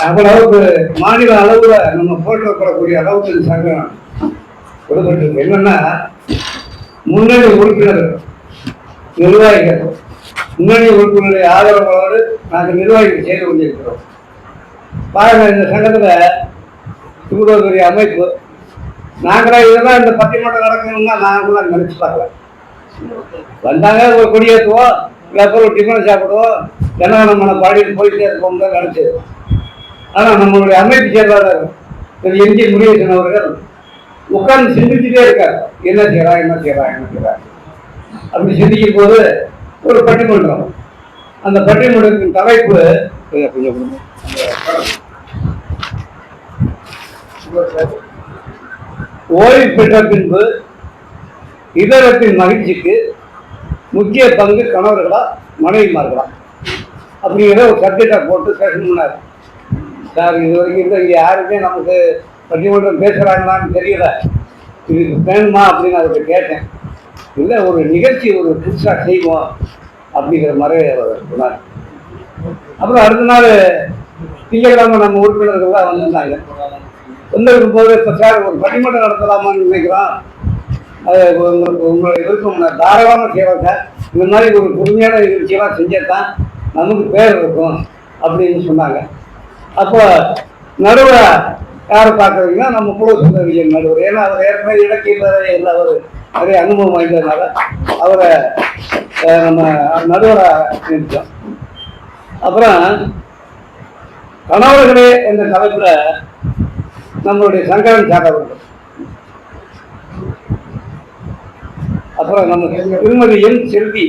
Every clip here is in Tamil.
அவ்வளவுக்கு மாநில அளவுல நம்ம போட்டோ போடக்கூடிய அளவுக்கு சங்கம் கொடுக்கப்பட்டிருக்கு. என்னன்னா முன்னணி உறுப்பினர்கள் நிர்வாகிகள் முன்னணி உறுப்பினருடைய ஆதரவோடு நாங்கள் நிர்வாகிகள் செய்து கொண்டிருக்கிறோம். பாருங்க, இந்த சங்கத்துல இவ்வளவு பெரிய அமைப்பு. நாங்களே இதெல்லாம் இந்த பட்டிமன்றம் நடக்கணும்னா நாங்க நினைச்சு பார்க்கல. வந்தாங்க, ஒரு கொடியேற்றுவோம், இல்லை ஒரு டிஃபன் சாப்பிடுவோம், ஜனகணமன பாடிட்டு போயிட்டே இருப்போம் தான் நினைச்சது. ஆனால் நம்மளுடைய அமைப்பு செயலாளர் திரு எம் ஜி முருகேசன் அவர்கள் உட்கார்ந்து சிந்திச்சுட்டே இருக்கார். என்ன செய்யலாம் என்ன செய்யலாம் என்ன செய்யலாம் அப்படி சிந்திக்கும் போது ஒரு பட்டிமன்றம். அந்த பட்டிமன்றத்தின் தலைப்பு ஓய்வு பெற்ற பின்பு இதரத்தின் மகிழ்ச்சிக்கு முக்கிய பங்கு கணவர்களா மனைவிமார்களா அப்படிங்கிற ஒரு சப்ஜெக்டா போட்டு பேசணும்னாரு. சார், இது வரைக்கும் இல்லை, இங்கே யாருமே நமக்கு பட்டிமன்றம் பேசுகிறாங்களான்னு தெரியல, இதுக்கு வேணுமா அப்படின்னு அவர்கிட்ட கேட்டேன். இல்லை, ஒரு நிகழ்ச்சி ஒரு புதுசாக செய்வோம் அப்படிங்கிற மாதிரி அவர் சொன்னார். அப்புறம் அடுத்த நாள் திங்கட்கிழமை நம்ம உறுப்பினர்கள்லாம் வந்திருந்தாங்க. வந்திருக்கும் போது இப்போ சார் ஒரு பட்டிமன்றம் நடத்தலாமான்னு நினைக்கிறோம், அது உங்களுடைய விருப்பம் தாராளமாக செய்வோம் சார், இந்த மாதிரி ஒரு புதுமையான நிகழ்ச்சியெல்லாம் செஞ்சால் தான் நமக்கு பேர் இருக்கும் அப்படின்னு சொன்னாங்க. அப்போ நடுவரை யாரை பார்க்குறீங்கன்னா நம்ம குழு சுந்தரவிஜயன் நடுவர். ஏன்னா அவர் ஏற்கனவே இலக்கியத்தில் எல்லாம் அவர் நிறைய அனுபவம் வாய்ந்ததுனால அவரை நம்ம நடுவராக நினைச்சோம். அப்புறம் கணவர்களே என்ற தலைப்பில் நம்மளுடைய சங்கரன் சாட்டவர்கள், அப்புறம் நம்ம திருமதி என் செல்வி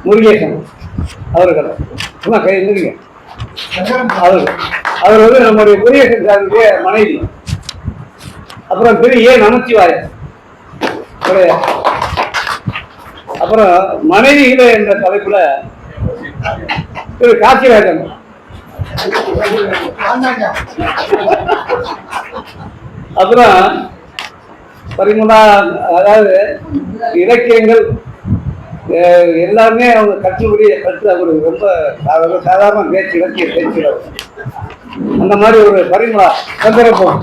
முருகேசன் அவர்கள் சும்மா கை இருந்துங்க. அவர் வந்து நம்முடைய முருகேசன் சாருடைய மனைவி. அப்புறம் திரு ஏ நமச்சிவாயன், அப்புறம் மனைவிகளே என்ற தலைப்புல திரு காசிராஜன், அப்புறம் பரிமுலா, அதாவது இலக்கியங்கள் எல்லாமே அவங்க கற்றுக்கூடிய கற்று அவருக்கு ரொம்ப சாதாரண பேச்சு, இலக்கிய பேச்சுகள். அந்த மாதிரி ஒரு பரிமுலா சந்தர்ப்பம்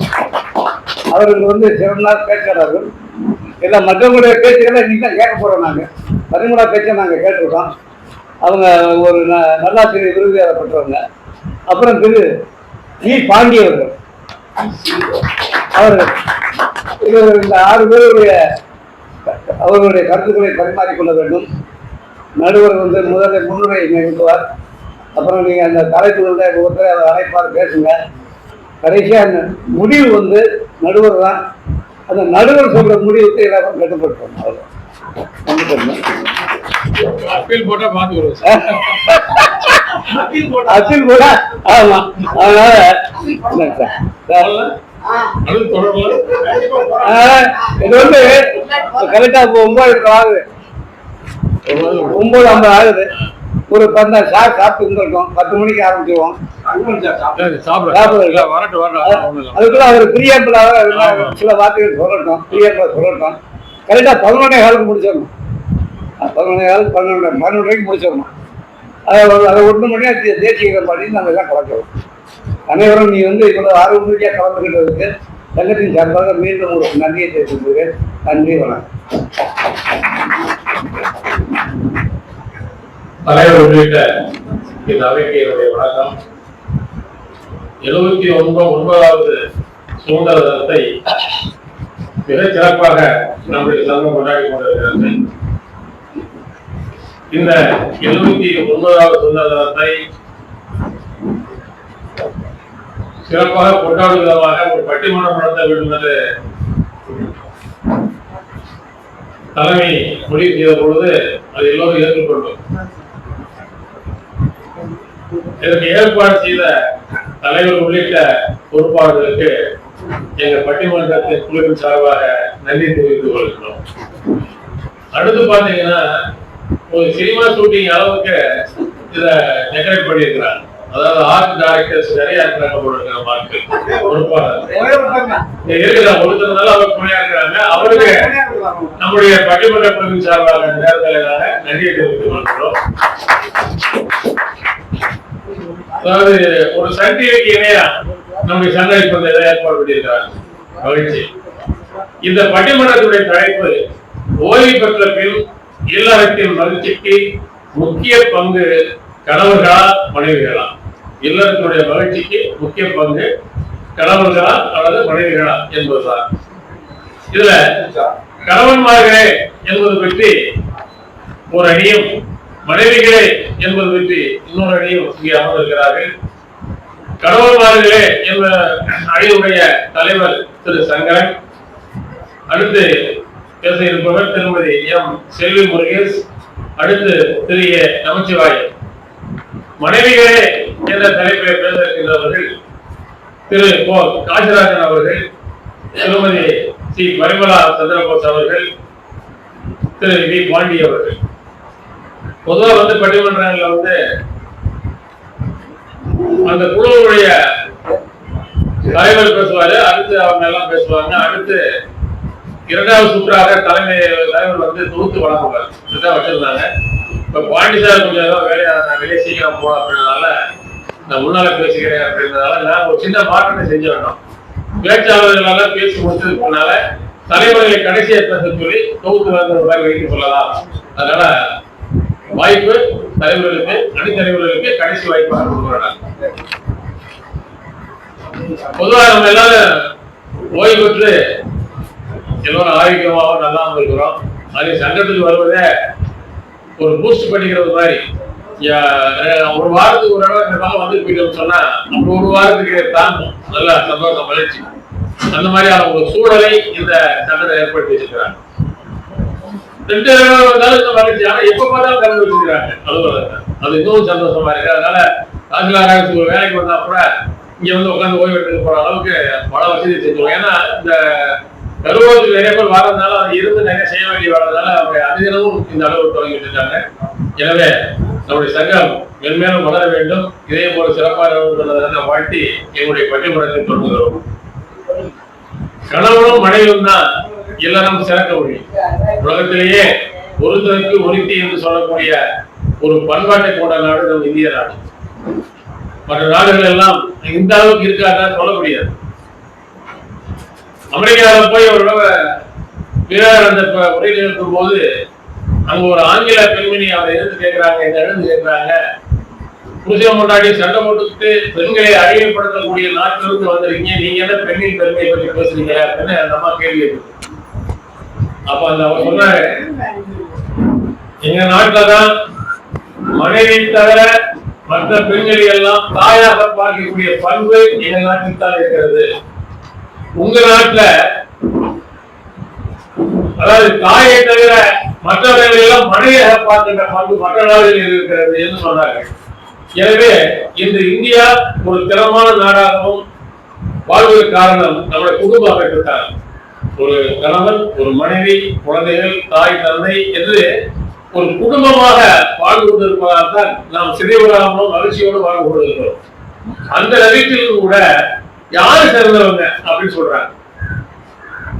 அவர்கள் வந்து சிறந்த பேச்சாளர்கள். எல்லாம் மற்றவங்களுடைய பேச்சுகளை இன்னைக்கு தான் கேட்க போகிறோம். நாங்கள் பரிமுலா பேச்சை நாங்கள் கேட்டிருக்கோம். அவங்க ஒரு நல்லாசிரியர் விருது பெற்றவங்க. அப்புறம் திரு வி பாண்டியவர்கள், அவர்கள் இந்த 6 பேருடைய அவர்களுடைய கருத்துக்களை பரிமாறிக்கொள்ள வேண்டும். நடுவர் வந்து முதல்ல முன்னுரை நிகழ்த்துவார். அப்புறம் நீங்கள் அந்த தலைப்புகள ஒருத்தரை அவர் அழைப்பார், பேசுங்க. கடைசியாக அந்த முடிவு வந்து நடுவர் தான். அந்த நடுவர் சொல்ற முடிவுக்கு எல்லாரும் கட்டுப்பட்டோம். அவ்வளோ அப்பீல் போட்டா பார்த்துக்கிறோம் சார். அப்பீல் போட்டா ஆமா. அதனால இது வந்து கரெக்டா 9 ஆகுது, 9:50 ஆகுது. ஒரு 10 சாப்பிட்டு இருந்திருக்கோம். 10 மணிக்கு ஆரம்பிச்சிருவோம். அதுக்குள்ள அவர் பிரியாப்பில் சில வார்த்தைகள் சொல்லட்டும், பிரியாப்பில் சொல்லட்டும். கரெக்டா 11:15 முடிச்சிடணும். 11:15 12:30 முடிச்சிடணும். அதை 1 மணியா தேசிய பாடி நாங்கள் எல்லாம் கலக்கிறோம். அனைவரும் நீ வந்து இவ்வளவு ஆர்வமூர்த்தியாக கலந்துக்கிட்டதுக்கு சங்கத்தின் சார்பாக மீண்டும் ஒரு நன்றியை தெரிவித்துக்கிறேன். நன்றி, வணக்கம். தலைவர் உள்ளிட்ட இந்த அவைக்கு என்னுடைய வணக்கம். 79வது சுதந்திர தினத்தை மிகச் சிறப்பாக நம்முடைய சங்கம் கொண்டாடி கொண்டிருக்கிறது. இந்த 79வது சுதந்திர தினத்தை சிறப்பாக கொண்டாடும் விதமாக ஒரு பட்டிமன்றம் நடத்த வேண்டும் என்று தலைமை முடிவு செய்த பொழுது அது எல்லோரும் ஏற்றுக்கொண்டோம். இதற்கு ஏற்பாடு செய்த தலைவர் உள்ளிட்ட பொறுப்பாளர்களுக்கு எங்கள் பட்டிமன்றத்தின் குழுவின் சார்பாக நன்றி தெரிவித்துக் கொள்கிறோம். அடுத்து பாத்தீங்கன்னா ஒரு சினிமா ஷூட்டிங் அளவுக்கு இத டெக்கரேட் பண்ணியிருக்கிறாங்க. அதாவது ஆர்ட் டைரக்டர்ஸ் நிறைய இருக்கிறாங்க பொறுப்பாளர் இருக்கிற ஒருத்தனால அவர் துணையா இருக்கிறாங்க. அவருக்கு நம்முடைய பட்டிமன்ற குழுவின் சார்பாக நேரத்திலாக நன்றியை தெரிவித்துக் கொள்கிறோம். அதாவது ஒரு சன் டிவிக்கு இணையா நம்முடைய சங்க இப்ப ஏற்பாடு பண்ணியிருக்கிறார். மகிழ்ச்சி. இந்த பட்டிமன்றத்துடைய தலைப்பு ஓய்வு பெற்ற பின் இல்லறத்தின் மகிழ்ச்சிக்கு முக்கிய பங்கு கணவர்களா மனைவிகளா? இல்லறத்தினுடைய மகிழ்ச்சிக்கு முக்கிய பங்கு கணவர்களா அல்லது மனைவிகளா என்பதுதான். இதுல கணவன்மார்களே என்பது பற்றி ஒரு அணியும், மனைவிகளே என்பது பற்றி இன்னொரு அணியும் இங்கே அமர்ந்திருக்கிறார்கள். கணவன்மார்களே என்ற அணியுடைய தலைவர் திரு சங்கரன், அடுத்து பேச இருப்பவர் திருமதி எம் செல்வி முருகேஷ், அடுத்து திரு ஏ நமச்சிவாயன். மனைவிகளே என்ற தலைப்பில் பேச இருக்கின்றவர்கள் திரு கோ காசிராஜன் அவர்கள், திருமதி சி பரிமலா சந்திரபோஸ் அவர்கள், திரு வி பாண்டி அவர்கள். பொதுவாக பட்டிமன்றங்கள்ல அந்த குழுவுடைய தலைவர் பேசுவாரு, அடுத்து அவங்க எல்லாம் பேசுவாங்க. அடுத்து இரண்டாவது சுற்றாக தலைவர் தொகுத்து வழங்குவார். இதுதான் வச்சிருந்தாங்க. இப்ப பாண்டி சார் கொஞ்சம் வேலையா வெளியே சீக்கிரம் போகலாம் அப்படின்றதுனால நான் முன்னால பேசுகிறேன் அப்படின்றதுனால நான் ஒரு சின்ன மாற்றத்தை செஞ்சு வேணும். பேச்சாளர்களால பேசி முடிச்சதுக்குனால தலைவர்களை கடைசியை பேச சொல்லி தொகுத்து வந்த மாதிரி வைக்க சொல்லலாம். அதனால வாய்ப்பு தலைவர்களுக்கு, அணித்தலைவர்களுக்கு கடைசி வாய்ப்பாக கொடுக்குறோம். பொதுவாக நம்ம எல்லாரும் ஓய்வு பெற்று எல்லோரும் ஆரோக்கியமாக நல்லா இருக்கிறோம். அது சங்கத்துக்கு வருவதே ஒரு பூஸ்ட் பண்ணிக்கிறது மாதிரி. ஒரு வாரத்துக்கு ஒரு இடம் இந்த பக்கம் போயிட்டோம்னு சொன்னா அப்புறம் ஒரு வாரத்துக்கு தாங்கும், நல்லா சந்தோஷம், மகிழ்ச்சி. அந்த மாதிரியான ஒரு சூழலை இந்த சங்கத்தை ஏற்படுத்தி வச்சிருக்கிறாங்க. 2 இடம் வந்தாலும் இந்த மகிழ்ச்சி. ஆனா எப்ப பார்த்தாலும் கலந்து வச்சிருக்கிறாங்க அலுவலகத்தை. அது இன்னும் சந்தோஷமா இருக்கு. அதனால தாசில்தார் ஒரு வேலைக்கு வந்தா கூட இங்க உட்காந்து ஓய்வு எடுத்து போற அளவுக்கு பல வசதி செஞ்சுருவோம். ஏன்னா இந்த கருவூலத்துக்கு நிறைய பேர் வரதுனால அவங்க இருந்து நிறைய செய்ய வேண்டிய வர்றதுனால அவங்க அதிகமும் இந்த அளவு தொடங்கி வச்சிருக்காங்க. எனவே நம்முடைய சங்கம் மென்மேலும் வளர வேண்டும். இதே போல சிறப்பாக வாழ்த்தி எங்களுடைய பட்டிமன்றத்தை தொடங்குகிறோம். கணவனும் மனைவியும் தான் இல்லறம் சிறக்க முடியும். உலகத்திலேயே ஒருத்தருக்கு ஒருத்தி என்று சொல்லக்கூடிய ஒரு பண்பாட்டை கொண்ட நாடு நம் இந்திய நாடு. மற்ற நாடுகள் எல்லாம் இந்த அளவுக்கு இருக்காதான் சொல்ல முடியாது. அமெரிக்காவில் போய் ஒரு விவேகானந்த உரை நிகழ்த்தும் போது அங்க ஒரு ஆங்கில பெண்மணி அவரை எழுந்து கேட்கிறாங்க, இந்த எழுந்து கேட்கிறாங்க, புருஷன் முன்னாடி சண்டை போட்டுக்கிட்டு பெண்களை அழிவுபடுத்தக்கூடிய நாட்டிலிருந்து வந்திருக்கீங்க, நீங்க என்ன பெண்ணின் பெருமையை பற்றி பேசுறீங்க அப்படின்னு அந்த அம்மா கேள்வி. அப்ப அந்த அவர் சொன்னாரு, எங்க நாட்டுலதான் மனைவி தவிர மற்ற பெண்களை எல்லாம் தாயாக பார்க்கக்கூடிய பண்பு எங்க நாட்டில் தான் இருக்கிறது. உங்க நாட்டுல அதாவது தாயை தவிர மற்றவர்கள் எல்லாம் மனைவியாக பார்க்கின்ற பண்பு மற்ற நாடுகளில் இருக்கிறது என்று சொன்னாங்க. எனவே இந்த இந்தியா ஒரு திறமான நாடாகவும் வாழ்வதற்கு காரணம் நம்முடைய குடும்ப அமைப்பு தான். ஒரு கணவன், ஒரு மனைவி, குழந்தைகள், தாய், தந்தை என்று ஒரு குடும்பமாக வாழ்ந்து கொண்டிருப்பதால் தான் நாம் சிதைவிடாமலும் மகிழ்ச்சியோடு வாழ்ந்து கொண்டிருக்கிறோம். அந்த நதியில் கூட யாரு சிறந்தவங்க அப்படின்னு சொல்றாங்க.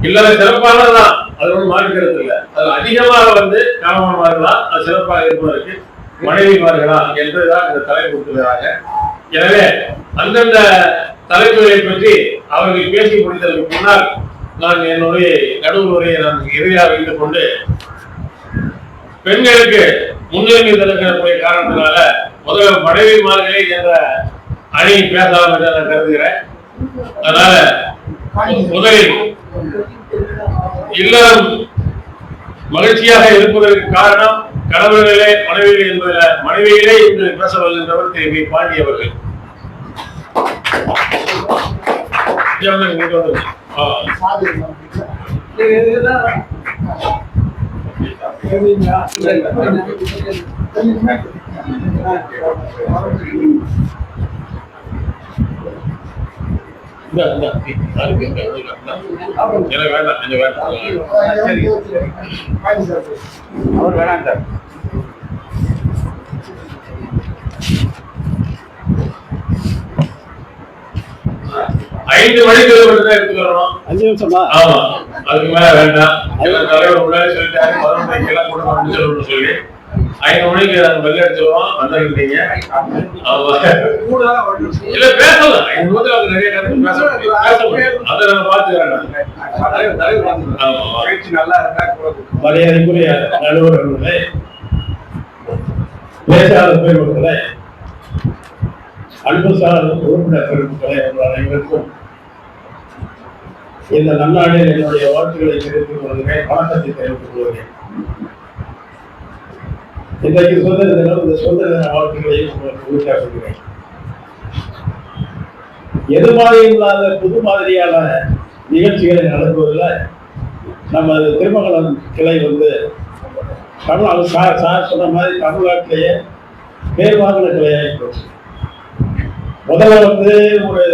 இல்ல சிறப்பானதான், அது ஒன்றும் மாற்றுக்கிறது இல்லை. அது அதிகமாக கணவன்மார்களா, அது சிறப்பாக இருப்பதற்கு மனைவிமார்களா என்றுதான் இந்த தலைப்பு கொடுத்துருக்கிறாங்க. எனவே அந்தந்த தலைப்புகளை பற்றி அவர்கள் பேசி முடித்ததற்கு முன்னால் நான் என்னுடைய நடுவர் உரையை நான் இறுதியாக வைத்துக் கொண்டு பெண்களுக்கு முன்னுரிமை தரக்கூடிய காரணத்தினால முதல்ல மனைவிமார்களே என்ற அணி பேசலாம் என்று நான் கருதுகிறேன். அதனால முதலில் இல்லறம் மகிழ்ச்சியாக இருப்பதற்கு காரணம் கணவர்களே மனைவிகளே என்பதில் மனைவிகளே என்று பேச வருகின்றவர் திரு வி பாண்டி அவர்கள். அவர் வேணாம் சார். ஐந்து மணிக்கு எடுத்துக்கிறோம். 5 நிமிஷமா? ஆமா, அதுக்கு மேல வேண்டாம். தலைவர் முன்னாடி சொல்லிட்டாரு 11 மணிக்கு எல்லாம் கூட சொல்லி 5 மணிக்கு வெள்ள அடிச்சிருவோம் வந்துருக்கீங்க. இல்ல பேசலாம், எங்க வந்து அது நிறைய நேரத்தில் பேசலாம், அதை நம்ம பார்த்துக்கிறேன். மரியாதைக்குரிய நடுவர்களே, பேசாத பெருமக்களே, அன்பு சார் உறுப்பினர் பெருமக்களே, அனைவருக்கும் இந்த நன்னாளில் என்னுடைய வாழ்த்துக்களை தெரிவித்துக் கொள்கிறேன், வணக்கத்தை தெரிவித்துக் கொள்கிறேன். இன்றைக்கு சுதந்திர தினம், இந்த சுதந்திர தின வாழ்த்துக்களையும் உங்களுக்கு உறுதியாக்குகிறேன். எது மாதிரி இல்லாத புது மாதிரியான நிகழ்ச்சிகளை நடத்துவதில் நமது திருமங்கலம் கிளை வந்து தமிழ் சார் சொன்ன மாதிரி தமிழ்நாட்டிலேயே பேர் வாங்கின கிளையாக போச்சு. முதல்ல வந்து ஒரு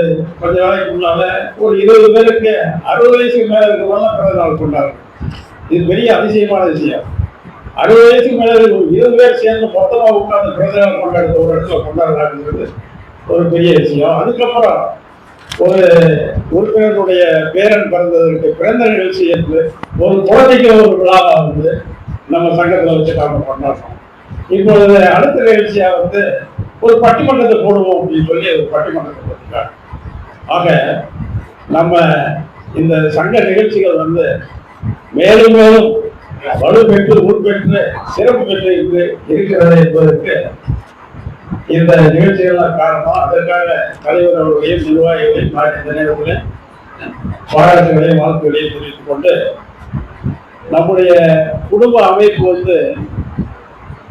கொஞ்ச நாளைக்கு முன்னால ஒரு 20 பேருக்கு 60 வயசுக்கு மேல இருக்கிறவங்க பிறந்த நாள் கொண்டாடுறாங்க. இது பெரிய அதிசயமான விஷயம். 60 வயசுக்கு மேல 20 பேர் சேர்ந்து மொத்தமா உட்கார்ந்து பிறந்த நாள் கொண்டாடுறது ஒரு இடத்துல கொண்டாடுறாங்கிறது ஒரு பெரிய விஷயம். அதுக்கப்புறம் ஒரு உறுப்பினருடைய பேரன் பிறந்ததற்கு பிறந்த நிகழ்ச்சி என்று ஒரு குழந்தைக்கு ஒரு விழாவா வந்து நம்ம சங்கத்தில் வச்சு நாம கொண்டாடுறோம். இப்பொழுது அடுத்த நிகழ்ச்சியா வந்து ஒரு பட்டிமன்றத்தை போடுவோம் அப்படின்னு சொல்லி ஒரு பட்டிமன்றத்தை போட்டுருக்காங்க. ஆக நம்ம இந்த சங்க நிகழ்ச்சிகள் வந்து மேலும் மேலும் வலு பெற்று உட்பெற்று சிறப்பு பெற்று இருக்கிறது என்பதற்கு இந்த நிகழ்ச்சிகள்லாம் காரணம். அதற்காக தலைவர் அவர்களையும் நிர்வாகிகளையும் இந்த நேரத்தில் பாராட்டுகளையும் வாழ்த்துக்களையும் தெரிவித்துக் கொண்டு, நம்முடைய குடும்ப அமைப்பு வந்து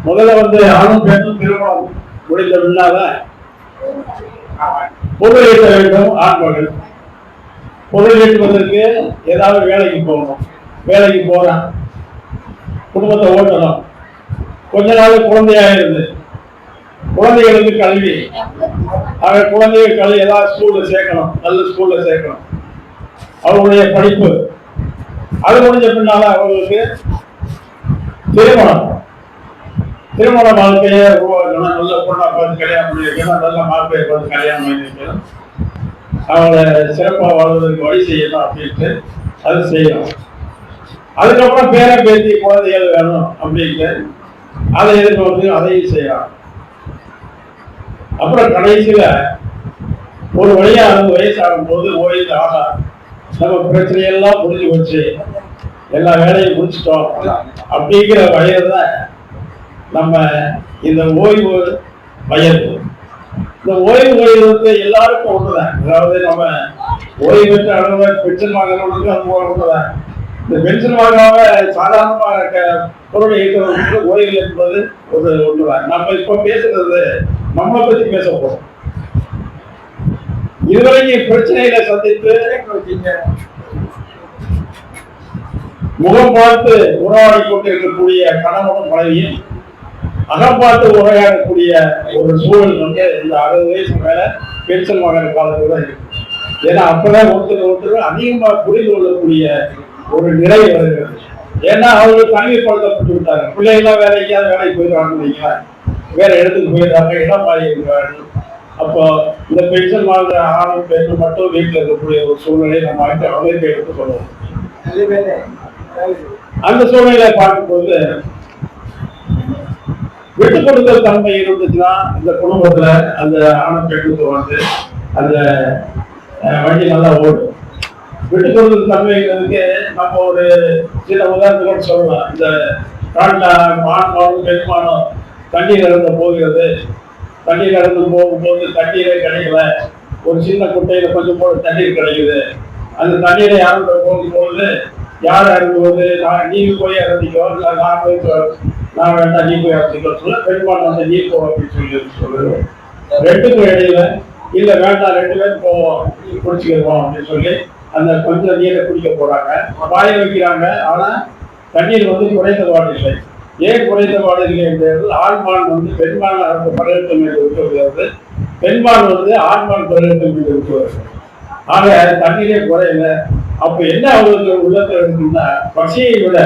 முதல்ல வந்து ஆணும் பெண்ணும் திருமணம் முடிந்த பின்னால பொருள் ஈட்ட வேண்டும். ஆண்மகள் பொருள் ஈட்டுவதற்கு ஏதாவது வேலைக்கு போகணும், வேலைக்கு போறான், குடும்பத்தை ஓட்டணும். கொஞ்ச நாள் குழந்தையாக இருந்து குழந்தைகளுக்கு கல்வி, குழந்தைகள் கல்வி ஏதாவது ஸ்கூல்ல சேர்க்கணும், நல்ல ஸ்கூல்ல சேர்க்கணும், அவர்களுடைய படிப்பு. அது முடிஞ்ச பின்னால அவர்களுக்கு திருமணம், திருமண வாழ்க்கையை உருவாக்கணும். நல்ல பொண்ணா பார்த்து கல்யாணம் பண்ணி வைக்கணும், நல்ல மாப்பிள்ளையை பார்த்து கல்யாணம் பண்ணி வைக்கணும், அவங்களை சிறப்பாக வாழ்வதற்கு வழி செய்யணும் அப்படின்ட்டு அது செய்யணும். அதுக்கப்புறம் பேர பேத்தி குழந்தைகள் வேணும் அப்படின்ட்டு அதை எதிர்பார்த்து அதையும் செய்யலாம். அப்புறம் கடைசியில ஒரு வழியா 60 வயசு ஆகும் போது ஓய்வு ஆகா நம்ம பிரச்சனையெல்லாம் புரிஞ்சு வச்சு எல்லா வேலையும் முடிச்சிட்டோம் அப்படிங்கிற வயது தான் நம்ம இந்த ஓய்வு வயது. இந்த ஓய்வு வயது வந்து எல்லாருக்கும் ஒண்ணுதான். அதாவது நம்ம ஓய்வு பெற்ற அளவு பென்ஷன் வாங்குறவங்களுக்கு அது ஒண்ணுதான். இந்த பென்ஷன் வாங்காம சாதாரணமாக பொருளை ஈட்டுறவங்களுக்கு ஓய்வு என்பது ஒரு ஒண்ணுதான். நம்ம இப்ப பேசுறது நம்மளை பத்தி பேச போறோம். இதுவரைக்கும் பிரச்சனைகளை சந்தித்து முகம் பார்த்து உறவாடி கொண்டிருக்கக்கூடிய கணவனும் மனைவியும் அகம் பார்த்து உரையாடக்கூடிய ஒரு சூழல் வந்து இந்த 60 வயசு மேல பென்ஷன் வாங்குற காலத்துல தான் இருக்கு. ஏன்னா அப்பதான் ஒருத்தர் அதிகமா புரிந்து கொள்ளக்கூடிய ஒரு நிலை வருகிறது. ஏன்னா அவர்கள் தனிமைப்படுத்தப்பட்டு விட்டாங்க. பிள்ளைகள்லாம் வேற எங்கேயாவது வேலைக்கு போயிடுவாங்கன்னு வைங்களேன், வேற இடத்துக்கு போயிடுறாங்க, இடம் மாறி இருக்கிறார்கள். அப்போ இந்த பென்ஷன் வாங்குற ஆணும் பெண்ணும் மட்டும் வீட்டில் இருக்கக்கூடிய ஒரு சூழ்நிலையை நம்ம அமைப்பை எடுத்து சொல்லுவோம். அந்த சூழ்நிலையை பார்க்கும்போது விட்டு கொடுத்தல் தன்மை இருந்துச்சுன்னா இந்த குடும்பத்துல அந்த ஆணும் பெண்ணுக்கு வந்து அந்த வண்டி நல்லா ஓடும். விட்டு கொடுத்தல் தன்மைங்கிறதுக்கு நம்ம ஒரு சில உதாரணத்தோடு சொல்லலாம். இந்த ஆண்மானும் பெண்மானும் தண்ணீர் இறந்து போகிறது, தண்ணீர் இறந்து போகும்போது தண்ணீரே கிடைக்கல, ஒரு சின்ன குட்டையில கொஞ்சம் போது தண்ணீர் கிடைக்குது. அந்த தண்ணீரை இறந்து போகும்போது யார் இறங்குவது, நீங்க போய் இறந்திக்கோ, நான் போய் நான் வேண்டாம் நீ போய் இறந்திக்கோ சொல்ல, பெண்மான் வந்து நீ போ அப்படின்னு சொல்லுவோம். ரெண்டுக்கும் இடையில இல்ல வேண்டாம் 2 பேரும் போவோம் குடிச்சுக்கிறோம் அப்படின்னு சொல்லி அந்த கொஞ்சம் நீரை குடிக்க போறாங்க, வாய வைக்கிறாங்க. ஆனா தண்ணீர் வந்து குறைந்தபாடு இல்லை. ஏன் குறைந்தபாடு இல்லை என்பது ஆண்மான் வந்து பெண்மான் பருவத்தில் மீது விட்டு, பெண்மான் வந்து ஆண்மான் பருவத்தில் மீது விட்டு. ஆக தண்ணீரே குறையல. அப்ப என்ன அவர்களுக்கு உள்ளத்தில் இருக்குன்னா, பசியை விட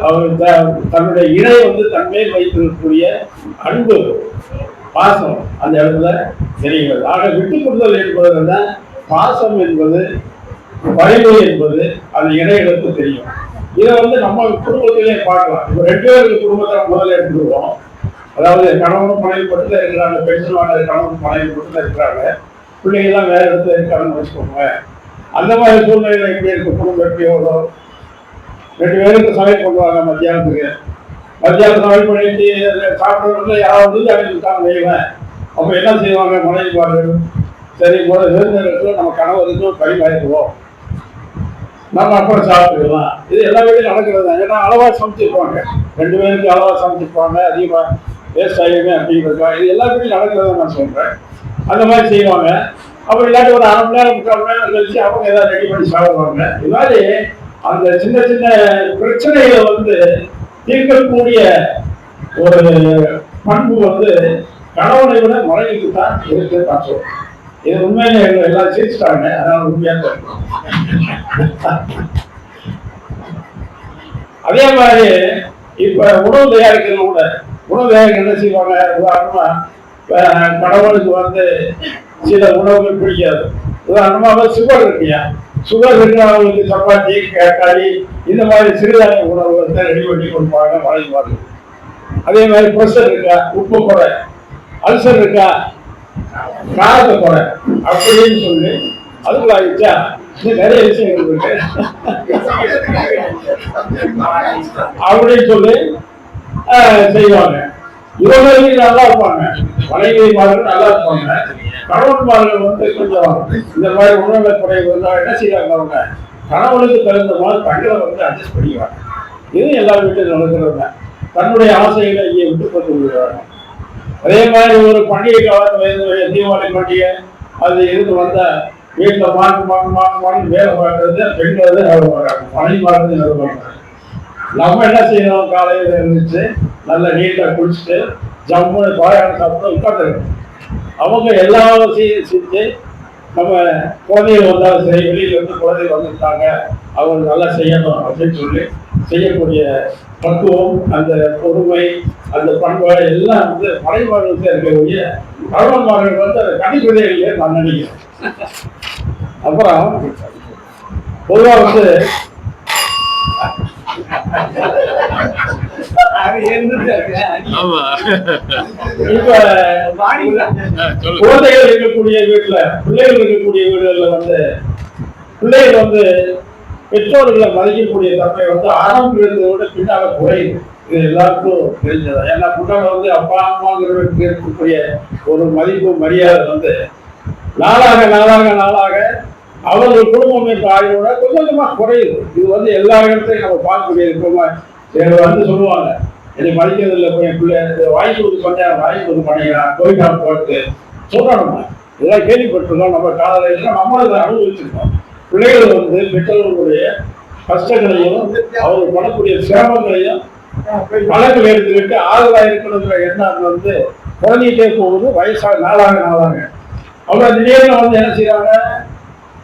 அவர் தன்னுடைய இணை வந்து தன்மேல் வைத்திருக்கக்கூடிய அன்பு பாசம் அந்த இடத்துல தெரிகிறது. ஆக விட்டு கொடுத்தல் என்பது பாசம் என்பது, வலிமை என்பது அந்த இணையங்களுக்கு தெரியும். இதை வந்து நம்ம குடும்பத்திலே பார்க்கலாம். இப்போ 2 பேருக்கு குடும்பத்தை முதல்ல எடுத்துருவோம். அதாவது கணவனும் மனைவி மட்டும் தான் இருக்கிறாங்க, பென்ஷன் வாங்குற கணவன் மனைவி மட்டும் தான் இருக்கிறாங்க, பிள்ளைங்கள்லாம் வேற இடத்துல இருக்காங்கன்னு வச்சுக்கோங்க. அந்த மாதிரி சூழ்நிலையில எப்படி இருக்கு குடும்பம், எப்படி எவ்வளோ 2 பேருக்கு சமையல் பண்ணுவாங்க மத்தியானத்துக்கு. மத்தியானம் சமையல் பண்ணிட்டு சாப்பிட்றவங்க யாராவது அடைஞ்சிருக்காங்க வைவேன். அப்போ என்ன செய்வாங்க மனைவிமார்கள், சரி முதல் விருந்தினருக்கு நம்ம கணவருக்கு பரிமாறிடுவோம், நம்ம அப்புறம் சாப்பிட்டுக்கலாம். இது எல்லா வீட்லையும் நடக்கிறது தான். ஏன்னா அளவாக சமைச்சிருப்பாங்க, 2 பேருக்கு அளவாக சமைச்சிருப்பாங்க, அதிகமாக வேஸ்ட் ஆகிடுமே அப்படிங்கிறதுக்கா. இது எல்லா வீட்லையும் நடக்கிறத நான் சொல்கிறேன். அந்த மாதிரி செய்வாங்க. அப்புறம் இல்லாட்டி ஒரு 1/2 மணி நேரம் 3/4 மணி நேரம் கழிச்சு அவங்க ஏதாவது ரெடி பண்ணி சாப்பிடுவாங்க. இது மாதிரி அந்த சின்ன சின்ன பிரச்சனைகளை வந்து தீர்க்கக்கூடிய ஒரு பண்பு வந்து கணவனை விட மனைவிக்கு தான் இருக்கு நான் சொல்றேன். இது உண்மையில எல்லாரும் சிரிச்சிட்டாங்க, அதனால உண்மையா இருக்கும். அதே மாதிரி இப்ப உணவு தயாரிக்கிறவங்க உணவு தயாரிக்க என்ன செய்வாங்க, உதாரணமா கணவனுக்கு வந்து சில உணவுகள் பிடிக்காது. உதாரணமாக சுகர் இருக்கியா, சுகர் இருக்கிறவங்களுக்கு சப்பாத்தி களி இந்த மாதிரி சிறுதானிய உணவுகளை ரெடி பண்ணி கொடுப்பாங்க மனைவிமார்கள். அதே மாதிரி ப்ரெஷர் இருக்கா, உப்பு குறை, அல்சர் இருக்கா, காரத்தை குறை அப்படின்னு சொல்லி அதுக்குள்ள ஆயிடுச்சா நிறைய விஷயங்கள் இருக்கு அப்படின்னு சொல்லி செய்வாங்க. இவங்க நல்லா இருப்பாங்க, மனைவிமார்கள் நல்லா இருப்பாங்க. கணவன்மார்கள் வந்து கொஞ்சம் இந்த மாதிரி உணவுகளை குறைவு இருந்தால் என்ன செய்வாங்க, அவங்க கணவனுக்கு தகுந்த மாதிரி தங்களை வந்து அட்ஜஸ்ட் பண்ணிக்குவாங்க. இது எல்லா வீட்டிலும் நடக்கிறவங்க தன்னுடைய ஆசைகளை இங்கே விட்டு கொண்டு விடுவாங்க. அதே மாதிரி ஒரு பண்டிகை காலத்தில் தீபாவளி பண்டிகை அது இருந்து வந்த வீட்டில் மாட்டு வேலை பார்க்கறது பெண்கள் வேலை பார்க்குறாங்க, மனைவிமார்கள் வேலை பார்க்குறாங்க. நம்ம என்ன செய்யணும், காலையில் இருந்துச்சு நல்லா நீட்டாக குளிச்சுட்டு ஜம்முன்னு பாயான சாப்பிட்டு உட்காந்துருக்கோம். அவங்க எல்லா வசதியும் செஞ்சு நம்ம குழந்தைகள் வந்தாலும் சரி, வெளியில இருந்து குழந்தைகள் வந்துட்டாங்க அவங்க நல்லா செய்யணும் அப்படின்னு சொல்லி செய்யக்கூடிய பக்குவம், அந்த பொறுமை, அந்த பண்பாடு எல்லாம் வந்து மனைவிமார்களுக்கு இருக்கக்கூடிய கணவன்மார்கள் வந்து அதை கணிப்பதே இல்லையே நான் நினைக்கிறேன். அப்புறம் பொதுவாக வந்து இப்ப குழந்தைகள் இருக்கக்கூடிய வீட்டுல, பிள்ளைகள் இருக்கக்கூடிய வீடுகள்ல வந்து பிள்ளைகள் வந்து பெற்றோர்களை மதிக்கக்கூடிய தன்மை வந்து ஆரம்பிக்கிறத விட பின்னால குறையுது. இது எல்லாருக்கும் தெரிஞ்சதா. ஏன்னா பின்னால வந்து அப்பா அம்மாங்கிறவருக்கு இருக்கக்கூடிய ஒரு மதிப்பு மரியாதை வந்து நாளாக நாளாக நாளாக அவர்கள் குடும்பம் என்ற ஆய்வோட கொஞ்சம் கொஞ்சமா குறையுது. இது வந்து எல்லா இடத்தையும் நம்ம பார்க்கக்கூடியது. வந்து சொல்லுவாங்க, என்னை மதிக்கிறது இல்லை, போய் என் பிள்ளை வாங்கி கொடுத்து பண்ண வாங்கி கொடுத்து பண்ணிக்கிறான், கோயிட்டாக போட்டு சொல்றோம். நம்ம இதெல்லாம் கேள்விப்பட்டிருக்கோம், நம்ம காலையில் நம்மளுக்கு அனுபவிச்சிருக்கோம். பிள்ளைகள் வந்து பெற்றோர்களுடைய கஷ்டங்களையும் அவர்கள் பண்ணக்கூடிய சிரமங்களையும் வழக்கில் எடுத்துக்கிட்டு ஆறுதலாக இருக்கணுங்கிற எண்ணம் வந்து குறைஞ்சிட்டே போகுது. வயசாக நாளாக அவங்க திடீர்னு வந்து என்ன செய்யறாங்க,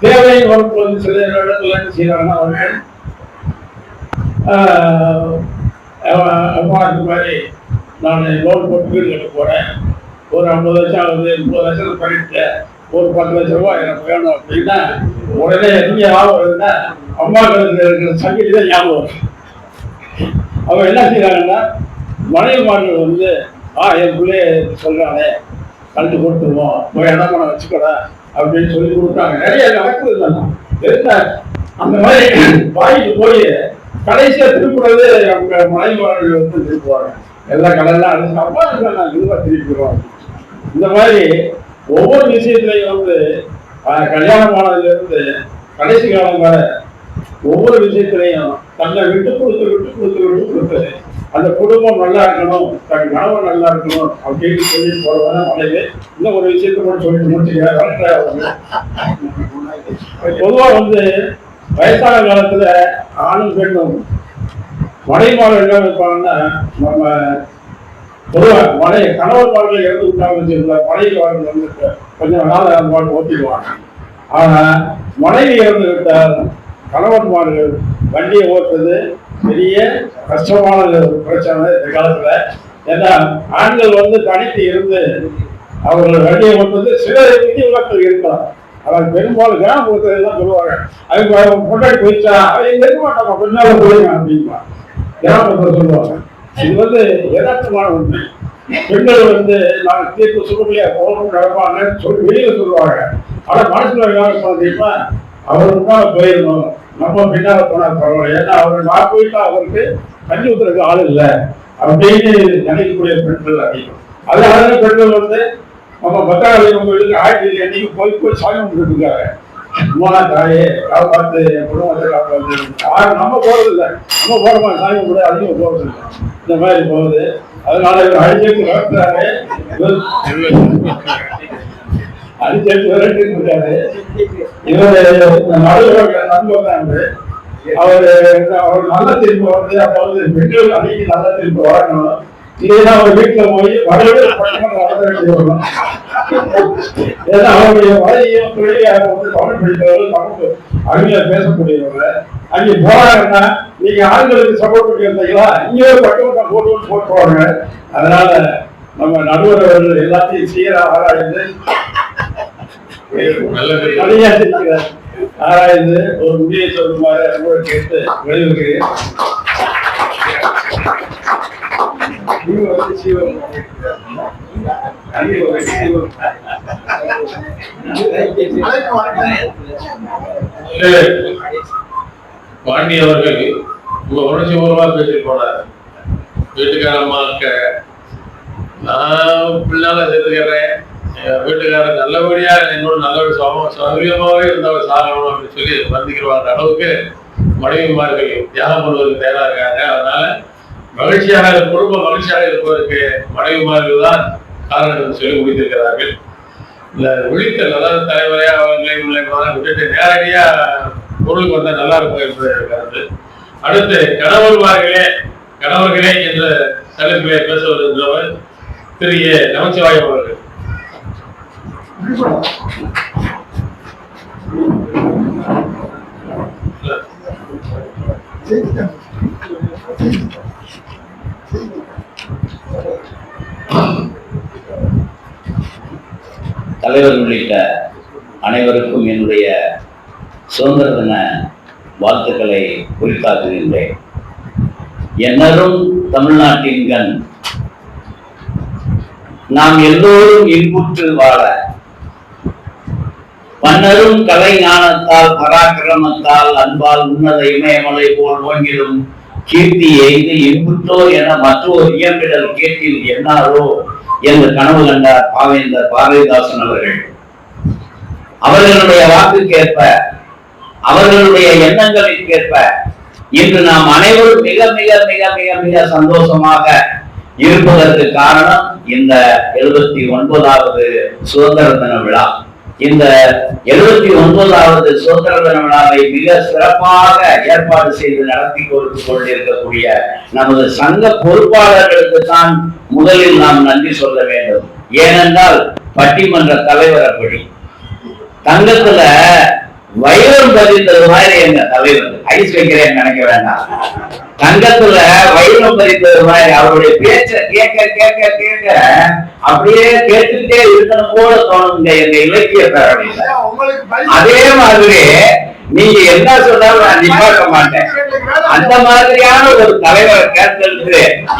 தேவையின் வகுப்பு வந்து சில இடத்துல என்ன செய்யறாங்கன்னா அம்மா இந்த மாதிரி நான் லோன் போட்டு வீடு கட்ட போறேன், ஒரு 50 லட்சம் ஆகுது, 30 லட்சம் பண்ணிட்டேன், ஒரு 10 லட்ச ரூபாய் எனக்கு வேணும் அப்படின்னா உடனே எங்க ஞாபகம் வருதுன்னா அம்மாக்களுக்கு இருக்கிற சங்கீதி தான் ஞாபகம் வரும். அவங்க என்ன செய்யறாங்கன்னா மனைவிமார்கள் வந்து என் பிள்ளைய சொல்றானே கழுத்து கொடுத்துருவோம், போய் இடமான வச்சுக்கடா அப்படின்னு சொல்லி கொடுத்தாங்க. நிறைய நடக்குது இல்லைன்னா எதுனா அந்த மாதிரி வாங்கிட்டு போய் கடைசியா திருப்புறது அவங்க மனைவிமார்கள் வந்து திருப்புவாங்க. எல்லா கடலாம் அடிச்சு அப்பா நான் இதுவாக திருப்பிடுவோம். இந்த மாதிரி ஒவ்வொரு விஷயத்திலையும் வந்து கல்யாணமானதுல இருந்து கடைசி காலம் வர ஒவ்வொரு விஷயத்திலையும் தன்னை விட்டு கொடுத்து அந்த குடும்பம் நல்லா இருக்கணும், தன் கணவன் நல்லா இருக்கணும் அப்படின்னு சொல்லி போறதான மனைவி. இன்னும் ஒரு விஷயத்த கூட சொல்லிட்டு முடிச்சுக்க. பொதுவா வந்து வயசான காலத்துல ஆணும் பெண்ணும் மனைவிமார்கள் என்ன வைப்பாங்கன்னா, நம்ம பொதுவாக கணவன்மார்கள் இறந்து விட்டாங்க, மனைவிமார்கள் வந்து கொஞ்சம் நாள் அந்த மாதிரி ஓட்டிடுவாங்க. ஆனா மனைவி இறந்து விட்டால் கணவன்மார்கள் வண்டியை ஓட்டுறது பெரிய கஷ்டமான பிரச்சனை இந்த காலத்துல. ஏன்னா ஆண்கள் வந்து தனித்து இருந்து அவர்கள் வண்டியை ஓட்டுறது சில விதிவிலக்கள் இருக்கலாம். அவன் பெரும்பாலும் கிராமப்புறத்துல எல்லாம் சொல்லுவாங்க, அவங்க கொண்டாடி போயிட்டா அவங்க இருக்க மாட்டாங்க, பின்னால போயிருங்க அப்படின்னா கிராமப்புறத்துல சொல்லுவாங்க. இது வந்து யதார்த்தமான உண்மை. பெண்கள் வந்து நாங்கள் தீர்ப்பு சுடுமையா போகணும் நடப்பாங்கன்னு சொல்லி வெளியில சொல்லுவாங்க. ஆனா மனசுல என்ன தெரியுமா, அவருக்கு தான் போயிடணும், நம்ம பின்னால போனா பரவாயில்ல, ஏன்னா அவர் நான் போயிட்டா அவருக்கு கஞ்சி ஊத்துறதுக்கு ஆள் இல்லை அப்படின்னு நினைக்கக்கூடிய பெண்கள் அதிகம். அதனால பெண்கள் வந்து நம்ம பத்தாவளி நம்ம வீட்டுக்கு ஆயிரத்தி அன்னைக்கு போய் சாமி கும்பிட்டு இருக்காங்க. அம்மா தாயே காப்பாத்து, என் குடும்பத்தை காப்பாத்து. நம்ம போறது இல்லை, நம்ம போறோமா சாமி கும்பிட அதிகம் போறது இல்லை, இந்த மாதிரி போகுது. அதனால இவர் அடிச்சேர்த்து வளர்த்தாரு, அடிச்சேர்த்து விரட்டி இருக்காரு. இவர் நடுவர் நண்பர் தான் அவர் நல்ல திரும்ப வந்து அப்ப வந்து பெட்ரோல் அன்னைக்கு நல்ல திரும்ப வரணும். இதேதான் அவர் வீட்டுல போய் வரவே நடத்த வேண்டிய வரும். ஏன்னா அவருடைய வலையும் தொழிலை வந்து தமிழ் படித்தவர்கள் நமக்கு அருமையா பேசக்கூடியவங்க. அங்கே போறாங்கன்னா நீங்க ஆண்களுக்கு சப்போர்ட் பண்ணி இருந்தீங்களா, இங்கே பட்டம் போட்டுருவாங்க. அதனால நம்ம நடுவர் அவர்கள் எல்லாத்தையும் சீரா ஆராய்ந்து ஆராய்ந்து ஒரு முடிவை சொல்லுமாறு அனுபவ கேட்டு வெளியிடுகிறேன். பாண்டி அவர்கள் உணர்ச்சி பூர்வமா பேசிட்டு போனார். வீட்டுக்காரம்மாக்க நான் பின்னால சேர்த்துக்கிறேன், வீட்டுக்காரர் நல்லபடியா என்னோட நல்ல சௌகரியமாவே இருந்தவர் சாகணும் அப்படின்னு சொல்லி வருந்திக்கிறவாங்க அளவுக்கு மனைவிமார்கள் தியாகம் பண்ணுவதற்கு தயாராக இருக்காங்க. அதனால மகிழ்ச்சியாக குடும்ப மகிழ்ச்சியாக இருப்பதற்கு மனைவிமார்கள் தான் காரணம் சொல்லி முடித்திருக்கிறார்கள். இந்த விழித்தல், அதாவது தலைவரையா அவர்களை விட்டுட்டு நேரடியா பொருளுக்கு வந்தால் நல்லா இருக்கும் என்பது இருக்கிறது. அடுத்து கணவர்களே என்ற தலைப்பிலே பேச வருகின்றவர் திரு ஏ. நமச்சிவாயம் அவர்கள். தலைவர் உள்ளிட்ட அனைவருக்கும் என்னுடைய சுதந்திர தின வாழ்த்துக்களை குறித்தாக்குகின்றேன். என்னரும் தமிழ்நாட்டின் கண், நாம் எல்லோரும் இன்புற்று வாழ மன்னரும் கலை ஞானத்தால் பராக்கிரமத்தால் அன்பால் உன்னத இமயமலை போல் ஓங்கிடும் கீர்த்தி எய்து இன்புற்றோர் என மற்றோர் இயம்பிடல் கேட்டில் என்னாரோ என்று கனவு கண்டார் பாவேந்தர் பாரதிதாசன் அவர்கள். அவர்களுடைய வாக்குக்கேற்ப, அவர்களுடைய எண்ணங்களுக்கேற்ப இன்று நாம் அனைவரும் மிக மிக மிக மிக மிக சந்தோஷமாக இருப்பதற்கு காரணம் இந்த 79வது சுதந்திர தின விழா. இந்த 79வது சுதந்திர தின விழாவை மிக சிறப்பாக ஏற்பாடு செய்து நடத்தி கொடுத்து கொண்டிருக்கக்கூடிய நமது சங்க பொறுப்பாளர்களுக்கு தான் முதலில் நாம் நன்றி சொல்ல வேண்டும். ஏனென்றால் பட்டிமன்ற தலைவர் அப்படி தங்கத்துல வைரம் பதித்தது மாதிரி எங்க தலைவர், ஐஸ் வைக்கிறேன் நினைக்க வேண்டாம், தங்கத்துல வைரம் பதித்தது மாதிரி அவருடைய பேச்ச கேட்க கேட்க கேட்க அப்படியே கேட்டுட்டே இருக்கணும் போல தோணுங்க எங்க இலக்கிய பேரவையில. அதே மாதிரி நீங்க என்ன சொன்னாலும் நான் நிப்பாட்ட மாட்டேன். அந்த மாதிரியான ஒரு தலைவரை தேர்ந்தெடுத்து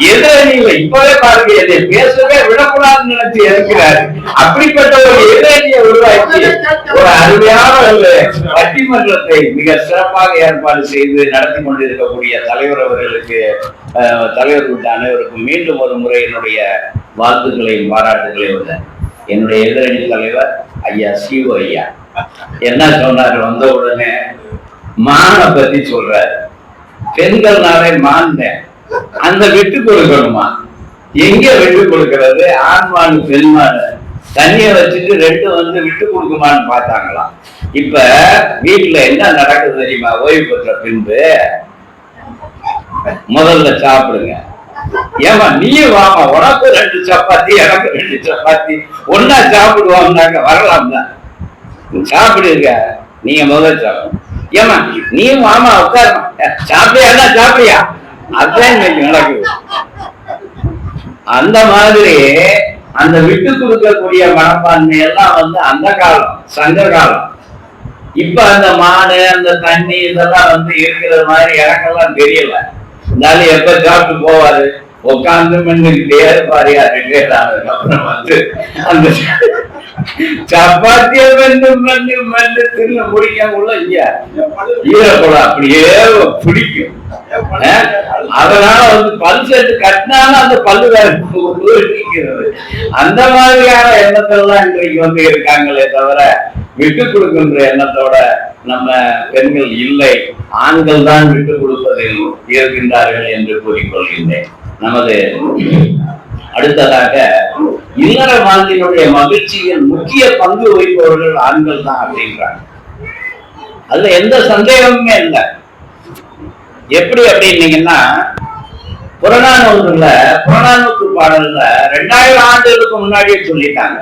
எதிரணியில இப்பவே பாருங்க, என்னை பேசவே விடக்கூடாதுன்னு நினைச்சு இருக்கிறாரு. அப்படிப்பட்ட ஒரு எதிரணியை உருவாக்கி ஒரு அருமையான ஒரு பட்டிமன்றத்தை மிக சிறப்பாக ஏற்பாடு செய்து நடத்தி கொண்டிருக்கக்கூடிய தலைவர் அவர்களுக்கு, தலைவர் உள்ள அனைவருக்கும் மீண்டும் ஒரு முறை என்னுடைய வாழ்த்துக்களையும் பாராட்டுகளையும். என்னுடைய எதிரணி தலைவர் ஐயா சிவ ஐயா என்ன சொன்னாரு, வந்த உடனே மானை பத்தி சொல்றாரு. பெண்கள் நாளை மான் அந்த விட்டு கொடுக்கணுமா, எங்க விட்டு கொடுக்கறது? ஆண்மானு பெண்மானு தண்ணிய வச்சுட்டு ரெண்டு வந்து விட்டு கொடுக்குமான்னு பார்த்தாங்களாம். இப்ப வீட்டுல என்ன நடக்குது தெரியுமா? ஓய்வு பெற்ற பின்பு முதல்ல சாப்பிடுங்க, ஏமா நீயும் வாமா, உனக்கு 2 சப்பாத்தி எனக்கு 2 சப்பாத்தி ஒன்னா சாப்பிடுவோம்னாக்க வரலாம் தான், சாப்பிடுங்க, நீங்க முதல் சாப்பிடும். ஏமா நீயும் வாமா உட்காரு, சாப்பிடியா சாப்பிடியா, அதான் நடக்குது. அந்த மாதிரி அந்த விட்டு கொடுக்கக்கூடிய மனப்பான்மை எல்லாம் வந்து அந்த காலம், சங்க காலம். இப்ப அந்த மாடு அந்த தண்ணி இதெல்லாம் வந்து இருக்கிற மாதிரி எனக்கெல்லாம் தெரியல. இருந்தாலும் எப்ப சாப்பிட்டு போவாரு, உட்கார்ந்து மென்னுக்கிட்டே இருப்பாரு. அதுக்கப்புறம் வந்து அந்த சப்பாத்திய மென்னு தின்னு முடிக்கக்குள்ள ஈரக்குள்ள அப்படியே பிடிக்கும். அதனால வந்து பல் செட்டு கட்டினாலும் அந்த பல்லு இருக்கிறது. அந்த மாதிரியான எண்ணத்தெல்லாம் இன்றைக்கு வந்து இருக்காங்களே தவிர விட்டு கொடுக்கின்ற எண்ணத்தோட நம்ம பெண்கள் இல்லை, ஆண்கள் தான் விட்டு கொடுப்பதில் இருக்கின்றார்கள் என்று கூறிக்கொள்கின்றேன். நமது அடுத்ததாக இல்லற வாழ்க்கையினுடைய மகிழ்ச்சியில் முக்கிய பங்கு வகிப்பவர்கள் ஆண்கள் தான் அப்படின்றாங்க. அதுல எந்த சந்தேகமுமே இல்லை. எப்படி அப்படின்னீங்கன்னா, புறநானூற்று பாடல்ல 2000 ஆண்டுகளுக்கு முன்னாடியே சொல்லிட்டாங்க,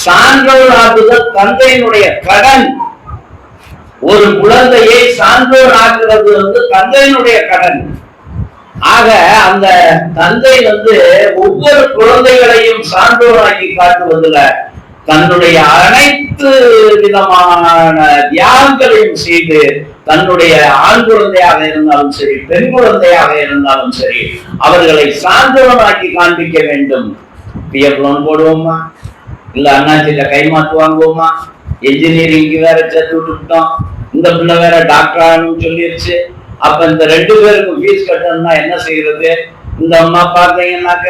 சான்றோர் ஆக்குதல் தந்தையினுடைய கடன். ஒரு குழந்தையை சான்றோர் ஆக்குறது வந்து தந்தையினுடைய கடன். ஆக அந்த தந்தை வந்து ஒவ்வொரு குழந்தைகளையும் சான்றோராக்கி காட்டுவதில் தன்னுடைய அனைத்து விதமான தியாகங்களையும் செய்து தன்னுடைய ஆண் குழந்தையாக இருந்தாலும் சரி, பெண் குழந்தையாக இருந்தாலும் சரி, அவர்களை சான்றோராக்கி காண்பிக்க வேண்டும். பிஎஃப் லோன் போடுவோமா, இல்ல அண்ணாச்சிட்ட கைமாத்து வாங்குவோமா, என்ஜினியரிங்க்கு வேற சேர்த்து விட்டுட்டோம், இந்த பிள்ளை வேற டாக்டர் சொல்லிருச்சு, அப்ப இந்த 2 பேருக்கும் ஃபீஸ் கட்டணும்னா என்ன செய்யறது? இந்த அம்மா பார்த்தீங்கன்னாக்க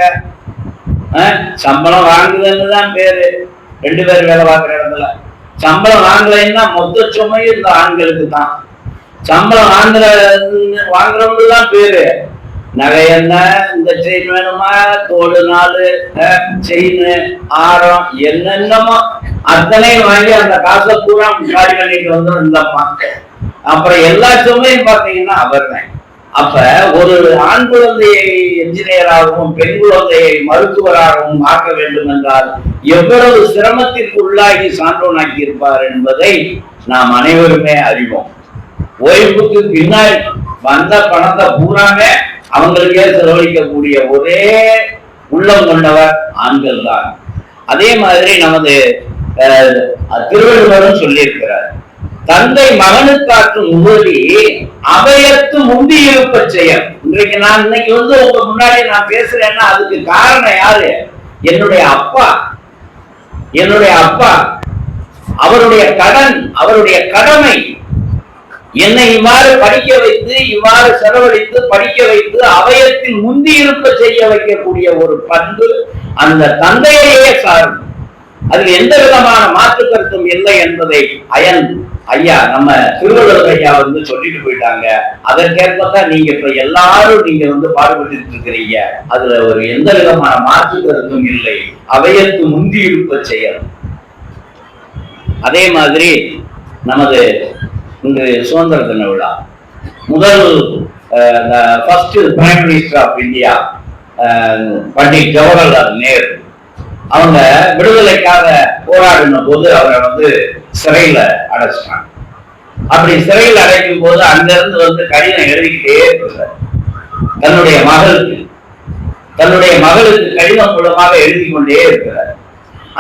சம்பளம் வாங்குதுன்னு தான் பேரு. 2 பேர் வேலை பார்க்குற இடத்துல சம்பளம் வாங்கலைன்னா மொத்த சுமையும் இந்த ஆண்களுக்கு தான். சம்பளம் வாங்குறவங்க தான் பேரு. நகை என்ன, இந்த செயின் வேணுமா, தோடு 4 செயின் ஆரம் என்னென்னமோ அத்தனையும் வாங்கி அந்த காசை பூரா காரி பண்ணிட்டு வந்துடும் இந்த அம்மா. அப்புறம் எல்லா சுமையும் பார்த்தீங்கன்னா அவர் தான். அப்ப ஒரு ஆண் குழந்தையை என்ஜினியராகவும் பெண் குழந்தையை மருத்துவராகவும் ஆக்க வேண்டும் என்றால் எவ்வளவு சிரமத்திற்கு உள்ளாகி சான்றோனாக்கி இருப்பார் என்பதை நாம் அனைவருமே அறிவோம். ஓய்வுக்கு பின்னால் வந்த பணத்தை பூராமே அவங்களுக்கே செலவழிக்கக்கூடிய ஒரே உள்ளம் கொண்டவர் ஆண்கள் தான். அதே மாதிரி நமது திருவள்ளுவரும் சொல்லியிருக்கிறார், தந்தை மகனுக்காற்றும் உதவி அவையத்து முந்தி இருப்ப செயல். இன்னைக்கு வந்து உங்க முன்னாடி நான் பேசுறேன்னா அதுக்கு காரணம் யாரு? என்னுடைய அப்பா. அவருடைய கடன், அவருடைய கடமை என்னை இவ்வாறு படிக்க வைத்து, இவ்வாறு செலவழித்து படிக்க வைத்து அவையத்தில் முந்தி இருப்ப செய்ய வைக்கக்கூடிய ஒரு பண்பு அந்த தந்தையே சாரும். அதில் எந்த விதமான மாற்று கருத்தும் இல்லை என்பதை ஐயா நம்ம திருவள்ளுவர் ஐயா வந்து சொல்லிட்டு போயிட்டாங்க. அதற்கேற்பதான் நீங்க இப்ப எல்லாரும் நீங்க வந்து பாடுபட்டு இருக்கிறீங்க. அதுல ஒரு எந்த விதமான மாற்று கருத்தும் இல்லை. அவையத்து முந்தி இருப்ப செயல். அதே மாதிரி நமது இன்று சுதந்திர தின விழா முதல் first prime minister of India Pandit Jawaharlal Nehru அவங்க விடுதலைக்காக போராடின போது அவரை வந்து சிறையில அடைச்சிட்டாங்க. அப்படி சிறையில் அடைக்கும் போது அங்கிருந்து வந்து கடிதம் எழுதிக்கிட்டே இருக்கிறார். தன்னுடைய மகளுக்கு கடிதம் மூலமாக எழுதி கொண்டே இருக்கிறார்.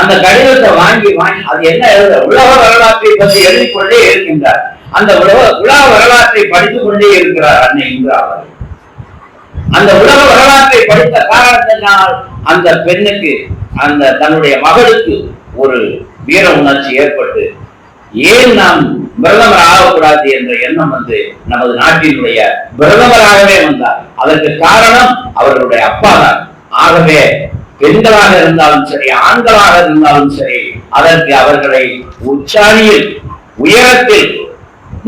அந்த கடிதத்தை வாங்கி அது என்ன எழுத, உலக வரலாற்றை பற்றி எழுதி கொண்டே இருக்கின்றார். அந்த உலக வரலாற்றை படித்துக் கொண்டே இருக்கிறார் அன்னை இந்திரா அவர்கள். அந்த உலக வரலாற்றை படித்த காரணத்தினால் அந்த பெண்ணுக்கு, அந்த தன்னுடைய மகளுக்கு ஒரு வீர உணர்ச்சி ஏற்பட்டு ஏன் நாம் பிரதமர் ஆகக்கூடாது என்ற எண்ணம் வந்து நமது நாட்டினுடைய பிரதமராகவே வந்தார். அதற்கு காரணம் அவர்களுடைய அப்பா தான். ஆகவே பெண்களாக இருந்தாலும் சரி, ஆண்களாக இருந்தாலும் சரி, அதற்கு அவர்களை உச்சாணியில் உயரத்தில்,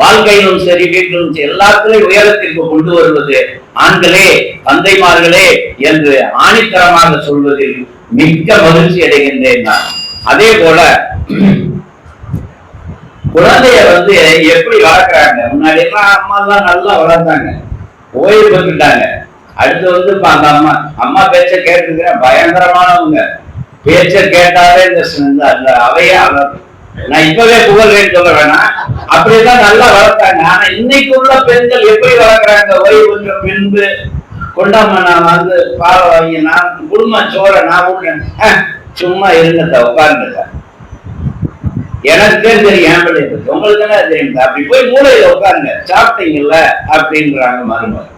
வாழ்க்கையிலும் சரி வீட்டிலும் சரி எல்லாத்திலையும் உயரத்திற்கு கொண்டு வருவது ஆண்களே, தந்தைமார்களே என்று ஆணித்தரமாக சொல்வதில் மிக்க மகிழ்ச்சி அடைகின்றேன் நான். அதே போல குழந்தைய வந்து எப்படி வளர்க்குறாங்க? முன்னாடி எல்லாம் அம்மா எல்லாம் நல்லா வளர்த்தாங்க, ஓய்வு பெற்றுட்டாங்க. அடுத்து வந்து அந்த அம்மா பேச்ச கேட்டுக்கிறேன், பயங்கரமானவங்க. பேச்ச கேட்டாலே இந்த அவையா, நான் இப்பவே புகழ்றேன்னு சொல்ல வேணாம், அப்படிதான் நல்லா வளர்த்தாங்க. ஆனா இன்னைக்கு உள்ள பெண்கள் எப்படி வளர்க்குறாங்க? ஓய்வு பெற்ற பின்பு கொண்டாம நான் வந்து பாலை வாங்கி நான் குடும்ப சோற நான் விடுறேன், சும்மா இருங்க உட்கார்ந்துட்ட, எனக்கே தெரியும், உங்களுக்கு என்ன தெரியும், அப்படி போய் மூளையில உட்காருங்க, சாப்பிட்டீங்கல்ல அப்படின்றாங்க மருமகள்.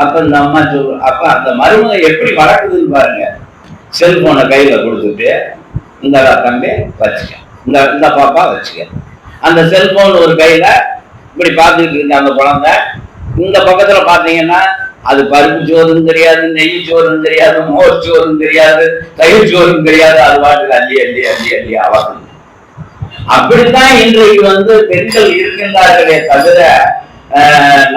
அப்ப இந்த அம்மா சொல்ற அப்ப அந்த மருமக எப்படி வளர்க்குதுன்னு பாருங்க. செல்போனை கையில கொடுத்துட்டு இந்த தம்பி வச்சுக்க, இந்த பாப்பா வச்சுக்க. அந்த செல்போன் ஒரு கையில இப்படி பார்த்துக்கிட்டு இருக்க அந்த குழந்தை. இந்த பக்கத்துல பாத்தீங்கன்னா அது பருப்பு சோறுன்னு தெரியாது, நெய் சோறுன்னு தெரியாது, மோர் சோறுன்னு தெரியாது, தயிர் சோறுன்னு தெரியாது. அது பாட்டுக்கு அள்ளி அள்ளி அள்ளி அள்ளி அவர்கள். அப்படித்தான் இன்றைக்கு பெண்கள் இருக்கின்றார்களே தவிர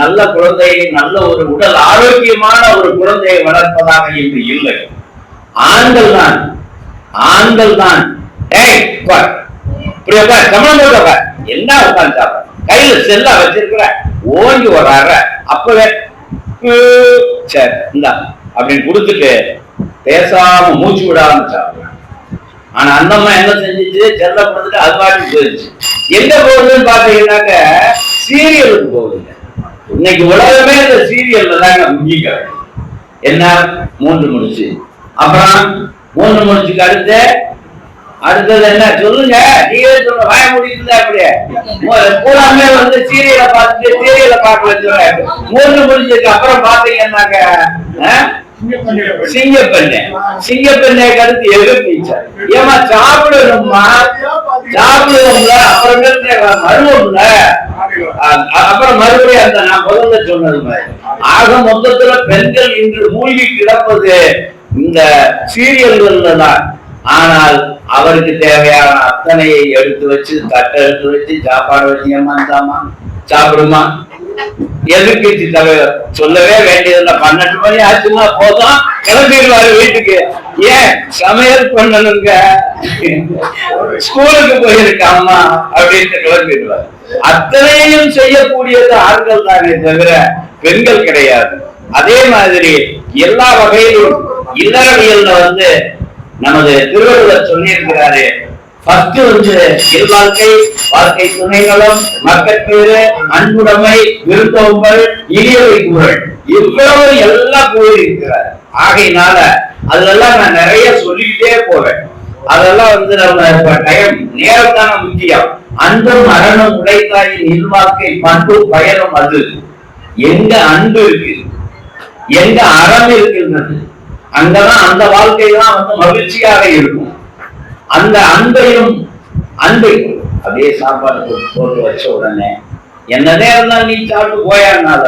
நல்ல குழந்தையை, நல்ல ஒரு உடல் ஆரோக்கியமான ஒரு குழந்தையை வளர்ப்பதாக இன்று இல்லை. ஆண்கள் தான் என்ன உட்காந்து கையில செல்லா வச்சிருக்கிற ஓங்கி வர்றார அப்பவே சரி இந்தா அப்படின்னு கொடுத்துட்டு பேசாம மூச்சு விடாம சாப்பிடுறேன். ஆனா அந்த அம்மா என்ன செஞ்சிச்சு, செல்ல கொடுத்துட்டு அது பாட்டு போயிடுச்சு. எங்க போகுதுன்னு பாத்தீங்கன்னாக்க சீரியலுக்கு போகுதுங்க. இன்னைக்கு உலகமே இந்த சீரியல்ல தாங்க முங்கிக்கிறாங்க. என்ன 3 முடிச்சு, அப்புறம் 3 முடிச்சுக்கு அடுத்தது என்ன சொல்லுங்க, நீங்க சொல்ல வாய முடியுது. அப்படியே பூராமே சீரியலை பார்த்துட்டு சீரியலை பார்க்கலன்னு சொல்ல 3 முடிஞ்சதுக்கு அப்புறம் பாத்தீங்கன்னாக்க சிங்கப்பெண்ணை கருத்து எதிர்நீச்சல். ஏமா சாப்பிடணும்மா, சாப்பிடுவோம்ல, அப்புறம் மறுவோம்ல, அப்புறம் மறுபடியும் அந்த நான் முதல்ல சொன்னது மாதிரி. ஆக மொத்தத்துல பெண்கள் இன்று மூழ்கி கிடப்பது இந்த சீரியல்கள்ல தான். ஆனால் அவருக்கு தேவையான அத்தனையை எடுத்து வச்சு, தட்டை எடுத்து வச்சு, சாப்பாடு வச்சு, ஏமாந்தாமா சாப்பிடுமா. எதிர்கட்சி தலைவர் சொல்லவே வேண்டியதுல 12 மணி ஆச்சுன்னா போதும் கிளம்பிடுவாரு வீட்டுக்கு. ஏன் சமையல் பண்ணணுங்க, ஸ்கூலுக்கு போயிருக்க அம்மா அப்படின்ட்டு கிளம்பிடுவாரு. அத்தனையும் செய்யக்கூடியது ஆண்கள் தானே தவிர பெண்கள் கிடையாது. அதே மாதிரி எல்லா வகையிலும் இல்லறவியல்ல நமது திருவள்ளுவர் சொல்லியிருக்கிறாரு. இல்வாழ்க்கை, வாழ்க்கை துணைகளும், மக்கட்பேறு, அன்புடைமை, விருந்தோம்பல், இனியவை கூறல், இவ்வளவு எல்லாம் கூறியிருக்கிறார். ஆகையினால அதெல்லாம் நான் நிறைய சொல்லிக்கிட்டே போவேன். அதெல்லாம் நம்ம டைம் நேரத்தான முக்கியம். அன்பும் அறனும் உடைத்தாயின் இல்வாழ்க்கை பண்பும் பயனும் அது. எங்க அன்பு இருக்கு, எங்க அறம் இருக்கின்றது, அங்கதான் அந்த வாழ்க்கை தான் மகிழ்ச்சியாக இருக்கும். அந்த அன்பை அப்படியே சாப்பாடு போட்டு வச்ச உடனே என்னதே இருந்தாலும் நீ சாப்பிட்டு போயாருனால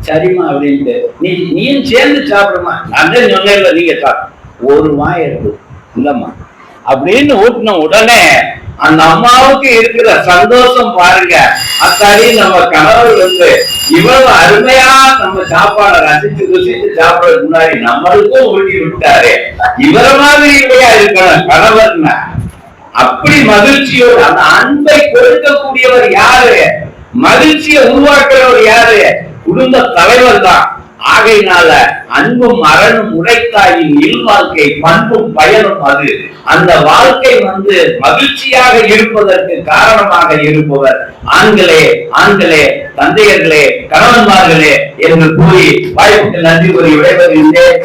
சரிம்மா அப்படின்ட்டு நீயும் சேர்ந்து சாப்பிடுமா. நான் சொன்ன நீங்க சாப்பிடு ஒரு வாய் எடுத்து இல்லம்மா அப்படின்னு ஊட்டின உடனே அந்த அம்மாவுக்கு இருக்கிற சந்தோஷம் பாருங்க. அத்தாடி நம்ம கணவர் இவ்வளவு அருமையா நம்ம சாப்பாடை ரசிச்சு ருசிச்சு சாப்பிடறதுக்கு முன்னாடி நம்மளுக்கும் ஊட்டி விட்டாரு. இவர மாதிரி இல்லையா இருக்கணும் கணவர்னா. அப்படி மகிழ்ச்சியோடு அந்த அன்பை கொடுக்கக்கூடியவர் யாரு, மகிழ்ச்சியை உருவாக்குறவர் யாரு, குடும்ப தலைவர் தான். ஆகையினால அன்பும் அறனும் உடைத்தாயின் இல்வாழ்க்கை பண்பும் பயனும் அது. அந்த வாழ்க்கை மகிழ்ச்சியாக இருப்பதற்கு காரணமாக இருப்பவர் ஆண்களே, தந்தையர்களே, கணவன்மார்களே என்று கூறி வாய்ப்புக்கு நன்றி கூறி விடைபெறுகின்றேன்.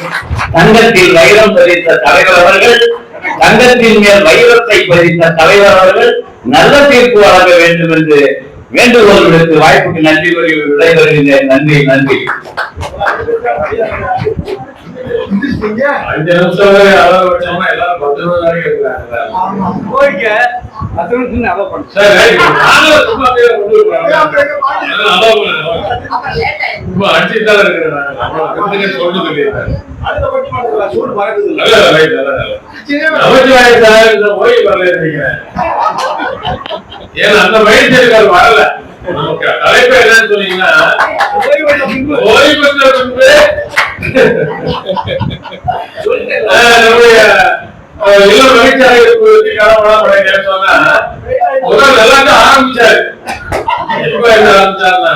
தங்கத்தில் வைரம் பதித்த தலைவர் அவர்கள், தங்கத்தின் மேல் வைரத்தை பதித்த தலைவர் அவர்கள் நல்ல தீர்ப்பு வழங்க வேண்டும் என்று வேண்டுகோள் விடுத்து வாய்ப்புக்கு நன்றி கூறி விடைபெறுகின்றேன். நன்றி. 5 நிமிஷம் எல்லாரும் 10 நிமிஷம் வரைக்கும் இருக்கிறாங்க. அடிச்சுதான் இருக்கிறேன் ஓய்வு வரல. ஏன்னா அந்த வயசு வரல. நமக்கு தலைப்பு என்னன்னு சொன்னீங்கன்னா ஓய்வு பெற்ற பின்பு நம்முடைய இளம் வழிச்சாலை சொன்னா முதல் எல்லாத்தையும் ஆரம்பிச்சாரு. எப்ப என்ன ஆரம்பிச்சாருன்னா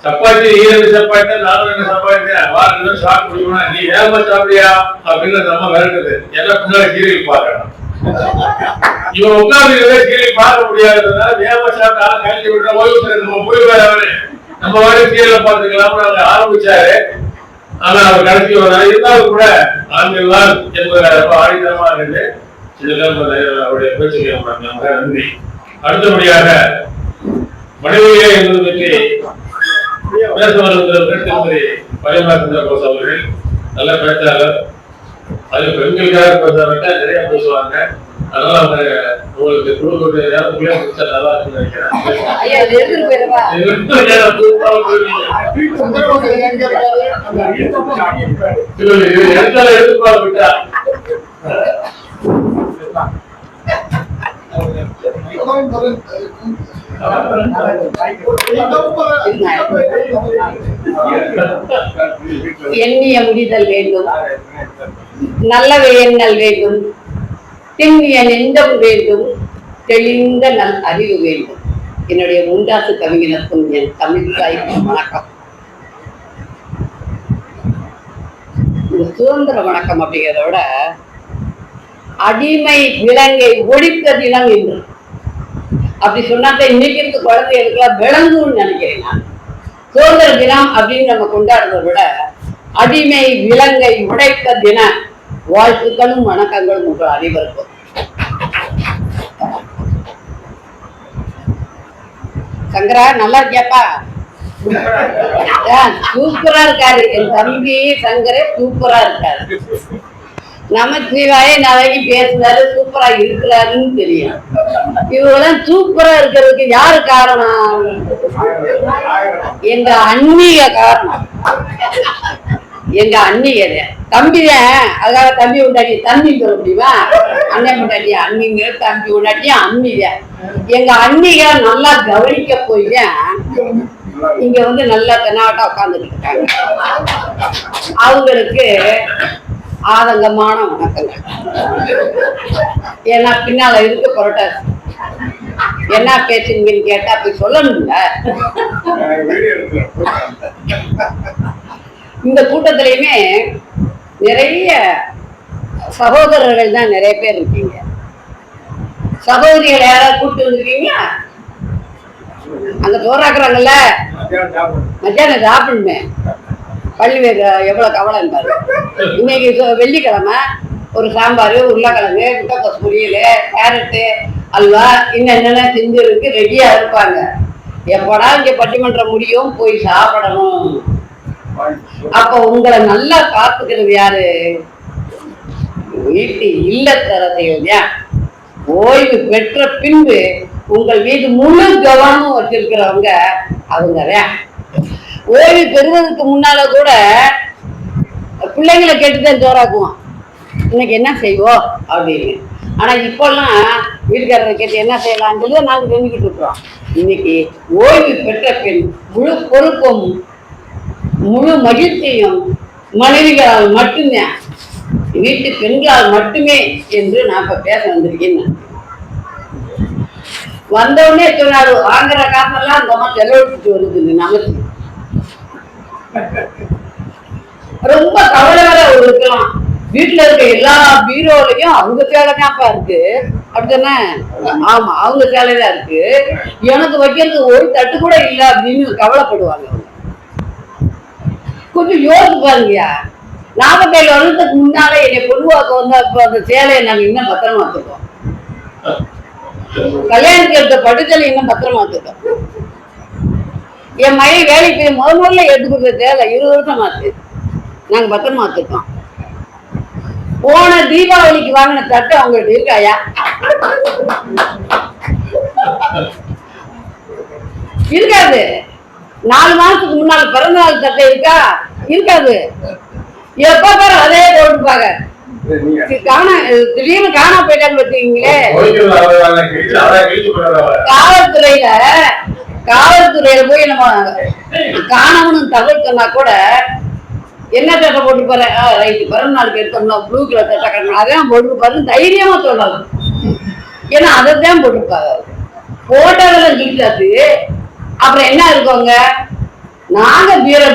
சப்பாத்தி 2 சப்பாத்தி 4 சப்பாத்தி வாரம் சாப்பிட்டு முடியுமா, நீ வேகமா சாப்பிடியா அப்படின்னு நம்ம விரட்டுது. எல்லாம் பின்னாடி சீரியல் பார்க்கணும். இவன் உட்கார்ந்து சீரியல் பார்க்க முடியாதுனால வேகமா சாப்பிட்டா கழிச்சு விடுற ஓய்வு நம்ம போய் நம்ம வாரி சீரியல பார்த்துக்கலாம் ஆரம்பிச்சாரு. ஆனா அவர் கடைசி இருந்தாலும் கூட ஆண்கள் தான் என்பது ரொம்ப ஆடித்தரமா இருக்கு. அவருடைய பேச்சுக்கு நன்றி. அடுத்தபடியாக மனைவியே என்பது பற்றி பேச வருகிற பரிமளா சந்திரபோஸ் அவர்கள் நல்ல பேச்சாளர். அது பெண்களுக்காக பேசுறவங்க நிறைய பேசுவாங்க. அதனால அவங்க உங்களுக்கு கொடுக்கக்கூடிய நேரத்துக்குள்ளே முடிச்சா நல்லா இருக்குன்னு நினைக்கிறேன். எடுத்துப்பாருட்டா எண்ணிய முடிதல் வேண்டும், நல்லவை எண்ணல் வேண்டும், திண்ணிய நெஞ்சம் வேண்டும், தெளிந்த நல் அறிவு வேண்டும். என்னுடைய முண்டாசு கவிஞனுக்கும் என் தமிழ் தாய்க்கும் வணக்கம். இந்த சுதந்திர வணக்கம் அப்படிங்கிறத விட அடிமை விலங்கை ஒழித்த தினம் என்று அப்படி சொன்னாக்க இன்னைக்கு இருக்க குழந்தைகளுக்குலாம் விளங்கும்னு நினைக்கிறேன் நான். சுதந்திர தினம் அப்படின்னு நம்ம கொண்டாடுறதை விட அடிமை விலங்கை உடைத்த தின வாழ்த்துக்களும் வணக்கங்களும் உங்கள் அனைவருக்கும். சங்கரா நல்லா இருக்கியாப்பா? சூப்பரா இருக்காரு என் தம்பி சங்கரே, சூப்பரா இருக்காரு. நமச்சிவாய நாளைக்கு பேசுறாரு, சூப்பரா இருக்கிறாருன்னு தெரியும். இவங்கெல்லாம் சூப்பரா இருக்கிறதுக்கு யாரு காரணம்? எங்க அண்ணிக காரணம். எங்க அண்ணிக தம்பிதான். அதுக்காக தம்பி உண்டாட்டி தம்பி சொல்ல முடியுமா? அண்ணன் உண்டாட்டியா அண்ணிங்க, தம்பி உண்டாட்டியா அண்ணிக. எங்க அண்ணிக நல்லா கவனிக்க போய் இங்க வந்து நல்லா தென்னாட்டா உட்கார்ந்துட்டு இருக்காங்க. அவங்களுக்கு ஆதங்கமான வணக்கங்கள். ஏன்னா பின்னால இருக்க புரட்ட என்ன பேசுங்கன்னு கேட்டா போய் சொல்லணும்ல. இந்த கூட்டத்திலயுமே நிறைய சகோதரர்கள் தான் நிறைய பேர் இருக்கீங்க. சகோதரிகள் யாராவது கூப்பிட்டு வந்துருக்கீங்களா? அங்க சோறாக்குறாங்கல்ல, மத்தியானம் சாப்பிடுமே. பள்ளி எவ்வளவு கவலை இருந்தாரு. இன்னைக்கு வெள்ளிக்கிழமை ஒரு சாம்பார், உருளைக்கிழங்கு, முட்டைக்கோஸ் பொரியல், கேரட்டு அல்வா, இன்னும் என்னென்ன செஞ்சிருக்கு ரெடியா இருப்பாங்க. எப்படா இங்க பட்டிமன்றம் முடியும், போய் சாப்பிடணும். அப்ப உங்களை நல்லா காத்துக்கிறது யாரு? வீட்டு இல்லத்தரசிகள். ஓய்வு பெற்ற பின்பு உங்கள் மீது முழு கவனமும் வச்சிருக்கிறவங்க அவங்க. ஓய்வு பெறுவதற்கு முன்னால கூட பிள்ளைங்களை கேட்டுதான் சோறாக்குவோம், இன்னைக்கு என்ன செய்வோம் அப்படின்னு. ஆனா இப்பெல்லாம் வீட்டுக்காரரை கேட்டு என்ன செய்யலாம்னு சொல்லி நாங்க தெரிஞ்சுக்கிட்டு இருக்கிறோம். இன்னைக்கு ஓய்வு பெற்ற பின் முழு பொறுப்பும் முழு மகிழ்ச்சியும் மனைவிகளால் மட்டுமே, வீட்டு பெண்களால் மட்டுமே என்று நான் இப்ப பேச வந்திருக்கேன். வந்தவுடனே சொன்னாரு, வாங்குற காசெல்லாம் அந்த மாதிரி செலவழிச்சுட்டு வருது. நமக்கு ரொம்ப கவலை வர இருக்கலாம். வீட்டுல இருக்க எல்லா பீரோலையும் அவங்க சேலைதான்ப்பா இருக்கு. அப்படித்தானே? ஆமா, அவங்க சேலைதான் இருக்கு. எனக்கு வைக்கிறது ஒரு தட்டு கூட இல்லை அப்படின்னு கவலைப்படுவாங்க. கொஞ்சம் யோசிச்சு பாருங்கயா. 47 வருஷத்துக்கு முன்னாலே என்னை பொதுவாக்க வந்து அப்ப அந்த சேலையை நாங்க இன்னும் பத்திரமா வச்சிருக்கோம். கல்யாணத்துக்கு எடுத்த பட்டுச்சலை இன்னும் பத்திரமா வச்சிருக்கோம். என் மகன் வேலைக்கு போய் முதல்ல எடுத்து கொடுத்த சேலை 20 வருஷம் ஆச்சு, நாங்க பத்திரமா வச்சிருக்கோம். போன தீபாவளிக்கு வாங்கின தட்டு அவங்கள்ட்ட இருக்காயா? இருக்காது. 4 மாசத்துக்கு முன்னால பிறந்த நாள் தட்டை இருக்கா? இருக்காது. எப்ப பாரு அதே போட்டுப்பாங்க. திடீர்னு காணா போயிட்டான்னு வச்சுக்கீங்களே. காவல்துறையில போய் நம்ம காணவனு தகவல் சொன்னா கூட என்ன சட்டை போட்டு பாரு, ரைட்டு பிறந்த நாளுக்கு எடுத்தோம்னா ப்ளூ கலர் சட்டை கட்டணும், அதான் போட்டு பாரு தைரியமா சொல்லலாம். ஏன்னா அதைத்தான் போட்டுருப்பாங்க. போட்டதெல்லாம் கிட்டாது. அப்புறம் என்ன இருக்கோங்க, நாங்க பீரோ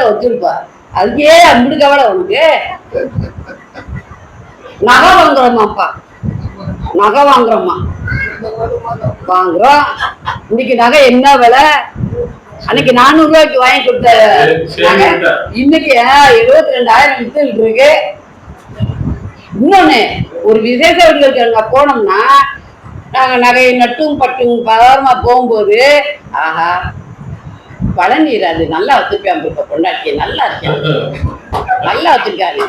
வச்சிருப்பா. அதுக்கே அப்படி கவலை உனக்கு. நகை வாங்குறோமாப்பா, நகை வாங்குறோமா? வாங்குறோம். இன்னைக்கு நகை என்ன விலை? அன்னைக்கு 400 ரூபாய்க்கு வாங்கி கொடுத்த நகை இன்னைக்கு 72,000 வித்துட்டு இருக்கு. இன்னொன்னு, ஒரு விசேஷ வீட்டுக்கு அங்க போனோம்னா நாங்க நகை நட்டும் பட்டும் பதமா போகும்போது, ஆஹா பழநீர் அது நல்லா வச்சிருப்பேன் இப்ப பொண்டாட்டிய நல்லா இருக்கேன் நல்லா வச்சிருக்காரு.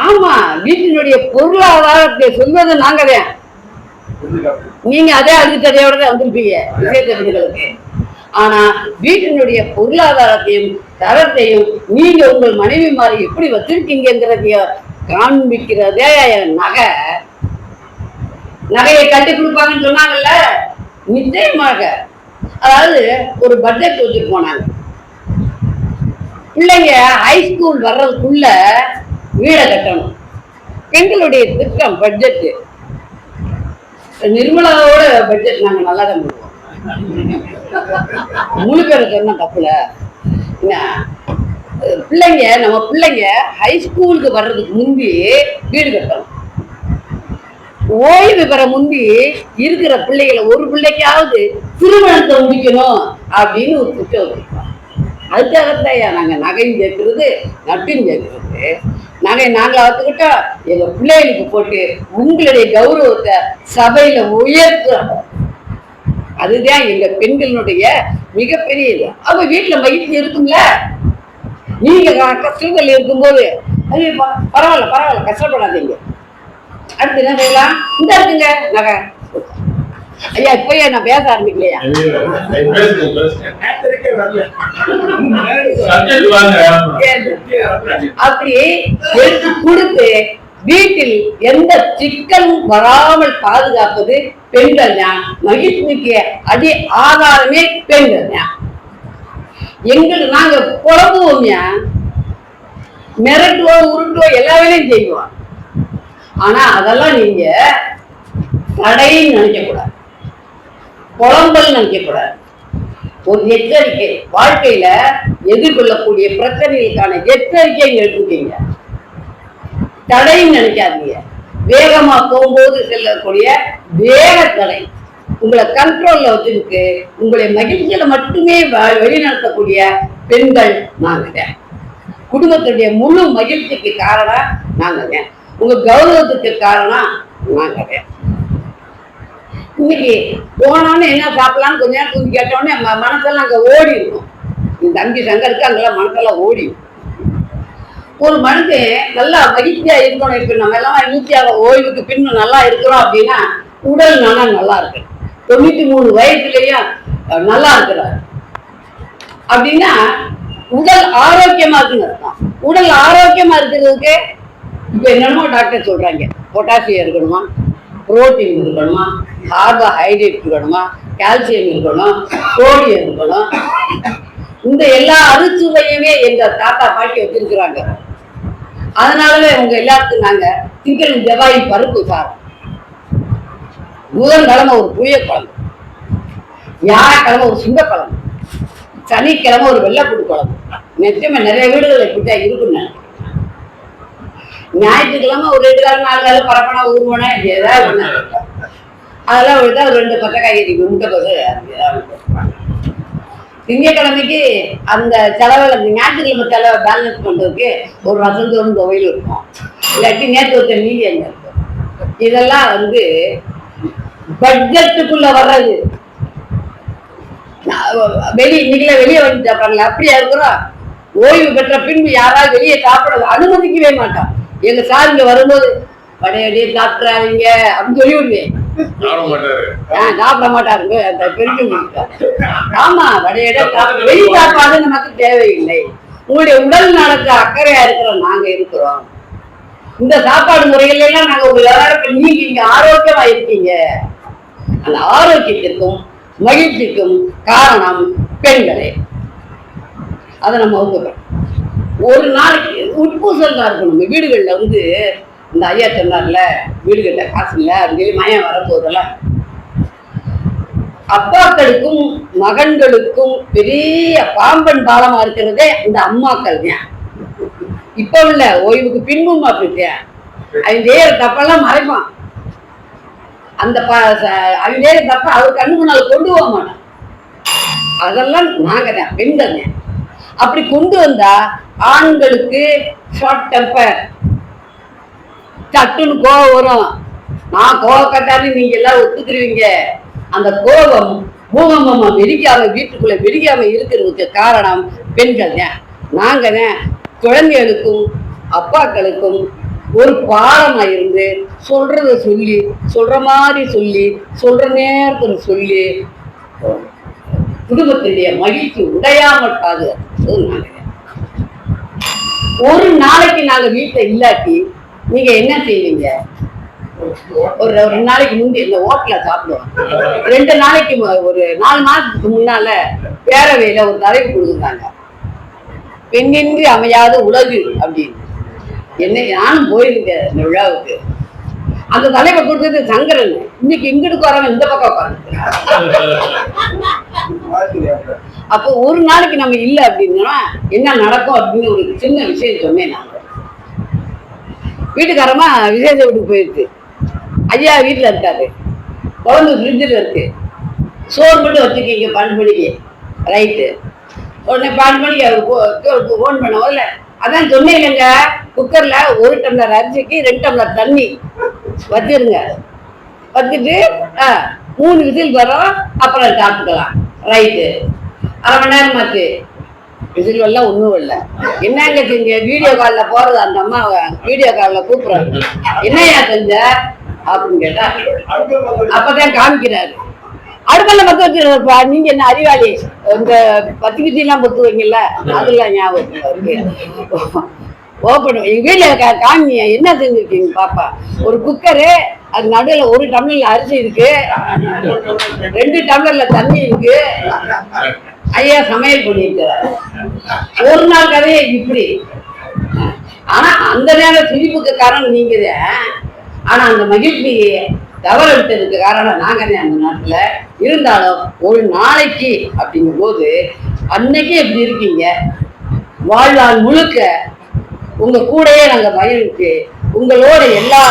ஆமா, வீட்டினுடைய பொருளாதாரத்தை சொல்வது நாங்கதான். நீங்க அதே அழுத்ததையோட தான் வந்திருப்பீங்க விசேஷங்களுக்கு. ஆனா வீட்டினுடைய பொருளாதாரத்தையும் தரத்தையும் நீங்க உங்கள் மனைவி மாதிரி எப்படி வச்சிருக்கீங்கிறதைய காண்பிக்கிறதே நகையை கட்டி கொடுப்பாங்கன்னு சொன்னாங்கல்ல, நிச்சயமாக. அதாவது ஒரு பட்ஜெட் வச்சுட்டு போனாங்க. பிள்ளைங்க ஹைஸ்கூல் வர்றதுக்குள்ள வீடை கட்டணும். பெண்களுடைய திட்டம் பட்ஜெட். நிர்மலாவோட பட்ஜெட் நாங்க நல்லா தான் பண்ணுவோம். முழு பேரை சொன்னா தப்புல. பிள்ளைங்க நம்ம பிள்ளைங்க ஹைஸ்கூலுக்கு வர்றதுக்கு முந்தி வீடு கட்டணும். ஓய்வு பெற முந்தி இருக்கிற பிள்ளைகளை ஒரு பிள்ளைக்காவது திருமணத்தை முடிக்கணும் அப்படின்னு ஒரு திட்டம் வச்சிருக்கோம். அதுக்காகத்தான் நாங்க நகையும் சேர்க்கிறது நட்டும் சேர்க்கிறது. நகை நாங்களா வச்சுக்கிட்டோம், எங்க பிள்ளைகளுக்கு போட்டு உங்களுடைய கௌரவத்தை சபையில உயர்த்துறோம். அதுதான் எங்க பெண்களுடைய மிகப்பெரிய இது. அவங்க வீட்டுல மகிழ்ச்சி இருக்கும்ல. நீங்க கஷ்டங்கள் இருக்கும்போது அது பரவாயில்ல பரவாயில்ல கஷ்டப்படாதீங்க. அடுத்து என்ன செய்யலாம்? இந்த இருக்குங்க நகை. ஐயா இப்பயே நான் பேச ஆரம்பிக்கலையா? அப்படி எடுத்து கொடுத்து வீட்டில் எந்த சிக்கலும் வராமல் பாதுகாப்பது பெண்கள் தான். மகிழ்ச்சிக்கு அடி ஆதாரமே பெண்கள் தான். எங்களுக்கு நாங்க புலம்புவோம், மிரட்டுவோம், உருட்டுவோம், எல்லா வேலையும் செய்வோம். ஆனா அதெல்லாம் நீங்க தடைன்னு நினைக்க கூடாது, புலம்பல் நினைக்க கூடாது. ஒரு எச்சரிக்கை, வாழ்க்கையில எதிர்கொள்ளக்கூடிய பிரச்சனைகளுக்கான எச்சரிக்கை எடுத்துக்கீங்க. தடைன்னு நினைக்காதீங்க. வேகமா போகும்போது செல்லக்கூடிய வேக தடை உங்களை கண்ட்ரோல்ல வச்சுருக்கு. உங்களுடைய மகிழ்ச்சியில மட்டுமே வெளிநடத்தக்கூடிய பெண்கள் நாங்க. குடும்பத்துடைய முழு மகிழ்ச்சிக்கு காரணம் நாங்க. உங்க கௌரவத்துக்கு காரணம் நாங்க. இன்னைக்கு போனோன்னு என்ன சாப்பிடலான்னு கொஞ்ச நேரம் தூங்கி கேட்டோடனே மனசெல்லாம் அங்க ஓடி இருக்கும். என் தம்பி சங்கருக்கு அங்கெல்லாம் மனசெல்லாம் ஓடி. ஒரு மனுஷன் நல்லா மகிழ்ச்சியா இருக்கணும். இப்ப நம்ம எல்லாம் மகிழ்ச்சியாக ஓய்வுக்கு பின்னும் நல்லா இருக்கிறோம் அப்படின்னா உடல் நல்லா இருக்கு. 93 வயசுலயும் நல்லா இருக்கிறார் அப்படின்னா உடல் ஆரோக்கியமா இருக்குன்னு அர்த்தம். உடல் ஆரோக்கியமா இருக்கிறதுக்கு இப்ப என்னென்னமோ டாக்டர் சொல்றாங்க. பொட்டாசியம் இருக்கணுமா, புரோட்டீன் இருக்கணுமா, கார்போஹைட்ரேட் இருக்கணுமா, கால்சியம் இருக்கணும், சோடியம் இருக்கணும். இந்த எல்லா அறுசுவையுமே எங்க தாத்தா பாட்டி வச்சிருக்கிறாங்க. அதனாலவே உங்க எல்லாத்துக்கும் நாங்க திங்கள் செவ்வாய் பருப்பு சாரம், புதன்கிழமை ஒரு புளிய குழம்பு, ஞாயிற்றுக்கிழமை ஒரு சுண்ட குழம்பு, சனிக்கிழமை ஒரு வெள்ளைப்பூடு குழம்பு. நிச்சயமா நிறைய வீடுகள் இப்படித்தான் இருக்குன்னு. ஞாயிற்றுக்கிழமை ஒரு 2 காலம் 4 காலம் பரப்பனா ஊர்வனா ஏதாவது அதெல்லாம் விழுதா ஒரு 2 பச்சை காய்கறி முட்டை போது. திங்கக்கிழமைக்கு அந்த செலவில் அந்த ஞாயிற்றுக்கிழமை செலவை பேலன்ஸ் பண்றதுக்கு ஒரு ரசந்தோறும் துவையில் இருக்கும். இல்லாட்டி நேற்று ஒருத்த மீதி அங்க இருக்கும். இதெல்லாம் பட்ஜெட்டுக்குள்ள வர்றது. இன்னைக்குல வெளியே வந்து சாப்பிட்றாங்களா? அப்படியா இருக்கிறோம். ஓய்வு பெற்ற பின்பு யாராவது வெளியே சாப்பிட அனுமதிக்கவே மாட்டான். எங்க சார் இங்க வரும்போது படையடியே சாப்பிட்றாங்க அப்படின்னு சொல்லி விடுவேன். சாப்பிட மாட்டாருங்க அந்த பெருமை. ஆமா, வடையடியா சாப்பிட வெளி சாப்பாடு நமக்கு தேவையில்லை. உங்களுடைய உடல் நலத்துக்கு அக்கறையா இருக்கிறோம் நாங்க இருக்கிறோம். இந்த சாப்பாடு முறைகள் எல்லாம் நாங்க உங்க எல்லாருக்கும் நீங்க இங்க ஆரோக்கியமா இருக்கீங்க. அந்த ஆரோக்கியத்திற்கும் மகிழ்ச்சிக்கும் காரணம் பெண்களே. அதை நம்ம ஒப்புக்கிறோம். ஒரு நாளைக்கு உட்பூசல் தான் இருக்கணும். வீடுகள்ல இந்த ஐயா சொன்னார்ல, வீடுகள்ல காசு இல்லை அப்படின்னு சொல்லி மயம் வரப்போதெல்லாம் அப்பாக்களுக்கும் மகன்களுக்கும் பெரிய பாம்பன் பாலமா இருக்கிறதே இந்த அம்மாக்கள் தான். இப்ப உள்ள ஓய்வுக்கு பின்பும் அப்படித்தான். அவங்க தப்பெல்லாம் மறைப்பான். அந்த அவங்க தப்ப அவர் கண்ணு முன்னால் கொண்டு போக மாட்டான். அதெல்லாம் நாங்க தான், பெண்கள் தான். அப்படி கொண்டு வந்தா ஆண்களுக்கு ஷார்ட் டெம்பர், சட்டுன்னு கோபம் வரும். நான் கோபப்பட்டாலும் நீங்க எல்லாம் ஒத்துக்குருவீங்க. அந்த கோபம் பூகம்பமா வெடிக்காம வீட்டுக்குள்ள வெடிக்காம இருக்கிறதுக்கு காரணம் பெண்கள் தான். நாங்க தான் குழந்தைகளுக்கும் அப்பாக்களுக்கும் ஒரு பாடமா இருந்து சொல்றத சொல்லி சொல்ற மாதிரி சொல்லி சொல்ற நேரத்துல சொல்லி குடும்பத்தினுடைய மகிழ்ச்சி உடையாமல் பாதுகாத்து. ஒரு நாளைக்கு நாங்க வீட்டுல இல்லாட்டி நீங்க என்ன செய்வீங்க? ஒரு 2 நாளைக்கு முந்தி இந்த ஹோட்டல்ல சாப்பிடுவோம். 2 நாளைக்கு ஒரு 4 மாசத்துக்கு முன்னால பேரவையில ஒரு தலைப்பு கொடுத்துருந்தாங்க, பெண்ணின்றி அமையாத உலகு அப்படின்னு. என்ன நானும் போயிருக்கேன் இந்த விழாவுக்கு. அந்த தலைப்பை கொடுத்தது சங்கரன். இன்னைக்கு இங்கிட்டு வரவன் இந்த பக்கம் உட்காந்து. அப்போ ஒரு நாளைக்கு நம்ம இல்லை அப்படின்னா என்ன நடக்கும் அப்படின்னு ஒரு சின்ன விஷயம் சொன்னேன். நான் வீட்டுக்காரமா விசேஷ வீட்டுக்கு போயிருக்கு. ஐயா வீட்டுல இருக்காரு, குழம்பு ஃப்ரிட்ஜில் இருக்கு, சோறு மட்டும் வச்சுக்கீங்க 12 மணிக்கு. ரைட்டு. உடனே 12 மணிக்கு அவருக்கு ஃபோன் பண்ண வரல. அதான் சொன்னேன் இல்லைங்க, குக்கர்ல 1 டம்ளர் அரிசிக்கு 2 டம்ளர் தண்ணி வச்சிருங்க, வச்சுட்டு 3 விசில் வரும், அப்புறம் சாப்பிட்டுக்கலாம். ரைட்டு. அரை மணி நேரம் ஆச்சு, விசில் வரல, ஒன்றும் இல்லை. என்னங்க செஞ்ச? வீடியோ காலில் போறது, அந்த அம்மா வீடியோ காலில் கூப்பிடுறாங்க. என்னையா செஞ்ச அப்படின்னு கேட்டா அப்பதான் காமிக்கிறாரு. அடுப்பெல்லாம் பத்து வச்சிருப்பா. நீங்க என்ன அறிவாளி? இந்த பத்திக்கிச்சி எல்லாம் பொத்து வைங்கல்ல, அதெல்லாம் ஞாபகம் ஓப்பன். எங்க வீட்டுல காமி என்ன செஞ்சிருக்கீங்க பாப்பா? ஒரு குக்கரு, அது நடுவில் 1 டம்ளர்ல அரிசி இருக்கு, 2 டம்ளர்ல தண்ணி இருக்கு. ஐயா சமையல் பண்ணிருக்கிறார். ஒரு நாள் கதையே இப்படி. ஆனா அந்த நேரம் சிரிப்புக்கு காரணம் நீங்க. ஆனா அந்த மகிழ்ச்சி தவற விட்டதுக்கு காரணம் நாங்க அந்த நாட்டுல இருந்தாலும். ஒரு நாளைக்கு அப்படிங்கும் போது அன்னைக்கு எப்படி இருக்கீங்க? வாழ்நாள் முழுக்க உங்க கூடயே நாங்க மகிழ்ச்சி, உங்களோட எல்லா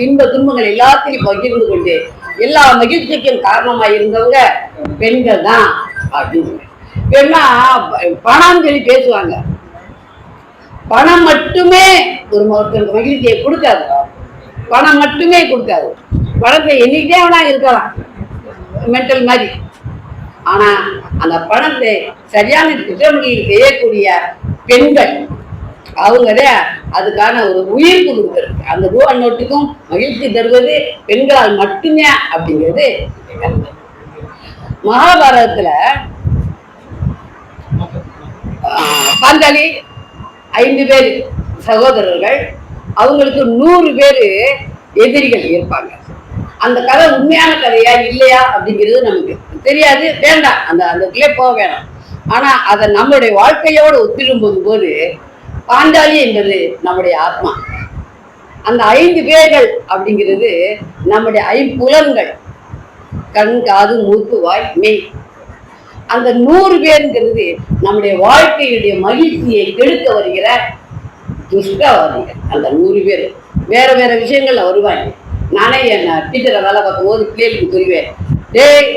இன்ப துன்பங்கள் எல்லாத்தையும் பகிர்ந்து கொண்டு எல்லா மகிழ்ச்சிக்கும் காரணமா இருந்தவங்க பெண்கள் தான் அப்படின்னு. ஏன்னா பணம் சொல்லி பேசுவாங்க. பணம் மட்டுமே ஒரு ஒருத்தருக்கு மகிழ்ச்சியை கொடுக்காது. பணம் மட்டுமே கொடுக்காது. பணத்தை என்னைக்கிட்டே வேணா இருக்கலாம், மென்டல் மாதிரி. ஆனா அந்த பணத்தை சரியான திட்டமிடல் செய்யக்கூடிய பெண்கள், அவங்கதான் அதுக்கான ஒரு உயிர் கொடுக்கிறது. அந்த ரூபா நோட்டுக்கும் மகிழ்ச்சி தருவது பெண்களால் மட்டுமே அப்படிங்கிறது. மகாபாரதத்துல பாஞ்சாலி 5 பேர் சகோதரர்கள், அவங்களுக்கு 100 பேர் எதிரிகள் இருப்பாங்க. அந்த கதை உண்மையான கதையா இல்லையா அப்படிங்கிறது நமக்கு தெரியாது, வேண்டாம், அந்த போக வேணாம். ஆனா அதை நம்மளுடைய வாழ்க்கையோடு ஒத்திடும் போது பாஞ்சாலி என்பது நம்முடைய ஆத்மா. அந்த 5 பேர்கள் அப்படிங்கிறது நம்முடைய 5 புலன்கள், கண், காது, மூக்கு, வாய், மெய். அந்த 100 பேருங்கிறது நம்முடைய வாழ்க்கையுடைய மகிழ்ச்சியை கெடுக்க வருகிற துஷ்டவாதிகள். அந்த 100 பேர் வேற வேற விஷயங்கள்ல வருவாங்க. நானே என் டீச்சரை வேலை பார்க்கும் போது பிள்ளைகளுக்கு புரிவேன், டேய்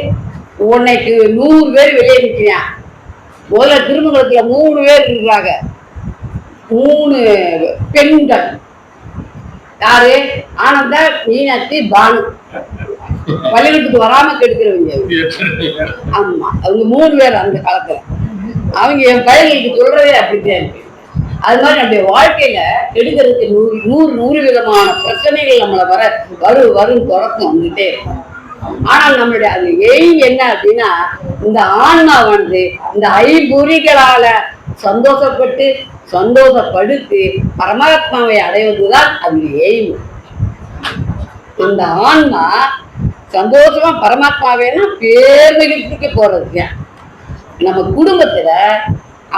உன்னைக்கு 100 பேர் வெளியே நிற்கிறான். முதல்ல திருமணத்துல 3 பேர் இருக்கிறாங்க, 3 பெண்கள். யாரு? ஆனந்தா, மீனாட்சி, பானு. பள்ளிக்கூடத்துக்கு வராம கெடுக்கிறவங்க. ஆமா, அவங்க 3 பேர் அந்த காலத்துல. அவங்க என் பையன்களுக்கு சொல்றதே அப்படித்தான் இருக்கு. அது மாதிரி நம்முடைய வாழ்க்கையில கெடுக்கிறதுக்கு 100 விதமான பிரச்சனைகள் நம்மளை வரும் தொடக்கம் வந்துட்டே இருக்கும். ஆனால் நம்மளுடைய அது எய்ம் என்ன அப்படின்னா, இந்த ஆன்மா இந்த 5 பொறிகளால சந்தோஷப்பட்டு சந்தோஷப்படுத்தி பரமாத்மாவை அடைவதுதான் அது எய்ம். அந்த ஆன்மா சந்தோஷமா பரமாத்மாவேனா பேர் மகிழ்ச்சிக்கு போறது. நம்ம குடும்பத்துல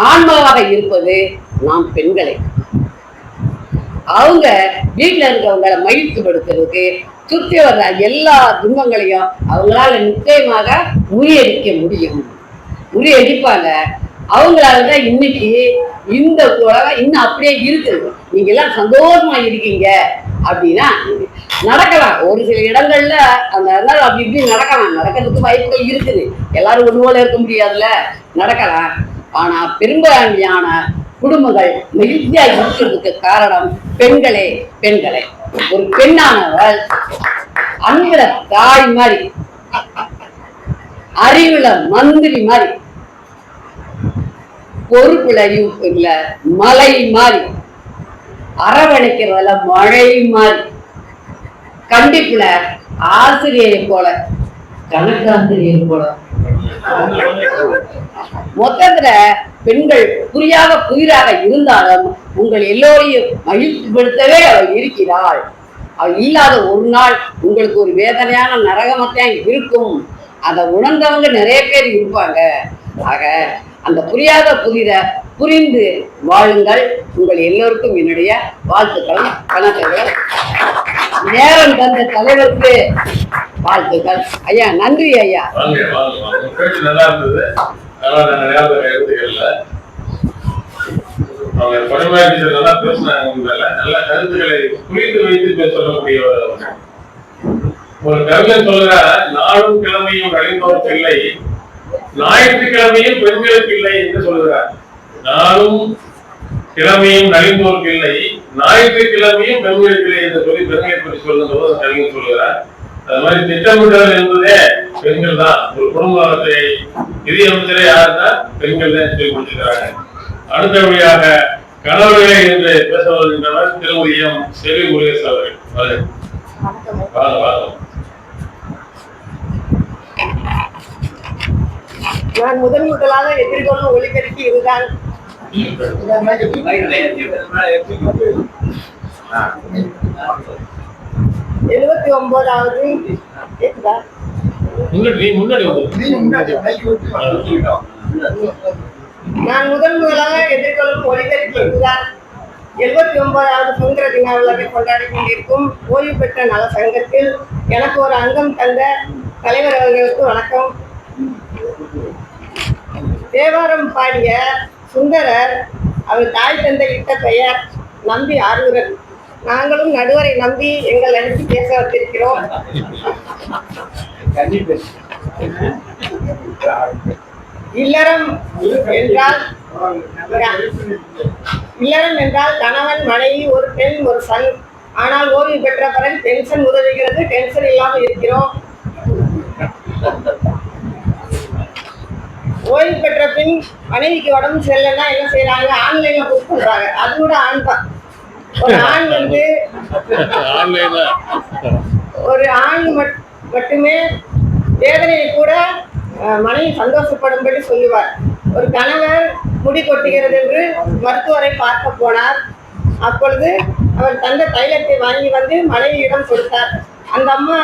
ஆன்மாவாக இருப்பது நாம் பெண்களை. அவங்க வீட்டுல இருக்கவங்களை மகிழ்ச்சிப்படுத்துறதுக்கு சுற்றி வர்ற எல்லா துன்பங்களையும் அவங்களால நிச்சயமாக முறியடிக்க முடியும், முறியடிப்பாங்க. அவங்களாலதான் இன்னைக்கு இந்த உலகம் இன்னும் அப்படியே இருக்குது. நீங்க எல்லாம் சந்தோஷமா இருக்கீங்க அப்படின்னா நடக்கலாம். ஒரு சில இடங்கள்ல அந்த அப்படி இப்படி நடக்கலாம், நடக்கிறதுக்கு வாய்ப்புகள் இருக்குது. எல்லாரும் ஒன்று போல இருக்க முடியாதுல்ல, நடக்கலாம். ஆனா பெரும்பான்மையான குடும்பங்கள் மகிழ்ச்சியா இருக்கிறதுக்கு காரணம் பெண்களே. ஒரு பெண்ணானவள் அன்புல தாய் மாதிரி அறிவுல மந்திரி மாதிரி, பொறுப்புலையும் இல்ல மலை மாதிரி, அரவணைக்கிறதுல மழை மாதிரி, கண்டிப்புல ஆசிரியை போல, கணக்காசிரியை போல. மொத்தத்துல பெண்கள் புரியாத புதிராக இருந்தாலும் உங்கள் எல்லோரையும் மகிழ்ச்சிப்படுத்தவே அவள் இருக்கிறாள். அவள் இல்லாத ஒரு நாள் உங்களுக்கு ஒரு வேதனையான நரகமத்தான் இருக்கும். அதை உணர்ந்தவங்க நிறைய பேர் இருப்பாங்க. ஆக அந்த புரியாத புதிர புரிந்து வாழுங்கள். உங்கள் எல்லோருக்கும் என்னுடைய வாழ்த்துக்கள், வணக்கங்கள். நேரம் தந்த தலைவருக்கு வாழ்த்துக்கள். ஐயா, நன்றி ஐயா. நல்லா இருந்தது. அவங்க பரிமாற்றி நல்லா பேசினாங்க. நல்ல கருத்துக்களை புரிந்து வைத்து சொல்லக்கூடிய ஒரு கவிஞர் சொல்கிறார், நாளும் கிழமையும் கழிந்தோருக்கு இல்லை, ஞாயிற்றுக்கிழமையும் பெண்களுக்கு இல்லை என்று சொல்கிறார். நாளும் கிழமையும் நலிந்தோருக்கு இல்லை, ஞாயிற்றுக்கிழமையும் பெண்களுக்கு இல்லை என்று சொல்லி பெண்களை பற்றி சொல்லும்போது கவிஞர் சொல்கிறார். அது மாதிரி திட்டமிட்டல் என்பதே பெண்கள் தான். ஒரு குடும்பத்தை நிதியமைச்சரே யாருன்னா பெண்கள் தான் சொல்லி கொடுத்திருக்கிறாங்க. அடுத்தபடியாக கணவர்களே என்று பேச வருகின்றனர் திருமதி எம். செல்வி முருகேசன் அவர்கள். நான் முதலாக எதிர்கொள்ளும் ஒளிபெருக்கி இதுதான். 79வது நான் முதலாக எதிர்கொள்ளும் ஒளிபெருக்கி இதுதான். 79வது சுதந்திர தின விழாவை கொண்டாடி கொண்டிருக்கும் ஓய்வு பெற்ற நல சங்கத்தில் எனக்கு ஒரு அங்கம் தந்த தலைவர் அவர்களுக்கு வணக்கம். தேவாரம் பாடிய சுந்தரர் அவர் தாய் தந்தை இட்ட பெயர் நம்பி ஆரூரர். நாங்களும் நடுவரை நம்பி எங்கள் அனுப்பி பேச வந்திருக்கிறோம். இல்லறம் என்றால் கணவன், மனைவி, ஒரு பெண், ஒரு சன். ஆனால் ஓய்வு பெற்ற பிறகு டென்ஷன் உதவுகிறது. டென்ஷன் இல்லாமல் இருக்கிறோம். ஓய்வு பெற்ற பின் மனைவிக்கு உடம்பு சரியில்லைன்னா என்ன செய்யறாங்க? ஆன்லைன்ல புக் பண்றாங்க. அது கூட ஆண் தான். ஒரு ஆண் மட்டுமே வேதனையை கூட மனைவி சந்தோஷப்படும்படி சொல்லுவார். ஒரு கணவர் முடி கொட்டுகிறது என்று மருத்துவரை பார்க்க போனார். அப்பொழுது அவர் தந்த தைலத்தை வாங்கி வந்து மனைவியிடம் கொடுத்தார். அந்த அம்மா,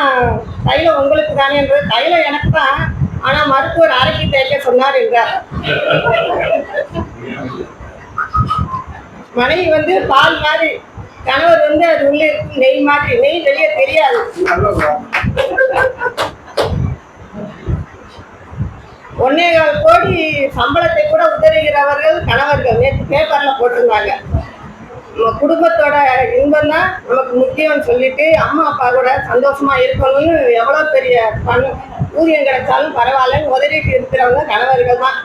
தைலம் உங்களுக்கு தானே என்று. தைலம் எனக்கு தான், ஆனா மருத்துவர் அரைக்கி தேய்க்க சொன்னார் என்றார். மனைவி வந்து பால் மாதிரி, கணவர் வந்து அது உள்ளே இருக்கும் நெய் மாதிரி. நெய் வெளியே தெரியாது. 1.25 கோடி சம்பளத்தை கூட உதவுகிறவர்கள் கணவர்கள். நேற்று பேப்பர்ல போட்டிருந்தாங்க. குடும்பத்தோட இன்பம் தான் நமக்கு முக்கியம் சொல்லிட்டு அம்மா அப்பா கூட சந்தோஷமா இருக்கணும்னு எவ்வளவு பெரிய ஊதியம் கிடைச்சாலும் பரவாயில்லன்னு உதவிட்டு இருக்கிறவங்க கணவர்கள் தான்.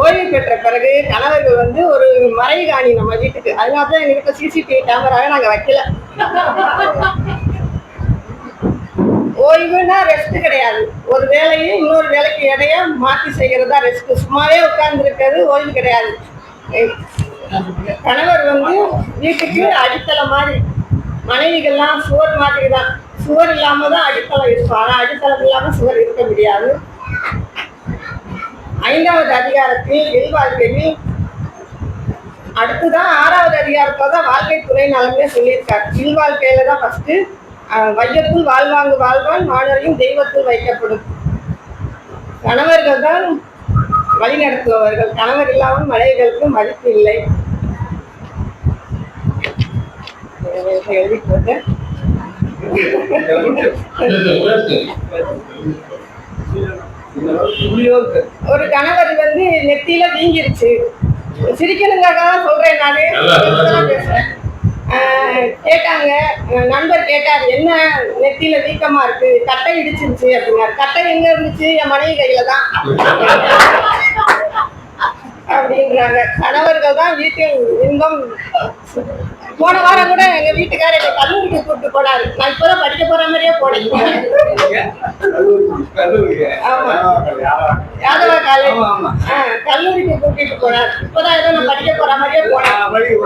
ஓய்வு பெற்ற பிறகு கணவர்கள் வந்து ஒரு மறைகாணி நம்ம வீட்டுக்கு, அதனால தான் எங்க வீட்டுல CCTV கேமராவே நாங்க வைக்கல. ஓய்வுனா ரெஸ்ட் கிடையாது. ஒரு வேலையை இன்னொரு வேலைக்கு இடையே மாற்றி செய்கிறதா ரெஸ்ட். சும்மாவே உட்கார்ந்து இருக்கிறது ஓய்வு கிடையாது. கணவர் வந்து வீட்டுக்கு அடித்தளம் மாதிரி, மனைவிகள்லாம் சுவர் மாதிரி தான். சுவர் இல்லாம தான் அடித்தளம் இருக்கும். ஆனால் அடித்தளம் இல்லாம சுவர் இருக்க முடியாது. 5வது அதிகாரத்தில் இல்வாழ்க்கையில், அடுத்துதான் 6வது அதிகாரத்துல தான் வாழ்க்கை துணை நலமே சொல்லியிருக்காரு. இல்வாழ்க்கையில தான் ஃபர்ஸ்ட் வையத்துள் வாழ்வாங்கு வாழ்வான், மாணவரையும் தெய்வத்தில் வைக்கப்படும். கணவர்கள் தான் வழி நடத்துபவர்கள். கணவர் இல்லாமல் மனைவிகளுக்கு மதிப்பு இல்லை. எழுதி போட்டு ஒரு கணவர் வந்து நெத்தியில வீங்கிருச்சு. சிரிக்கணுங்காக தான் சொல்றேன் நானு. பேசுறேன். கேட்டாங்க, நண்பர் கேட்டார், என்ன நெத்தியில வீக்கமா இருக்கு, கட்டை இடிச்சிருச்சு அப்படின்னாரு. கட்டை எங்க இருந்துச்சு? என் மனைவி கையில தான். அப்படின்றாங்க. கணவர்கள் தான் வீட்டில் இன்பம். போன வாரம் கூட எங்க வீட்டுக்காரர் என்னை கல்லூரிக்கு கூப்பிட்டு போனாரு. நான் இப்பதான் படிக்க போற மாதிரியே போனேன். ஆமா, யாதவ காலேஜ் கல்லூரிக்கு கூட்டிட்டு போனார். இப்பதான் ஏதோ நான் படிக்க போற மாதிரியே போனேன்.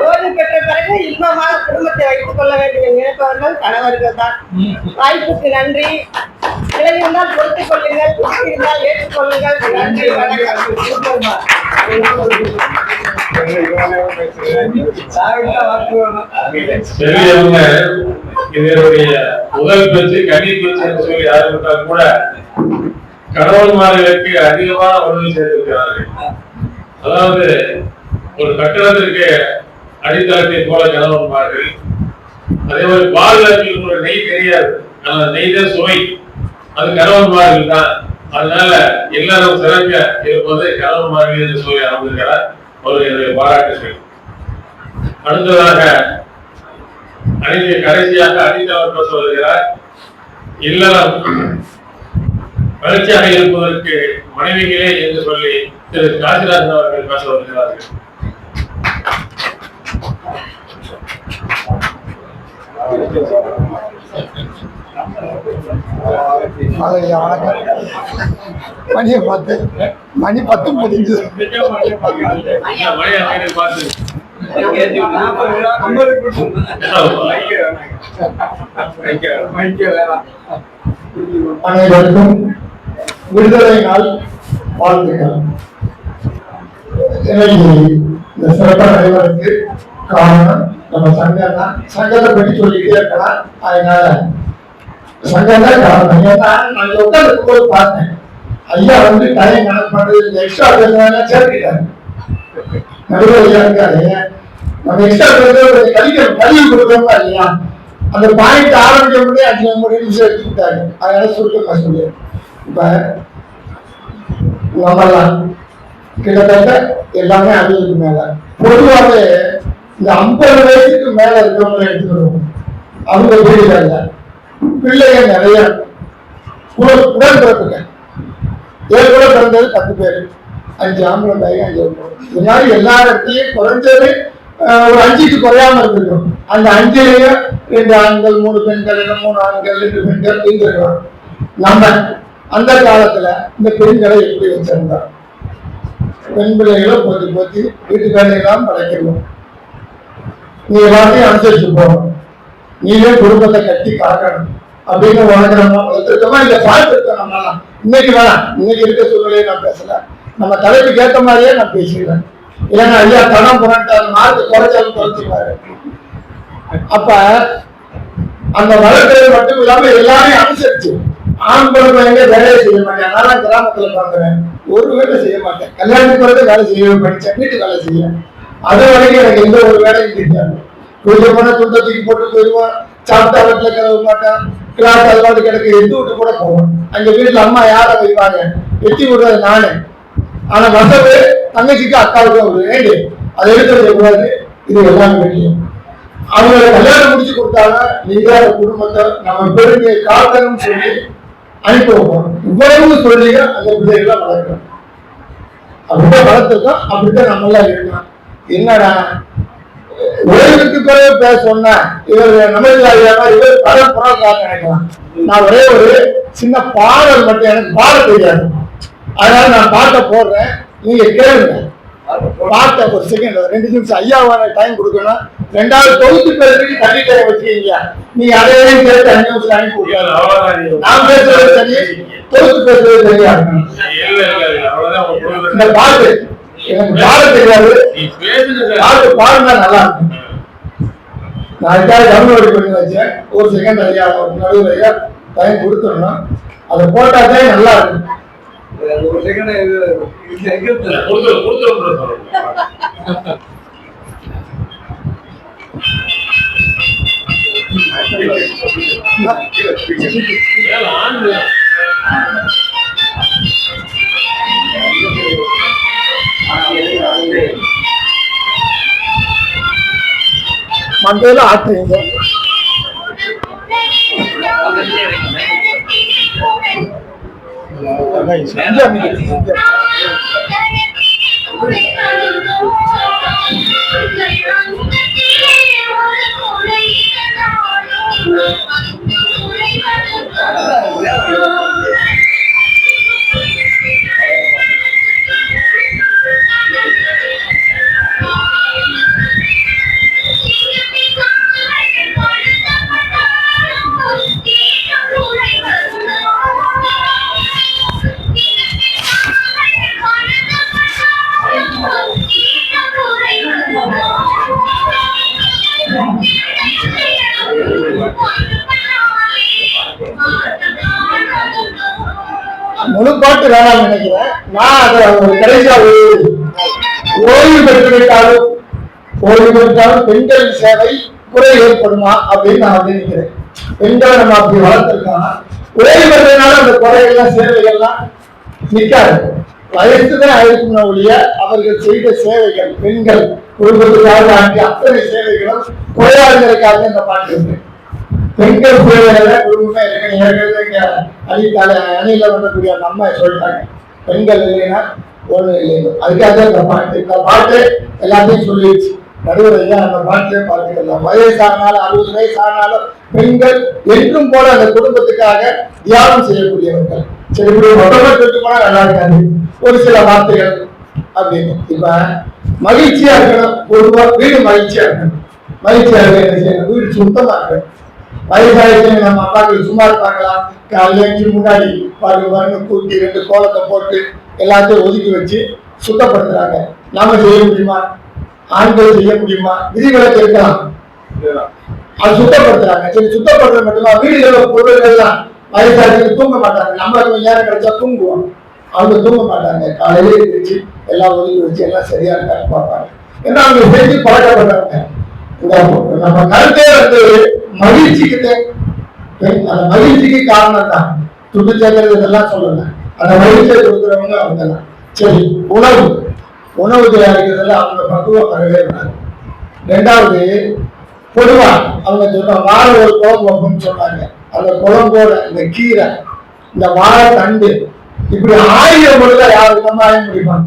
ஓய்வு பெற்ற பிறகு இன்பமாக குடும்பத்தை வைத்துக் கொள்ள வேண்டிய நினைப்பவர்கள் கணவர்கள் தான். வாய்ப்புக்கு நன்றி. இலை இருந்தால் பொறுத்துக் கொள்ளுங்கள், குறை இருந்தால் ஏற்றுக்கொள்ளுங்கள். நன்றி, வணக்கம். பெரியவங்க இதனுடைய முதல் பேச்சு கனி பேச்சு என்று சொல்லி ஆரம்பித்தால் கூட கணவன்மார்களுக்கு அதிகமான உதவி செய்திருக்கிறார்கள். அதாவது ஒரு கட்டடத்திற்கு அடித்தளத்தை போல கணவன்மார்கள், அதே மாதிரி பாலில் ஒரு நெய் தெரியாது, ஆனா நெய் தான் சுவை, அது கணவன்மார்கள் தான். அதனால எல்லாரும் சிறக்க இருப்பது கணவன்மார்கள் என்று சொல்லி ஆரம்பிக்கிறார். அவர்களுடைய பாராட்டுகள். அடுத்ததாக கடைசியாக அடித்தளம் பேச வருகிறார். இல்லறம் வளர்ச்சியாக இருப்பதற்கு மனைவிகளே என்று சொல்லி திரு காசிராஜன் அவர்கள் பேச வருகிறார்கள். மணி 10 முடிஞ்சு. அனைவருக்கும் விடுதலை நாள் வாழ்த்துக்கள். இந்த சிறப்பான அனைவருக்கு காரணம் நம்ம சங்கம் தான். சங்கத்தை பற்றி சொல்லிட்டே இருக்கலாம். அதனால சங்கம் தான் காரணம். ஏன்னா நான் உட்காந்து பார்த்தேன், ஐயா வந்து டைம் கணக்கு பண்றது எக்ஸ்ட்ரா சேர்த்துக்கிட்டாரு. நடுவர் ஐயா இருக்காரு, நம்ம எக்ஸ்ட்ரா கல்வி கொடுக்கறோமா இல்லையா, அந்த பாயிண்ட் ஆரம்பிக்க முடியும் 5 நிமிஷம் எடுத்துக்கிட்டாரு. அதனால சுருக்கமா சொல்லு. இப்ப நம்மலாம் கிட்டத்தட்ட எல்லாமே 50க்கு மேல, பொதுவாகவே இந்த 50 வயசுக்கு மேல இருக்கிறவங்களை எடுத்துக்கணும். அவங்க வீடுகள்ல பிள்ளைகள் நிறைய உடன்பிறப்புங்க. ஏழு கூட பிறந்தது 10 பேர், 5 ஆம்பளை பையன் 5 இது மாதிரி எல்லா இடத்துலயும் குறைஞ்சது ஒரு 5க்கு குறையாம இருந்திருக்கும். அந்த 5லயும் 2 ஆண்கள் 3 பெண்கள், 3 ஆண்கள் 2 பெண்கள் இருந்திருக்கிறோம். நம்ம அந்த காலத்துல இந்த பெண்களை எப்படி வச்சிருந்தோம்? பெண் பிள்ளைகளை போத்தி வீட்டு வேலையெல்லாம் படைக்கணும். நீ எல்லாத்தையும் அனுசரிச்சு போகணும், நீயே குடும்பத்தை கட்டி காக்கணும் அப்படின்னு வளர்க்கிறோமா வளர்த்துருக்கோமா இல்ல பார்த்துருக்கோம்? இன்னைக்கு வேணாம், இன்னைக்கு இருக்க சூழ்நிலையை நான் பேசல, நம்ம தலைப்புக்கு ஏற்ற மாதிரியே நான் பேசிடுவேன். இல்லைன்னா ஐயா தடம் புரண்டாரு, மார்க்கு குறைச்சாலும் குறைச்சிருவாரு. அப்ப அந்த வளர்க்கிறது மட்டும் இல்லாம எல்லாரையும் அனுசரிச்சு ஆண் பையங்க வேலையை செய்ய மாட்டேன். நான் கிராமத்துல பார்க்கிறேன், ஒரு வேலை செய்ய மாட்டேன். கல்யாணத்துக்கு பிறகு வேலை செய்ய படிச்சேன், வீட்டு வேலை செய்ய. அது வரைக்கும் எனக்கு எந்த ஒரு வேலையும் தெரியாது. கொஞ்சம் போன துண்டத்துக்கு போட்டு போயிடுவான், சாப்பிட்டா வீட்டுல கிளம்ப மாட்டான், கிளாஸ் அதோட கிடக்கு எட்டு விட்டு கூட போவேன். அங்க வீட்டுல அம்மா யாரை வைவாங்க, எட்டி விடுறது நானு. ஆனா வசவு தங்கச்சிக்கு அக்காவுக்கு ஒரு வேண்டு, அதை எடுக்கிறது கூடாது. இது எல்லாம் வெளியும் அவங்களை கல்யாணம் முடிச்சு கொடுத்தாங்க. நீங்க குடும்பத்தை நம்ம பெருமையை காக்கணும்னு சொல்லி அனுப்பி வைப்போம். இவ்வளவு சொல்லி அந்த பிள்ளைகள்லாம் வளர்க்கிறோம். அப்படிதான் வளர்த்துருக்கோம், அப்படித்தான் நம்ம எல்லாம் இருக்கணும். என்னடா ஓய்வுக்கு பிறகு பேச சொன்ன இவர் நமச்சிவாயா இவர் பரப்புறாங்க நினைக்கலாம். நான் ஒரே ஒரு சின்ன பாடல் மட்டும், எனக்கு பாட தெரியாது, அதனால நான் பாட்டை போடுறேன், நீங்க கேளுங்க. பாட்டை ஒரு செகண்ட் 2 நிமிஷம் ஐயாவான டைம் கொடுக்கணும். 2வது தொகுத்து பேருக்கு தண்ணி டைம் வச்சுக்கீங்க. நீங்க அதையும் கேட்டு 5 நிமிஷம் அனுப்பி விடுங்க. நான் பேசுறது சரி, தொகுத்து பேசுறது சரியா இருக்கணும். இந்த பாட்டு எனக்கு பாட தெரியாது, பாட்டு பாடுனா நல்லா இருக்கும். நான் அதுக்காக டவுன்லோடு பண்ணி வச்சேன். ஒரு செகண்ட் ஐயா நடுவில் ஐயா டைம் கொடுத்துடணும், அதை போட்டாதே நல்லா இருக்கும். ஒரு செகண்ட் மண்டையில ஆட்டுறீங்க. முழு பாட்டு வேணாம்னு நினைக்கிறேன். நான் அதை கடைசியா ஓய்வு பெற்றுவிட்டாலும் பெண்கள் சேவை குறை ஏற்படுமா அப்படின்னு நான் நினைக்கிறேன். பெண்களை நம்ம அப்படி வளர்த்திருக்காங்க. ஓய்வு பெற்றதுனால அந்த குறைகள்லாம் சேவைகள்லாம் நிற்காது. வயசுதான் ஆயிருக்கும் ஒழிய அவர்கள் செய்த சேவைகள் பெண்கள் குடும்பத்துக்காக ஆகிய அத்தனை சேவைகளும் குறையாதுங்கிறதுக்காக இந்த பாட்டு இருக்கு. பெண்கள் சேவைகளை குடும்பமே இருக்கு. அணியில வரக்கூடிய அந்த அம்மா சொல்றாங்க, பெண்கள் இல்லைன்னா ஒண்ணு இல்லைன்னு. அதுக்காக இந்த பாட்டு எல்லாத்தையும் சொல்லிடுச்சு. நடுவரையா அந்த பாட்டிலே பார்த்துக்கலாம். வயசானாலும் 60 வயசானாலும் பெண்கள் என்றும் போல அந்த குடும்பத்துக்காக தியானம் செய்யக்கூடியவர்கள். சரி, இப்படி மொத்தப்பட்டு போனா நல்லா இருக்காது. ஒரு சில வார்த்தைகள் அப்படின்னு. இப்ப மகிழ்ச்சியா இருக்கணும், குடும்பம் வீடு மகிழ்ச்சியா இருக்கணும். மகிழ்ச்சியா இருக்க என்ன செய்யணும்? வீடு சுத்தமா இருக்கணும். வயசாயிடுச்சு நம்ம அப்பாக்கள் சும்மா இருப்பாங்களா? காலையில முன்னாடி பாருங்க கூட்டி 2 கோலத்தை போட்டு எல்லாத்தையும் ஒதுக்கி வச்சு சுத்தப்படுத்துறாங்க. நாம செய்ய முடியுமா? ஆண்கள் செய்ய முடியுமா? விதிவிலக்கு இருக்கலாம். அது சுத்தப்படுத்துறாங்க. சரி, சுத்தப்படுறது மட்டுமா? வீடுகள பொருள்கள்லாம் வயசாயிட்டு தூங்க மாட்டாங்க. நம்ம கொஞ்சம் நேரம் கிடைச்சா தூங்குவோம், அவங்க தூங்க மாட்டாங்க. காலையில இருந்துச்சு எல்லாம் ஒதுக்கி வச்சு எல்லாம் சரியா இருக்கான்னு பார்ப்பாங்க. ஏன்னா அவங்க செஞ்சு பழக்கப்பட்டாங்க. நம்ம கருத்தே வந்து மகிழ்ச்சிக்கு, அந்த மகிழ்ச்சிக்கு காரணம் தான். துண்டு சேர்க்கறது இதெல்லாம் சொல்லல. அந்த மகிழ்ச்சியை கொடுக்குறவங்க அவங்க தான். சரி, உணவு தயாரிக்கிறதுல அவங்க பக்குவம் வரவே வராது. 2வது, பொதுவா அவங்க சொல்றாங்க வாழை ஒரு குழம்பு வைப்போம்னு சொன்னாங்க. அந்த குழம்போட இந்த கீரை, இந்த வாழை தண்டு, இப்படி 1000 பொருளை யாருக்கும் ஆய முடியுமா?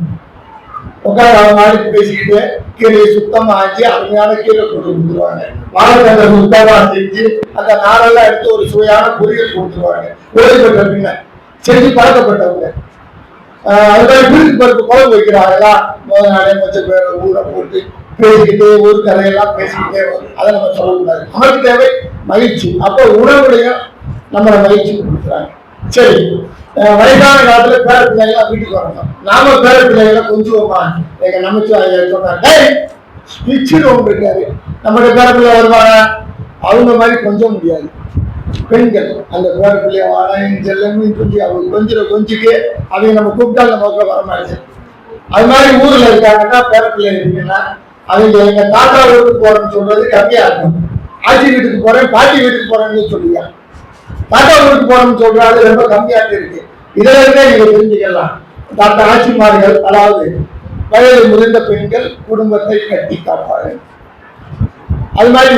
உட்காந்து அவங்க நாளைக்கு பேசிக்கிட்டு கீரையை சுத்தமா ஆச்சு அருமையான கீரை கொண்டு கொடுத்துருவாங்க. வாழைத்தண்டை சுத்தமா செஞ்சு அந்த நாளெல்லாம் எடுத்து ஒரு சுவையான பொரியல் கொடுத்துருவாங்க. ஓய்வு பெற்ற பின்ன செஞ்சு பழக்கப்பட்டவங்க. அது மாதிரி வீட்டுக்கு பருப்பு குழம்பு வைக்கிறாங்களா, முதல் நாளே கொஞ்சம் பேர் ஊரை போட்டு பேசிக்கிட்டு ஊர் கதையெல்லாம் பேசிக்கிட்டே வரும். அதை நம்ம சொல்லக்கூடாது. நமக்கு தேவை மகிழ்ச்சி. அப்போ உணவுலையும் நம்மளை மகிழ்ச்சி கொடுக்குறாங்க. சரி, வயதான காலத்துல பேர பிள்ளைகளாம் வீட்டுக்கு வரணும். நாம பேர பிள்ளைகளை கொஞ்சுவோமா? எங்க நமச்சு சொன்னாங்க இருக்காரு. நம்மளுடைய பேர பிள்ளை வருவாங்க, அவங்க மாதிரி கொஞ்சம் முடியாது. பெண்கள் அந்த பேர பிள்ளைய வாடகை செல்லன்னு சொல்லி அவங்க கொஞ்சுக்கு அவங்க நம்ம கூப்பிட்டால் நம்ம வரமாட்டேன். அது மாதிரி ஊர்ல இருக்காங்கன்னா பேர பிள்ளை இருக்குன்னா அவங்க எங்க தாத்தா வீட்டுக்கு போறேன்னு சொல்றது கம்மியா இருக்கும். ஆட்சி வீட்டுக்கு போறேன், பாட்டி வீட்டுக்கு போறேன்னு சொல்லுங்க. தாத்தா வீட்டுக்கு போறேன்னு சொல்றாரு ரொம்ப கம்மியாக இருக்கு. இதுல இருந்தே நீங்க தெரிஞ்சுக்கலாம். தாத்தா ஆட்சிமார்கள், அதாவது வயது முதிர்ந்த பெண்கள் குடும்பத்தை கட்டி காப்பார்கள். அது மாதிரி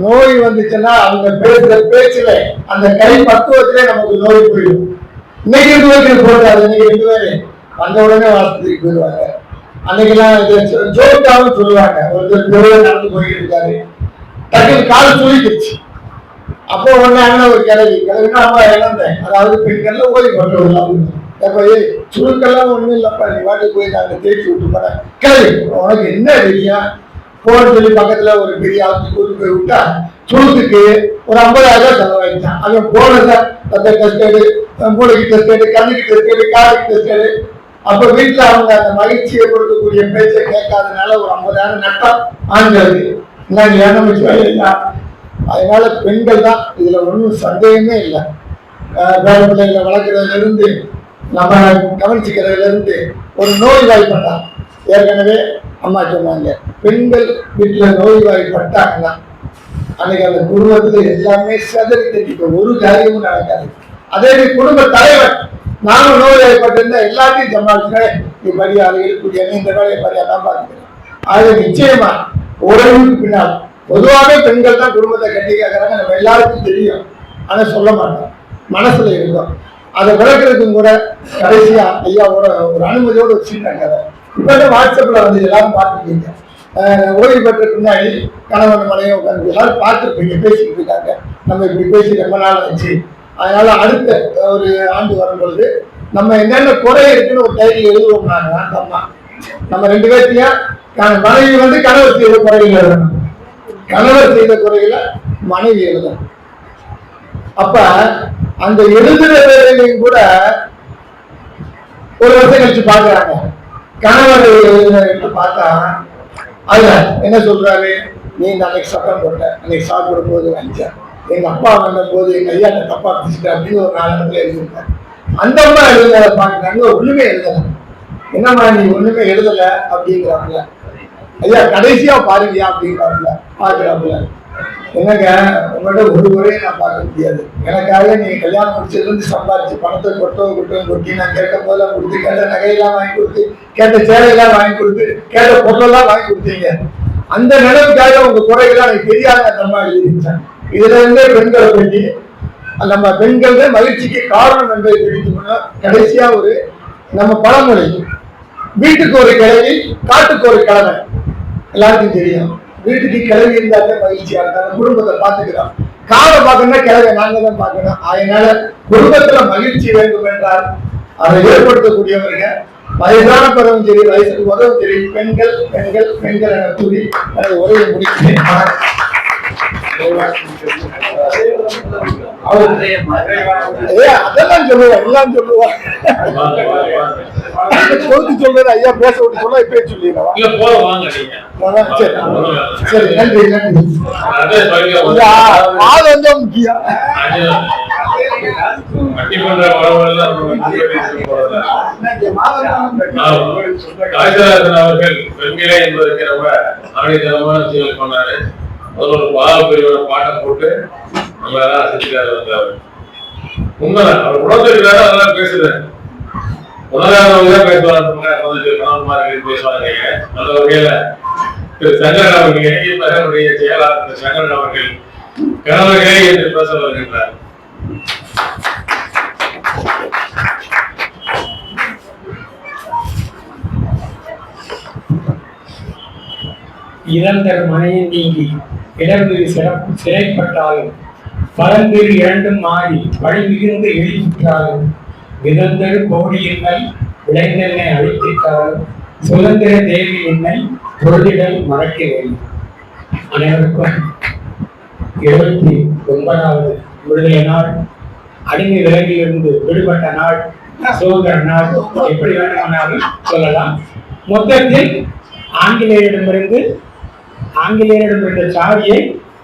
நோய் வந்துச்சுன்னா அவங்க பேசுற பேச்சுல அந்த கை பக்குவத்திலே நமக்கு நோய் போயிடும். இன்னைக்கு 2 பேருக்கு போட்டாரு, இன்னைக்கு 2 பேரு வந்த உடனே வாசத்துக்கு போயிடுவாங்க. அன்னைக்கெல்லாம் ஜோக்காவும் சொல்லுவாங்க. ஒருத்தர் நடந்து போயிட்டு இருக்காரு, டக்குனு கால் சுழிக்கிடுச்சு. அப்போ ஒண்ணு ஒரு கிளவினா அம்மா இழந்தேன். அதாவது பெண்கள்ல ஓய்வு பண்றவங்க எப்ப சுருக்கெல்லாம் ஒண்ணும் இல்லப்பா, நீ வாட்டுக்கு போய் நாங்க தேய்ச்சி விட்டு போறேன். கிளவி உனக்கு என்ன தெரியும் போன்னு சொல்லி பக்கத்துல ஒரு பெரிய ஆஸ்பத்திரி கூட்டு போய் விட்டா சுருக்குக்கு ஒரு 50,000 செலவாயிடுச்சான். அவன் போனத டெஸ்ட் எடு, மூளைக்கு டெஸ்ட் எடு, கண்ணுக்கு டெஸ்ட் எடு, காதுக்கு டெஸ்ட் எடு. அப்ப வீட்டுல அவங்க அந்த மகிழ்ச்சியை கொடுக்கக்கூடிய பேச்சை கேட்காதனால ஒரு 50,000 நட்டம் ஆண்களுக்கு. நான் ஏன்னா அதனால பெண்கள் தான் இதுல ஒன்றும் சந்தேகமே இல்லை. பேர பிள்ளைகளை வளர்க்கறதுல இருந்து நம்ம கவனிச்சுக்கிறதுல இருந்து ஒரு நோய் வாய்ப்பட்டா, ஏற்கனவே அம்மா சொன்னாங்க, பெண்கள் வீட்டுல நோய் வாய்ப்பட்டாங்கன்னா அன்னைக்கு அந்த குடும்பத்துல எல்லாமே சதறி தெரிவிக்கும், ஒரு காரியமும் நடக்காது. அதே குடும்ப தலைவர் நானும் நோய் வாய்ப்பட்டிருந்தா எல்லாத்தையும் சமாளிச்சுக்கிறேன், நீ படியாளு இருக்கக்கூடிய இந்த வேலையை படியா தான் பார்க்கிறேன். அது நிச்சயமா ஓரளவுக்கு பின்னால் பொதுவாக பெண்கள் தான் குடும்பத்தை கட்டி கேட்கறாங்க, நம்ம எல்லாருக்கும் தெரியும். ஆனா சொல்ல மாட்டோம், மனசுல இருக்கும். அதை விளக்குறதுக்கும் கூட கடைசியா ஐயாவோட ஒரு அனுமதியோடு வச்சுட்டாங்க. இப்ப வாட்ஸ்அப்ல வந்து எல்லாரும் பார்த்துருக்கீங்க. ஓய்வு பெற்ற பின்னாடி கணவன் மனைவி உட்காந்து எல்லாரும் பார்த்துருப்பீங்க, பேசிக்கிட்டு இருக்காங்க. நம்ம இப்படி பேசி ரொம்ப நாள் ஆச்சு, அதனால அடுத்த ஒரு ஆண்டு வரும்பொழுது நம்ம என்னென்ன குறை இருக்குன்னு ஒரு டைரியில் எழுதுவோம். அந்த அம்மா நம்ம 2 பேர்த்தையும் மனைவி வந்து கணவர் செய்த குறைகள் எழுதணும், கணவர் செய்த குறைகளை மனைவி எழுதணும். அப்ப அந்த எழுதுற வேலையிலையும் கூட ஒரு வருஷம் கழிச்சு பாக்குறாங்க, கணவர் எழுதுற பார்த்தா அதுல என்ன சொல்றாரு, நீ அன்னைக்கு சட்டம் போட்ட, அன்னைக்கு சாப்பிடும் போது வச்ச, எங்க அப்பா வந்த போது எங்க ஐயா தப்பா பிடிச்சிட்ட அப்படின்னு ஒரு 4 இடத்துல எழுதியிருக்காரு. அந்த அம்மா எழுதுறத பாக்குறாங்க, ஒண்ணுமே எழுதல. என்னம்மா நீ ஒண்ணுமே எழுதல அப்படிங்கிறாங்க. ஐயா கடைசியா பாருங்கயா அப்படிங்கிறாப்புல, பாக்குறாப்புல. என்னங்க உங்கள்கிட்ட ஒரு முறையும் நான் பார்க்க முடியாது, எனக்காக நீங்க கல்யாணம் முடிச்சதுல இருந்து சம்பாதிச்சு பணத்தை கொட்டி நான் கேட்ட போதெல்லாம் கொடுத்து, கேட்ட நகையெல்லாம் வாங்கி கொடுத்து, கேட்ட சேலையெல்லாம் வாங்கி கொடுத்து, கேட்ட பொருளெல்லாம் வாங்கி கொடுத்தீங்க. அந்த நிலவுக்காக உங்க குறைகள்லாம் எனக்கு தெரியாத அந்த அம்மா எழுதிருச்சேன். இதுல இருந்தே பெண்களை பற்றி நம்ம பெண்கள் மகிழ்ச்சிக்கு காரணம் என்பதை தெரிவித்துக்கணும். கடைசியா ஒரு நம்ம பழமொழி, வீட்டுக்கு ஒரு கிழவி காட்டுக்கு ஒரு கிழமை, எல்லாருக்கும் தெரியும். வீட்டுக்கு கிழவி இருந்தாலே மகிழ்ச்சியா இருந்தாலும் குடும்பத்தை பார்த்துக்கிறோம், காலை பார்க்கணும்னா கிழவை நாங்க தான் பார்க்கணும். அதனால குடும்பத்துல மகிழ்ச்சி வேண்டும் என்றால் அதை ஏற்படுத்தக்கூடியவங்க வயதான பிறவும் சரி, வயசுக்கு உதவும் சரி, பெண்கள் பெண்கள் பெண்கள் என கூறி அதை உரையை முடிக்கிறேன். அதெல்லாம் சொல்லுவான், எல்லாம் சொல்லுவான். சொல்றது ஐயா பேச விட்டு சொல்ல இப்ப சொல்லிடுறோம். சரி, நன்றி நன்றி. ஆனந்தம் முக்கியம். அவர்கள் பெண்களே என்பதற்கு ரொம்ப ஆணித்தனமான செயல் பண்ணாரு. ஒரு பாவப்பிரிவோட பாட்டை போட்டு நம்ம செஞ்சுக்காரு வந்தாரு. உண்மைதான், அவர் உணர்ந்துருக்காரு, அதெல்லாம் பேசுறாரு. உணராதவங்க தான் பேசுவாங்க, பேசுவாங்க. அந்த வகையில திரு சங்கரன் அவர்கள் இணைய மகனுடைய செயலாளர் திரு சங்கரன் அவர்கள் கணவர்களே என்று பேச வருகின்றார். இறந்தர் மனையை நீங்கி இடர்ந்து சிறைப்பட்டாலும் பரந்தில் 2 மாறி வழி மிகுந்து எழுதிவிட்டாலும் விதந்தரு கோடி என்னை விளைந்தென்னை அழித்திட்டாலும் சுதந்திர தேவி என்னை பொருளிடல் மறக்கிறேன். அனைவருக்கும் 79வது விடுதலை நாள், அடிமை விலங்கிலிருந்து விடுபட்ட நாள், சுதந்திர நாள், எப்படி வேண்டுமானாலும் சொல்லலாம். மொத்தத்தில் ஆங்கிலேயரிடமிருந்த சாவியை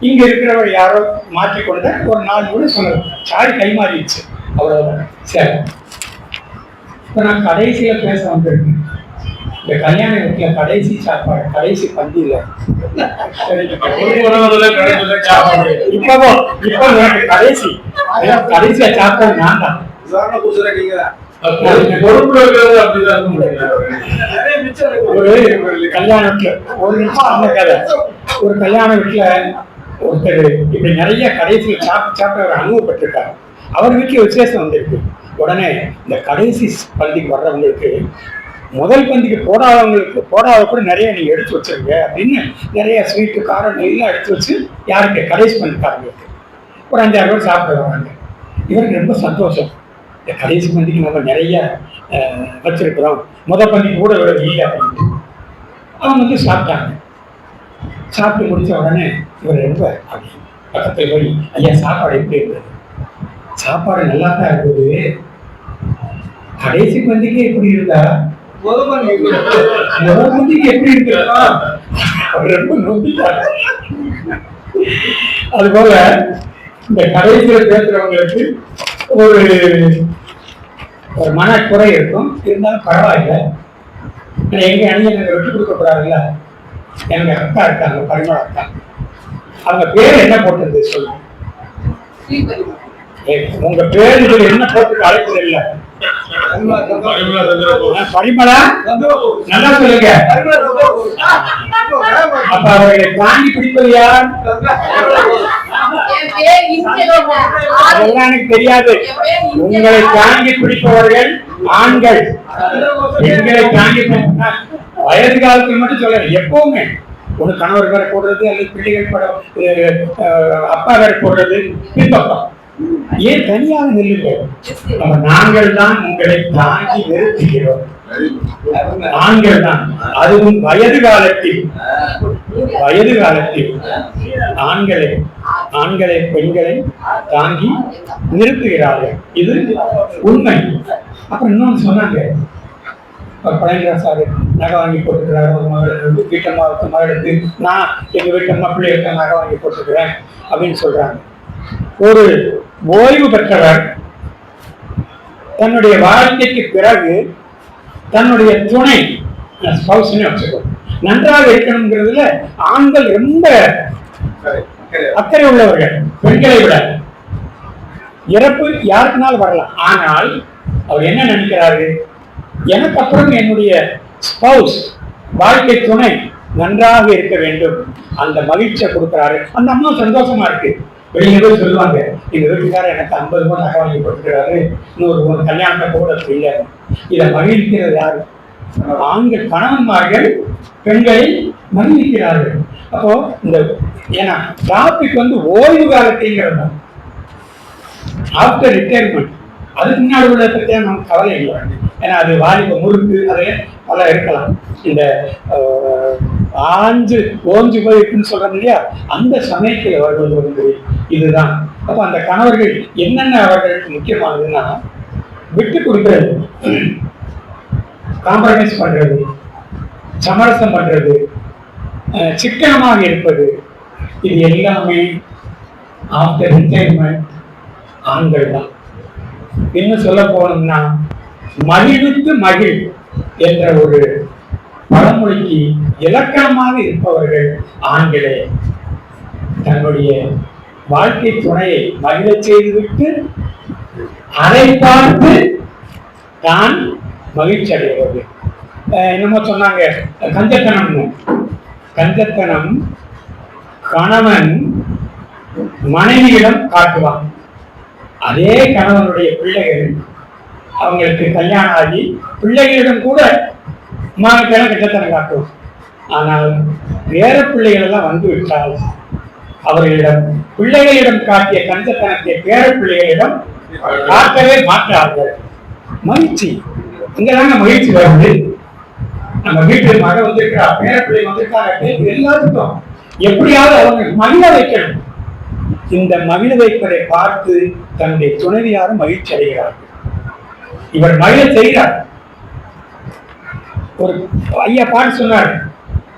இங்க இருக்கிறவர் யாரோ மாற்றிக்கொண்ட ஒரு நாள் கூட சொல்லலாம். சாவி கைமாறிடுச்சு, அவ்வளவுதான். சரி, இப்ப நான் கடைசியில பேச வந்திருக்கேன். இந்த கல்யாண வீட்டுல கடைசி சாப்பாடு, கடைசி பந்தியில கடைசியா சாப்பாடு நான் தான். ஒரு கல்யாணத்துல ஒரு நிமிஷம் கதை. ஒரு கல்யாண வீட்டுல ஒருத்தர் இப்படி நிறைய கடைசியில் சாப்பிட்டு அவர் அனுபவப்பட்டிருக்காரு. அவர் வீட்டுல விசேஷம் வந்திருக்கு. உடனே இந்த கடைசி பந்திக்கு வர்றவங்களுக்கு முதல் பந்திக்கு போடாத கூட நிறைய நீங்க எடுத்து வச்சிருங்க அப்படின்னு நிறைய ஸ்வீட்டு காரம் எல்லாம் எடுத்து வச்சு யாருக்கு கடைசி பந்திக்காரங்களுக்கு ஒரு 5-6 பேர் சாப்பிட வராங்க. இவருக்கு ரொம்ப சந்தோஷம். இந்த கடைசி பந்திக்கு நம்ம நிறைய வச்சிருக்கிறோம், முதல் பந்திக்கு கூட இல்லை அப்படின்னு அவங்க வந்து சாப்பிட்டாங்க. சாப்பிட்டு முடிச்ச உடனே இவர் ரொம்ப அப்படி பக்கத்தில் போய், ஐயா சாப்பாடு எப்படி இருந்தது? சாப்பாடு நல்லா தான் இருந்தது, கடைசி பந்திக்கு எப்படி இருந்தா முதல் பந்திக்கு எப்படி இருக்கா? அவர் ரொம்ப நொந்திட்டார். அதுபோல இந்த கடைசியில் பேசுறவங்களுக்கு ஒரு மனக்குறை இருக்கும், இருந்தாலும் பரவாயில்லை. எங்க அணியை விட்டு கொடுக்கக்கூடாதுல்ல. எங்க அக்கா இருக்காங்க, பரிமள அக்கா, அவங்க பேர் என்ன போட்டது சொல்லுங்க. உங்க பேர் இதுல என்ன போட்டு அழைப்பது இல்லை? பரிமளா, நல்லா சொல்லுங்க. அப்ப அவர்களை தாங்கி பிடிப்பது யார்? அதெல்லாம் எனக்கு தெரியாது. உங்களை தாங்கி பிடிப்பவர்கள் ஆண்கள். பெண்களை தாங்கி வயது காலத்தில் மட்டும் சொல்ல, எப்பவுமே ஒண்ணு கணவர் வேற போடுறது, அல்லது பிள்ளைகள் படம் அப்பா வேற போடுறது, பின்பக்கம். ஏன் தனியாக நில்லுங்கள்? நாங்கள் தான் உங்களை தாங்கி நிறுத்துகிறோம். ஆண்கள் தான், அதுவும் வயது காலத்தில் ஆண்களை பெண்களை தாங்கி நிறுத்துகிறார்கள். இது உண்மை. அப்புறம் இன்னொன்னு சொன்னாங்க, பழனிராஜ் சார் நகை வாங்கி போட்டுக்கிறாரு ஒரு மகளுக்கு, வீட்டம்மாவுக்கு மகளுக்கு, நான் எங்க வீட்டம்மா பிள்ளைகளுக்கு நகை வாங்கி போட்டுக்கிறேன் அப்படின்னு சொல்றாங்க. ஒரு ஓய்வு பெற்றவர் தன்னுடைய வாழ்க்கைக்கு பிறகு தன்னுடைய துணை வச்சுக்கோ நன்றாக இருக்கணுங்கிறதுல ஆண்கள் ரொம்ப அக்கறை உள்ளவர்கள். பெண்களை விட இறப்பு யாருக்குனாலும் வரலாம், ஆனால் அவர் என்ன நினைக்கிறாரு, எனக்கு அப்புறம் என்னுடைய ஸ்பௌஸ் வாழ்க்கை துணை நன்றாக இருக்க வேண்டும், அந்த மகிழ்ச்சியை கொடுக்கிறாரு. அந்த அம்மா சந்தோஷமா இருக்கு. வெளியே போய் சொல்லுவாங்க, எங்க வீட்டுக்காரர் எனக்கு 50 ரூபாய் நகை வாங்கி கொடுத்துக்கிறாரு, இன்னொரு கல்யாணத்தை கூட இல்லை. இதை மகிழ்க்கிறது யாரு? ஆண்கள் கணவன்மார்கள் பெண்களை மகிழ்க்கிறார்கள். அப்போ இந்த ஏன்னா டாபிக் ஓய்வு காலத்தைங்கிறது, ஆஃப்டர் ரிட்டையர்மெண்ட், அதுக்கு முன்னாடி உள்ள பற்றியா நமக்கு கவலை இல்லை. ஏன்னா அது வாலிப முறுக்கு, அது பல இருக்கலாம். இந்த ஆஞ்சு ஓஞ்சு போயிருக்குன்னு சொல்றாங்க இல்லையா, அந்த சமயத்தில் வருவது இதுதான். அப்ப அந்த கணவர்கள் என்னென்ன அவர்களுக்கு முக்கியமானதுன்னா, விட்டு கொடுக்கிறது, காம்ப்ரமைஸ் பண்றது, சமரசம் பண்றது, சிக்கனமாக இருப்பது, இது எல்லாமே ஆஃப்டர் ரிட்டையர்மெண்ட் ஆண்கள் தான். இன்னும் சொல்ல போனோம்னா, மகிழ்வுக்கு மகிழ் என்ற ஒரு பழமொழிக்கு இலக்கணமாக இருப்பவர்கள் ஆண்களே. தன்னுடைய வாழ்க்கை துணையை மகிழ செய்துவிட்டு அதை பார்த்து தான் மகிழ்ச்சி அடைவது. என்னமோ சொன்னாங்க, கஞ்சத்தனம் கணவன் மனைவியிடம் காட்டுவான். அதே கணவனுடைய பிள்ளைகள் அவங்களுக்கு கல்யாணம் ஆகி பிள்ளைகளிடம் கூட கஞ்சத்தனம் காட்டுவோம். ஆனால் வேற பிள்ளைகள் எல்லாம் வந்து விட்டால் அவர்களிடம் பிள்ளைகளிடம் காட்டிய கஞ்சத்தனத்தை பேர பிள்ளைகளிடம் காட்டவே மாற்றார்கள். மகிழ்ச்சி இங்கதாங்க மகிழ்ச்சி வருது. நம்ம வீட்டில் மகன் வந்திருக்கிறா, பேர பிள்ளை வந்திருக்காங்க, எல்லாத்துக்கும் எப்படியாவது அவங்க மகிழ வைக்கணும். இந்த மகிழ வைப்பதை பார்த்து தன்னுடைய துணைவியாரும் மகிழ்ச்சி அடைகிறார்கள். இவர் மகிழ செய்கிறார். ஒரு ஐயா பாட்டு சொன்னார்,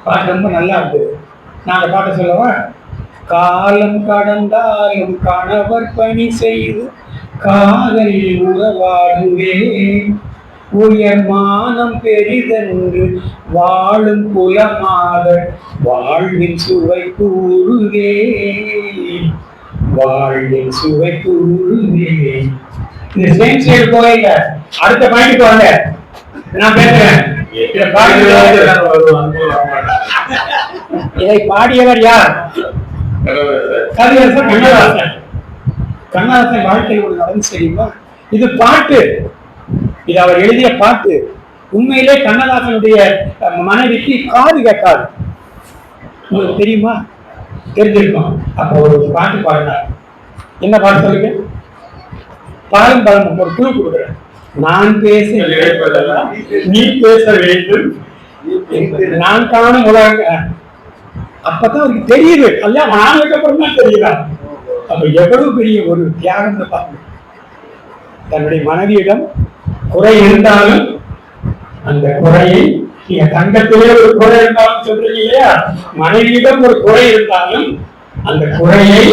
பாட்டு ரொம்ப நல்லா இருந்தது. நாங்க பாட்டு சொல்லவா? காலம் கடந்தாலும் கணவர் பணி செய்து காதலில் உறவாடுவே, உயர் மானம் பெரிதென்று வாழும் குலமாக வாழ்வின் சுவை கூறுவே, வாழ்வின் சுவை கூறுவே. இந்த சேம் சைடு போகல, அடுத்த பாயிண்ட் வாங்க, நான் பேசுறேன். இதை பாடியவர் யார்? கவியரசர் கண்ணதாசன். கண்ணதாசன் வாழ்க்கை ஒரு நடந்து தெரியுமா? இது பாட்டு, இது அவர் எழுதிய பாட்டு. உண்மையிலே கண்ணதாசனுடைய மனைவிக்கு காது கேட்காது, உங்களுக்கு தெரியுமா? தெரிஞ்சிருக்கும். அப்ப ஒரு பாட்டு பாடினார். என்ன பாட்டு சொல்லுங்க? பாலும் பழமும் ஒரு குழு கொடுக்குறேன். நான் பேச நினைப்பதெல்லாம் நீ பேச வேண்டும், நான் காணும் உலக. அப்பதான் அவருக்கு தெரியுது, கல்யாணம் ஆனதுக்கு அப்புறம் தான் தெரியுதா. அப்ப எவ்வளவு பெரிய ஒரு தியாகம் பார்க்கணும். தன்னுடைய மனைவியிடம் குறை இருந்தாலும் அந்த குறையை, நீங்க தங்கத்திலே ஒரு குறை இருந்தாலும் சொல்றீங்க இல்லையா, மனைவியிடம் ஒரு குறை இருந்தாலும் அந்த குறையை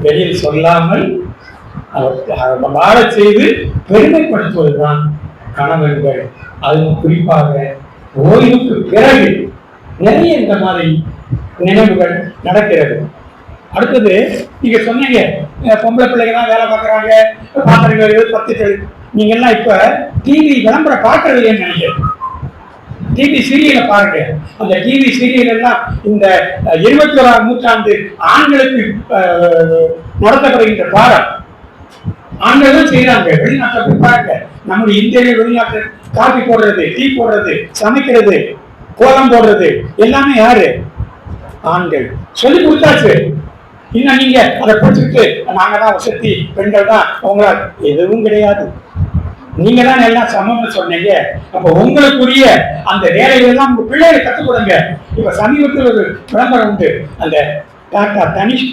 வெளியில் சொல்லாமல் வாழ செய்து பெருமைப்படுத்துவதுதான் கணவன்கள். அதுவும் குறிப்பாக ஓய்வுக்கு பிறகு நிறைய இந்த மாதிரி நினைவுகள் நடக்கிறது. அடுத்தது நீங்க சொன்னீங்க, பொம்பளை பிள்ளைங்க தான் வேலை பார்க்கறாங்க, பாத்திரங்கள் 10 நீங்க எல்லாம் இப்ப டிவி விளம்பரம் பார்க்கறது இல்லைன்னு நினைக்கிறேன். டிவி சீரியலை பாருங்க. அந்த டிவி சீரியல் எல்லாம் இந்த 21ஆம் நூற்றாண்டு ஆண்களுக்கு நடத்தப்படுகின்ற பாடம். ஆண்கள் தான் செய்யறாங்க. வெளிநாட்டை போய் பாருங்க, நம்முடைய இந்தியாவில வெளிநாட்டு காபி போடுறது, டீ போடுறது, சமைக்கிறது, கோலம் போடுறது எல்லாமே யாரு? ஆண்கள் சொல்லி கொடுத்தாச்சு. இன்னும் நீங்க அதை பிடிச்சிட்டு நாங்க தான் வசதி, பெண்கள் தான் அவங்களா, எதுவும் கிடையாது. நீங்க தான் எல்லாம் சமம்னு சொன்னீங்க. அப்ப உங்களுக்குரிய அந்த வேலைகளெல்லாம் உங்க பிள்ளைகளை கற்றுக் கொடுங்க. இப்ப சமீபத்தில் ஒரு விளம்பரம் உண்டு, அந்த டாக்டா தனிஷ்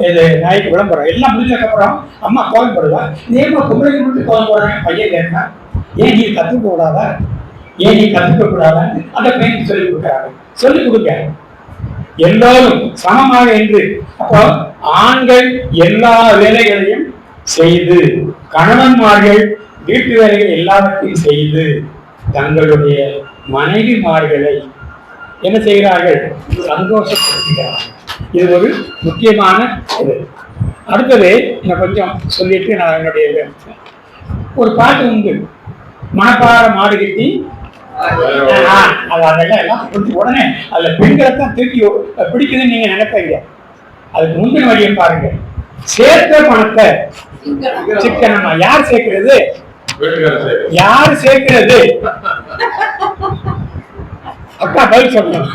இது நாய்க்கு விளம்பரம் எல்லாம் முடிஞ்சதுக்கு அப்புறம் அம்மா கோலம் போடுவா, ஏமா பொம்பளைக்கு மட்டும் கோலம் போடுறாங்க. பையன் கேட்டா, ஏன் நீ கத்துக்க கூடாதா, ஏன் நீ கத்துக்க கூடாதா, அந்த பையன் சொல்லி கொடுக்குறாங்க. சொல்லிக் கொடுங்க எல்லோரும் சமமாக என்று. அப்போ ஆண்கள் எல்லா வேலைகளையும் செய்து, கணவன்மார்கள் வீட்டு வேலைகள் எல்லாவற்றையும் செய்து தங்களுடைய மனைவிமார்களை என்ன செய்கிறார்கள், சந்தோஷப்படுத்துகிறார்கள். இது ஒரு முக்கியமான இது. அடுத்தது நான் கொஞ்சம் சொல்லிட்டு நான் என்னுடைய ஒரு பாட்டு உண்டு, மணப்பாற மாடு கட்டி, அதெல்லாம் எல்லாம் உடனே அதுல பெண்களை தான் தூக்கி பிடிக்குதுன்னு நீங்க நினைப்பீங்க. அதுக்கு முந்தின வழியை பாருங்க. சேர்த்த பணத்தை சிக்கனமா யார் சேர்க்கிறது, யாரு சேர்க்கிறது? அக்கா பதில் சொல்லணும்.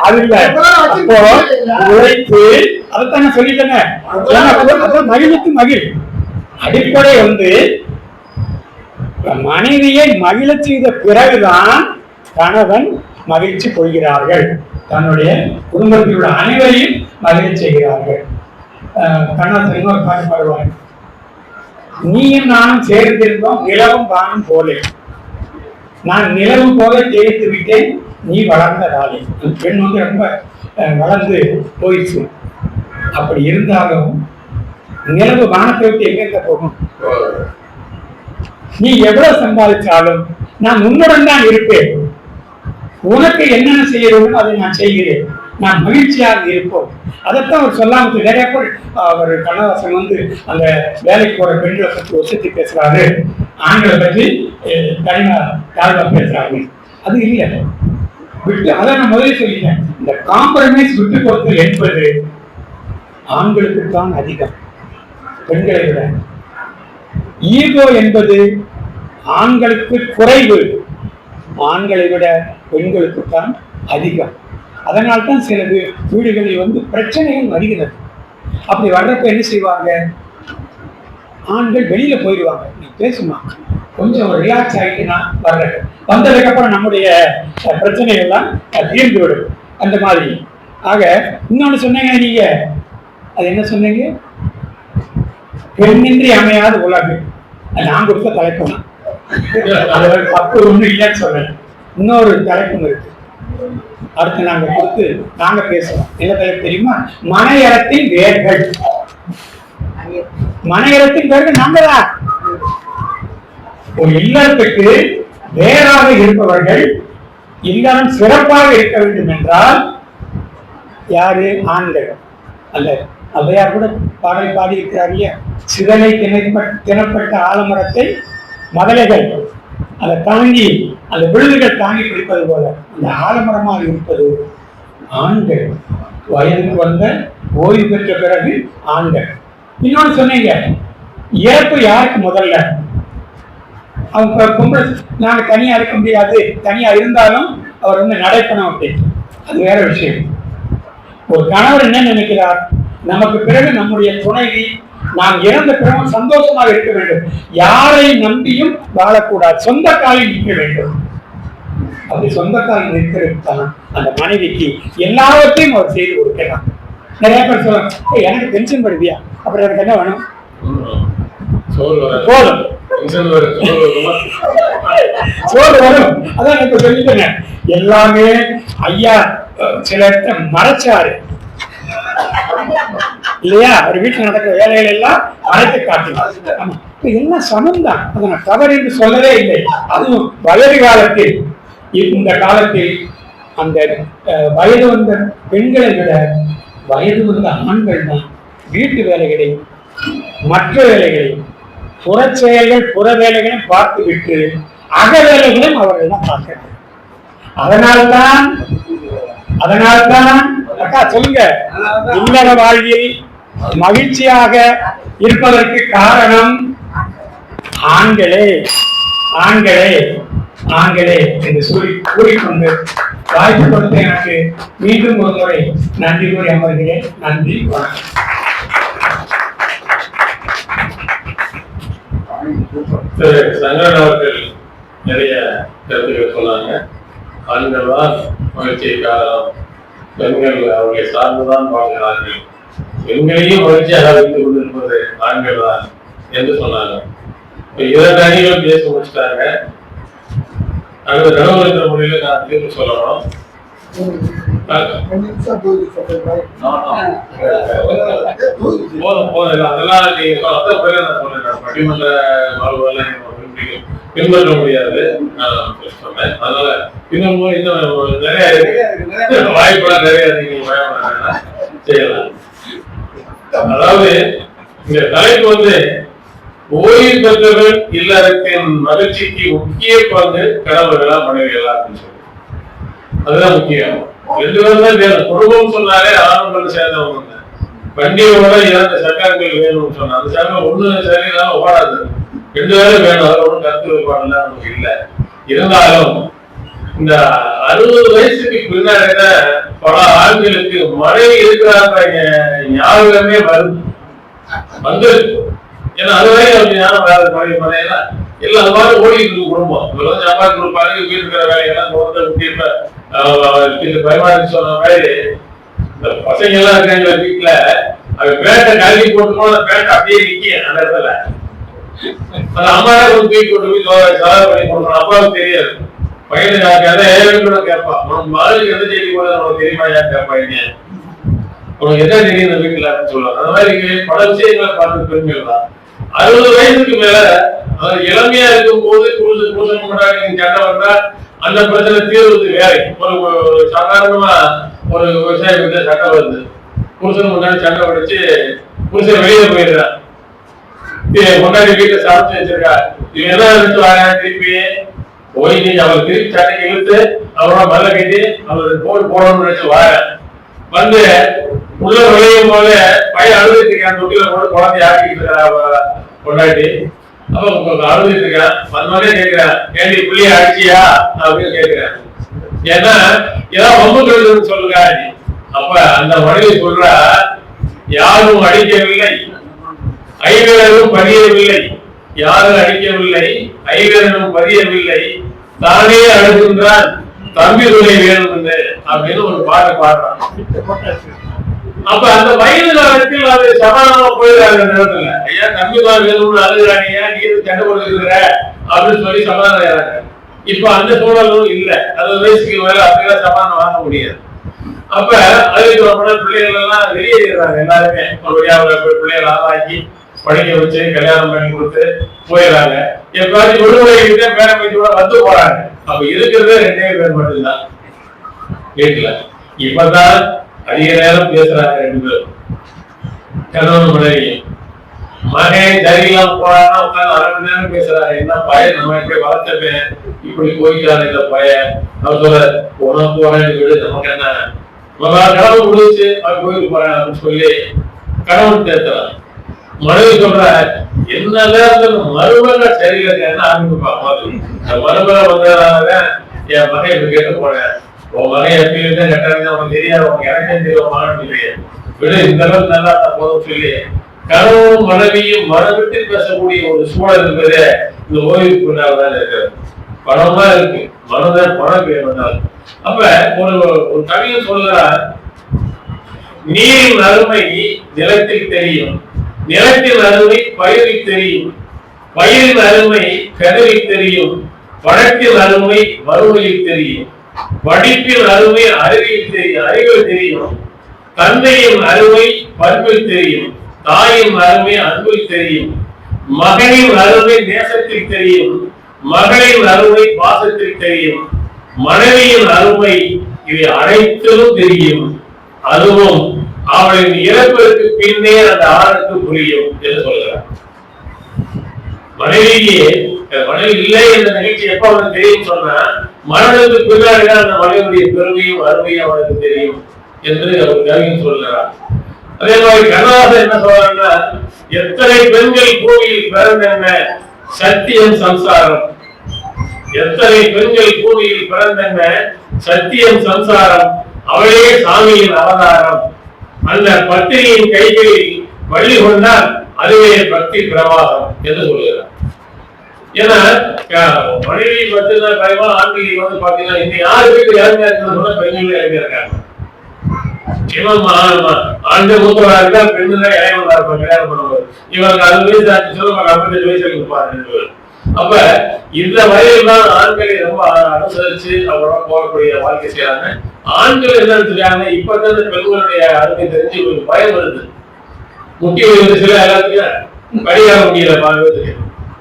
அது இல்ல, உழைப்பு அதைத்தானே சொல்லிட்டேங்க. மகிழ்ச்சி மகிழ் அடிப்படை வந்து மனைவியை மகிழ செய்த பிறகுதான் கணவன் மகிழ்ச்சி கொள்கிறார்கள், தன்னுடைய குடும்பத்தில் உள்ள அனைவரையும் மகிழ செய்கிறார்கள். கண்ணாசன் இன்னொரு பாட்டு பாடுவாங்க, நீயும் நானும் சேர்ந்திருந்தோம் நிலவும் வானும் போலே, நான் நிலவு போல தேய்த்து விட்டேன் நீ வளர்ந்ததாலே. பெண் வந்து ரொம்ப வளர்ந்து போயிடுச்சு. அப்படி இருந்தாலும் நிலவு வானத்தை விட்டு எங்க போகும்? நீ எவ்வளவு சம்பாதிச்சாலும் நான் உன்னுடன் தான் இருப்பேன், உனக்கு என்னென்ன செய்யணும் அதை நான் செய்கிறேன், நான் மகிழ்ச்சியாக இருப்போம். அதைத்தான் அவர் சொல்லாம நிறைய பேர் அவர் கண்ணதாசன் வந்து அந்த வேலைக்கு போற பெண்களை பற்றி ஒசத்தி பேசுறாரு, ஆண்களை பற்றி தனிமா தாழ்வா பேசுறாரு. அது இல்லை விட்டு, அதை நான் முதலே சொல்லிட்டேன். இந்த காம்ப்ரமைஸ் விட்டு கொடுத்தல் என்பது ஆண்களுக்கு தான் அதிகம் பெண்களை விட. ஈகோ என்பது ஆண்களுக்கு குறைவு, ஆண்களை விட பெண்களுக்கு தான் அதிகம். அதனால்தான் சில வீடுகளில் வந்து பிரச்சனைகள் வருகிறது. அப்படி வர்றப்ப என்ன செய்வாங்க, ஆண்கள் வெளியில போயிடுவாங்க. நீ பேசுமா, கொஞ்சம் ரிலாக்ஸ் ஆகிட்டு நான் வர்றேன், வந்ததுக்கு அப்புறம் நம்முடைய பிரச்சனைகள் எல்லாம் தீர்ந்து விடும். அந்த மாதிரி. ஆக இன்னொன்னு சொன்னீங்க நீங்க, அது என்ன சொன்னீங்க, பெண்ணின்றி அமையாத உலகம். நான் கொடுத்த தலைப்பு அது தப்பு ஒண்ணு இல்லைன்னு சொல்றேன். இன்னொரு தலைப்பும் இருக்கு, அடுத்து நாங்க கொடுத்து நாங்க பேசுவோம். என்ன தலைப்பு தெரியுமா? மனையறத்தின் வேர்கள். மனையறத்தின் வேர்கள் நாங்க தான். ஒரு இல்லத்துக்கு வேறாக இருப்பவர்கள் இல்லறம் சிறப்பாக இருக்க வேண்டும் என்றால் யாரு? ஆண்கள் அல்ல. அவையார் கூட பாடல் பாடி இருக்கிறார் இல்லையா, சிதலை திணப்பட்ட ஆலமரத்தை மதலைகள் அதை தாங்கி, அந்த விழுதுகள் தாங்கி பிடிப்பது போல அந்த ஆலமரமாக இருப்பது ஆண்கள். வயதுக்கு வந்த ஓய்வு பெற்ற பிறகு ஆண்கள். இன்னொன்னு சொன்னீங்க, இறப்பு யாருக்கு முதல்ல? அவங்க பொம்பளை, நாங்க தனியா இருக்க முடியாது, தனியா இருந்தாலும் அவர் வந்து நடைப்பணம் அப்படின்னு, அது வேற விஷயம். ஒரு கணவர் என்ன நினைக்கிறார், நமக்கு பிறகு நம்முடைய துணைவி நாம் இறந்த பிறகு சந்தோஷமாக இருக்க வேண்டும், யாரை நம்பியும் வாழக்கூடாது, சொந்த காலில் நிற்க வேண்டும். அப்படி சொந்த காலில் நிற்கிறதுதான் அந்த மனைவிக்கு எல்லாவற்றையும் அவர் செய்து கொடுக்கலாம். நிறைய பேர் சொல்லுவாங்க, எனக்கு பென்ஷன் படுவியா, அப்புறம் எனக்கு என்ன வேணும்? போதும், சோறு வரும். அதான் இப்ப சொல்லிட்டேங்க. எல்லாமே ஐயா சில மறைச்சாரு இல்லையா, ஒரு வீட்டில் நடக்கிற வேலைகள் எல்லாம் மறைத்து காட்டலாம். எல்லாம் சமம்தான், அதை நான் தவறு என்று சொல்லவே இல்லை. அதுவும் வயது காலத்தில், இந்த காலத்தில் அந்த வயது வந்த பெண்களை விட வயது வந்த ஆண்கள் தான் வீட்டு வேலைகளையும் மற்ற வேலைகளையும் புற செயல்கள் புற வேலைகளையும் பார்த்து விட்டு அக வேலைகளையும் அவர்கள் தான் பார்க்கிறார்கள். அதனால்தான் அக்கா சொல்லுங்க, இல்லற வாழ்வில் மகிழ்ச்சியாக இருப்பதற்கு காரணம் ஆண்களே ஆண்களே ஆண்களே என்று கூறிக்கொண்டு வாய்ப்பு கொடுத்த எனக்கு மீண்டும் ஒரு முறை நன்றி கூறி அமர்கிறேன். நன்றி, வணக்கம். திரு சங்கரன் அவர்கள் நிறைய கருத்துக்கள் சொன்னாங்க. ஆண்கள் தான் மகிழ்ச்சியை காரணம், பெண்கள் அவர்களை சார்ந்துதான் வாழ்கிறார்கள், பெண்களையும் மகிழ்ச்சியாக வைத்துக் கொண்டிருப்பது ஆண்கள் தான் என்று சொன்னாங்க. இப்ப 2 அணிகள் பேச முடிச்சிட்டாங்க. அடுத்த நடுவர்கிற முறையில நான் தீர்வு சொல்லணும். போதும் அதெல்லாம் நீங்க சொல்றேன். பட்டிமன்ற வாழ்வுகளை பின்பற்ற முடியாது சொன்னேன். அதனால இன்னும் நிறைய வாய்ப்புலாம் நிறைய நீங்க செய்யலாம். அதாவது இந்த தலைப்பு வந்து ஓய்வு பெற்றவர்கள் இல்லறத்தின் மகிழ்ச்சிக்கு முக்கிய பங்கு கணவர்களா மனைவிகளா அப்படின்னு சொல்லி அதுதான் முக்கியம். 2 பேரும் தான் வேணும். குடும்பம் சொன்னாலே ஆரம்பத்தில் சேர்ந்தவங்க வண்டியோட 2 சக்கரங்கள் வேணும்னு சொன்னா அந்த சக்கரம் ஒண்ணு சரியில்லாம ஓடாது. 2 பேரும் வேணும். அதில் ஒன்றும் கருத்து வேறுபாடுல நமக்கு இல்லை. இருந்தாலும் இந்த 60 வயசுக்கு பின்னாடி பல ஆண்களுக்கு மனைவி இருக்கிறாங்க ஞாபகமே வந்து ஏன்னா அது வரைக்கும் அப்படி ஞானம் வேற மனைவி மனையெல்லாம் எல்லாம் அது மாதிரி ஓடிட்டு இருக்கு குடும்பம். இவ்வளவு சம்பாதி கொடுப்பாரு, வீட்டு இருக்கிற வேலையெல்லாம் பயமாடி சொன்ன மாதிரி இந்த பசங்க எல்லாம் இருக்காங்க வீட்டுல, அவன் பேட்டை கல்வி போட்டுக்கோ அந்த பேட்டை அப்படியே நிக்க அந்த இடத்துல அந்த அம்மா தூக்கி கொண்டு போய் செலவு பண்ணி கொடுக்கணும். அப்பாவுக்கு தெரியாது. பையனுக்கு ஏழு கேட்பான், உனக்கு மகளுக்கு எந்த செய்தி கூட உனக்கு தெரியுமா ஏன் கேட்பாங்க, உனக்கு என்ன தெரியும் இந்த வீட்டுல அப்படின்னு சொல்லுவாங்க. அந்த மாதிரி பல விஷயங்களை பார்த்து பெண்கள் தான் 60 வயசுக்கு மேல அதாவது இளமையா இருக்கும் போது புருஷன் முன்னாடி சண்டை வந்தா அந்த பிரச்சனை தீர்வுக்கு வேலை. ஒரு சாதாரணமா ஒரு விவசாய வீட்டுல சண்டை வருது, புருஷன் முன்னாடி சண்டை படிச்சு புருஷன் வெளியே போயிடுறான், முன்னாடி வீட்டை சமைச்சு வச்சிருக்கா, இவன் என்ன நினைச்சு வாங்க திருப்பி போய் நீங்க அவர் திருப்பி சட்டைக்கு இழுத்து அவரோட மல்ல கட்டி அவருக்கு போடணும்னு நினைச்சு வாங்க வந்து உள்ள விளையும் போது பையன் அழுதுட்டு இருக்கான், தொட்டில போட்டு குழந்தைய ஆக்கிட்டு இருக்கா கொண்டாடி. அப்ப அழுதுட்டு இருக்கான், வந்தோடனே கேட்கிறேன் ஏண்டி புள்ளிய அடிச்சியா அப்படின்னு கேட்கிறேன். ஏன்னா ஏதாவது வம்பு கழுதுன்னு சொல்லுங்க. அப்ப அந்த மனைவி சொல்றா, யாரும் அடிக்கவில்லை, ஐவரும் பதியவில்லை, யாரும் அடிக்கவில்லை, ஐவரும் பதியவில்லை, தானே அழுகின்றான், தம்பி துணை வேணும் அப்படின்னு ஒரு பாட்டு பாடுறான். அப்ப அந்த வயது காலத்தில் அது சமாதானமா போயிடுறாங்க. நேரத்துல ஐயா தம்பி தான் வேணும்னு அழுகுறாங்க, நீ சண்டை கொடுத்துருக்குற அப்படின்னு சொல்லி சமாதானம் ஆகிறாங்க. இப்ப அந்த சூழலும் இல்லை. 60 வயசுக்கு மேல அப்படிலாம் சமாதானம் வாங்க முடியாது. அப்ப அதுக்கு ரொம்ப பிள்ளைகள் எல்லாம் வெளியேறாங்க. எல்லாருமே ஒரு பிள்ளைகள் ஆளாக்கி படிக்க வச்சு கல்யாணம் பண்ணி கொடுத்து போயிடறாங்க. எப்பயாச்சும் விடுமுறைகிட்ட பேரம் பேச்சு கூட வந்து போறாங்க. அப்ப இருக்கிறதே 2 பேர் மட்டும்தான் வீட்டுல. இப்பதான் அதிக நேரம் பேசுறாங்க 2 பேரும், கணவன் மனைவி. மகன் சரியில்லாம போறான்னா உட்காந்து 1/2 மணி நேரம் பேசுறாங்க. என்ன பையன் நம்ம எப்படி வளர்த்தப்பேன் இப்படி போயிட்டாரு இந்த பையன், அவர் சொல்ற போனா போறேன்னு விடு, நமக்கு என்ன கனவு முடிச்சு அவர் கோயிலுக்கு போறேன் அப்படின்னு சொல்லி கணவன் பேசுறான். மனைவி சொல்ற என்னதான் மருமக சரியில்லைன்னு ஆரம்பிப்பாங்க. மருமக வந்ததுனாலதான் என் மகன் இப்ப கேட்டு போனேன், உன் மகன் எப்படி இருந்தா கட்டாங்க உனக்கு தெரியாது, உனக்கு எனக்கே தெரியும் மகன் இல்லையே விடு, இந்த அளவுக்கு நல்லா போதும் சொல்லி கணவனும் மனைவியும் மனவிட்டு பேசக்கூடிய ஒரு சூழல் என்பது இந்த ஓய்வு பின்னால்தான் இருக்கு. பணம் தான் இருக்கு, மனதான் பணம் பேர். அப்ப ஒரு கவிஞர் சொல்கிறார், நீரின் அருமை நிலத்தில் தெரியும், நிலத்தின் அருமை பயிரில் தெரியும், பயிரின் அருமை கதவில் தெரியும், வழக்கின் அருமை வறுமையில் தெரியும், படிப்பின் அருமை அறிவில் தெரியும், தந்தையின் அருமை பண்பில் தெரியும், தாயின் அருமை அன்பில் தெரியும், மகனின் அருமை நேசத்தில் தெரியும், மகளின் அருமை பாசத்தில் தெரியும், மனைவியின் அருமை இவை அனைத்திலும் தெரியும், அதுவும் அவளின் இறப்பிற்கு பின்னே அந்த ஆணுக்கு புரியும் என்று சொல்கிறார். மனைவி இல்லை என்ற நிகழ்ச்சி எப்ப அவனுக்கு தெரியும் சொன்னா மரணத்துக்கு பின்னாடிதான் அந்த மனைவியுடைய பெருமையும் அருமையும் அவனுக்கு தெரியும் என்று அவர் கவிஞன் சொல்கிறார். அதே மாதிரி கண்ணதாசன் என்ன சொல்றாருன்னா, எத்தனை பெண்கள் பூமியில் பிறந்தன சத்தியம் சம்சாரம், எத்தனை பெண்கள் பூமியில் பிறந்தன சத்தியம் சம்சாரம், அவளே சாமியின் அவதாரம். அந்த பத்திரியின் கைகளில் வழி கொண்டால் அதுவே பக்தி பிரவாகம் என்று சொல்லுகிறார். ஏன்னா மனைவி பத்தின பயமா ஆண்கள் வந்து பாத்தீங்கன்னா இன்னும் யாரு வீட்டு யாருமே இருக்கிறது பெண்கள் இறங்கியிருக்காங்க. ஆண்கள் மூத்தவரா இருக்கா, பெண்ணு தான் இளையவங்களா இருப்பாங்க கல்யாணம் பண்ணும்போது. இவங்க 60 வயசு ஆச்சு சொல்ல 55 வயசுல இருப்பாங்க. அப்ப இந்த வயதில் தான் ஆண்களை ரொம்ப அனுசரிச்சு அவரோட போகக்கூடிய வாழ்க்கை செய்யறாங்க. ஆண்கள் என்ன நினைச்சிருக்காங்க, இப்பதான் பெண்களுடைய அருமை தெரிஞ்சு ஒரு பயம் வருது. முக்கிய சில எல்லாத்துக்கும் படியாக முடியல பார்க்கறதுக்கு.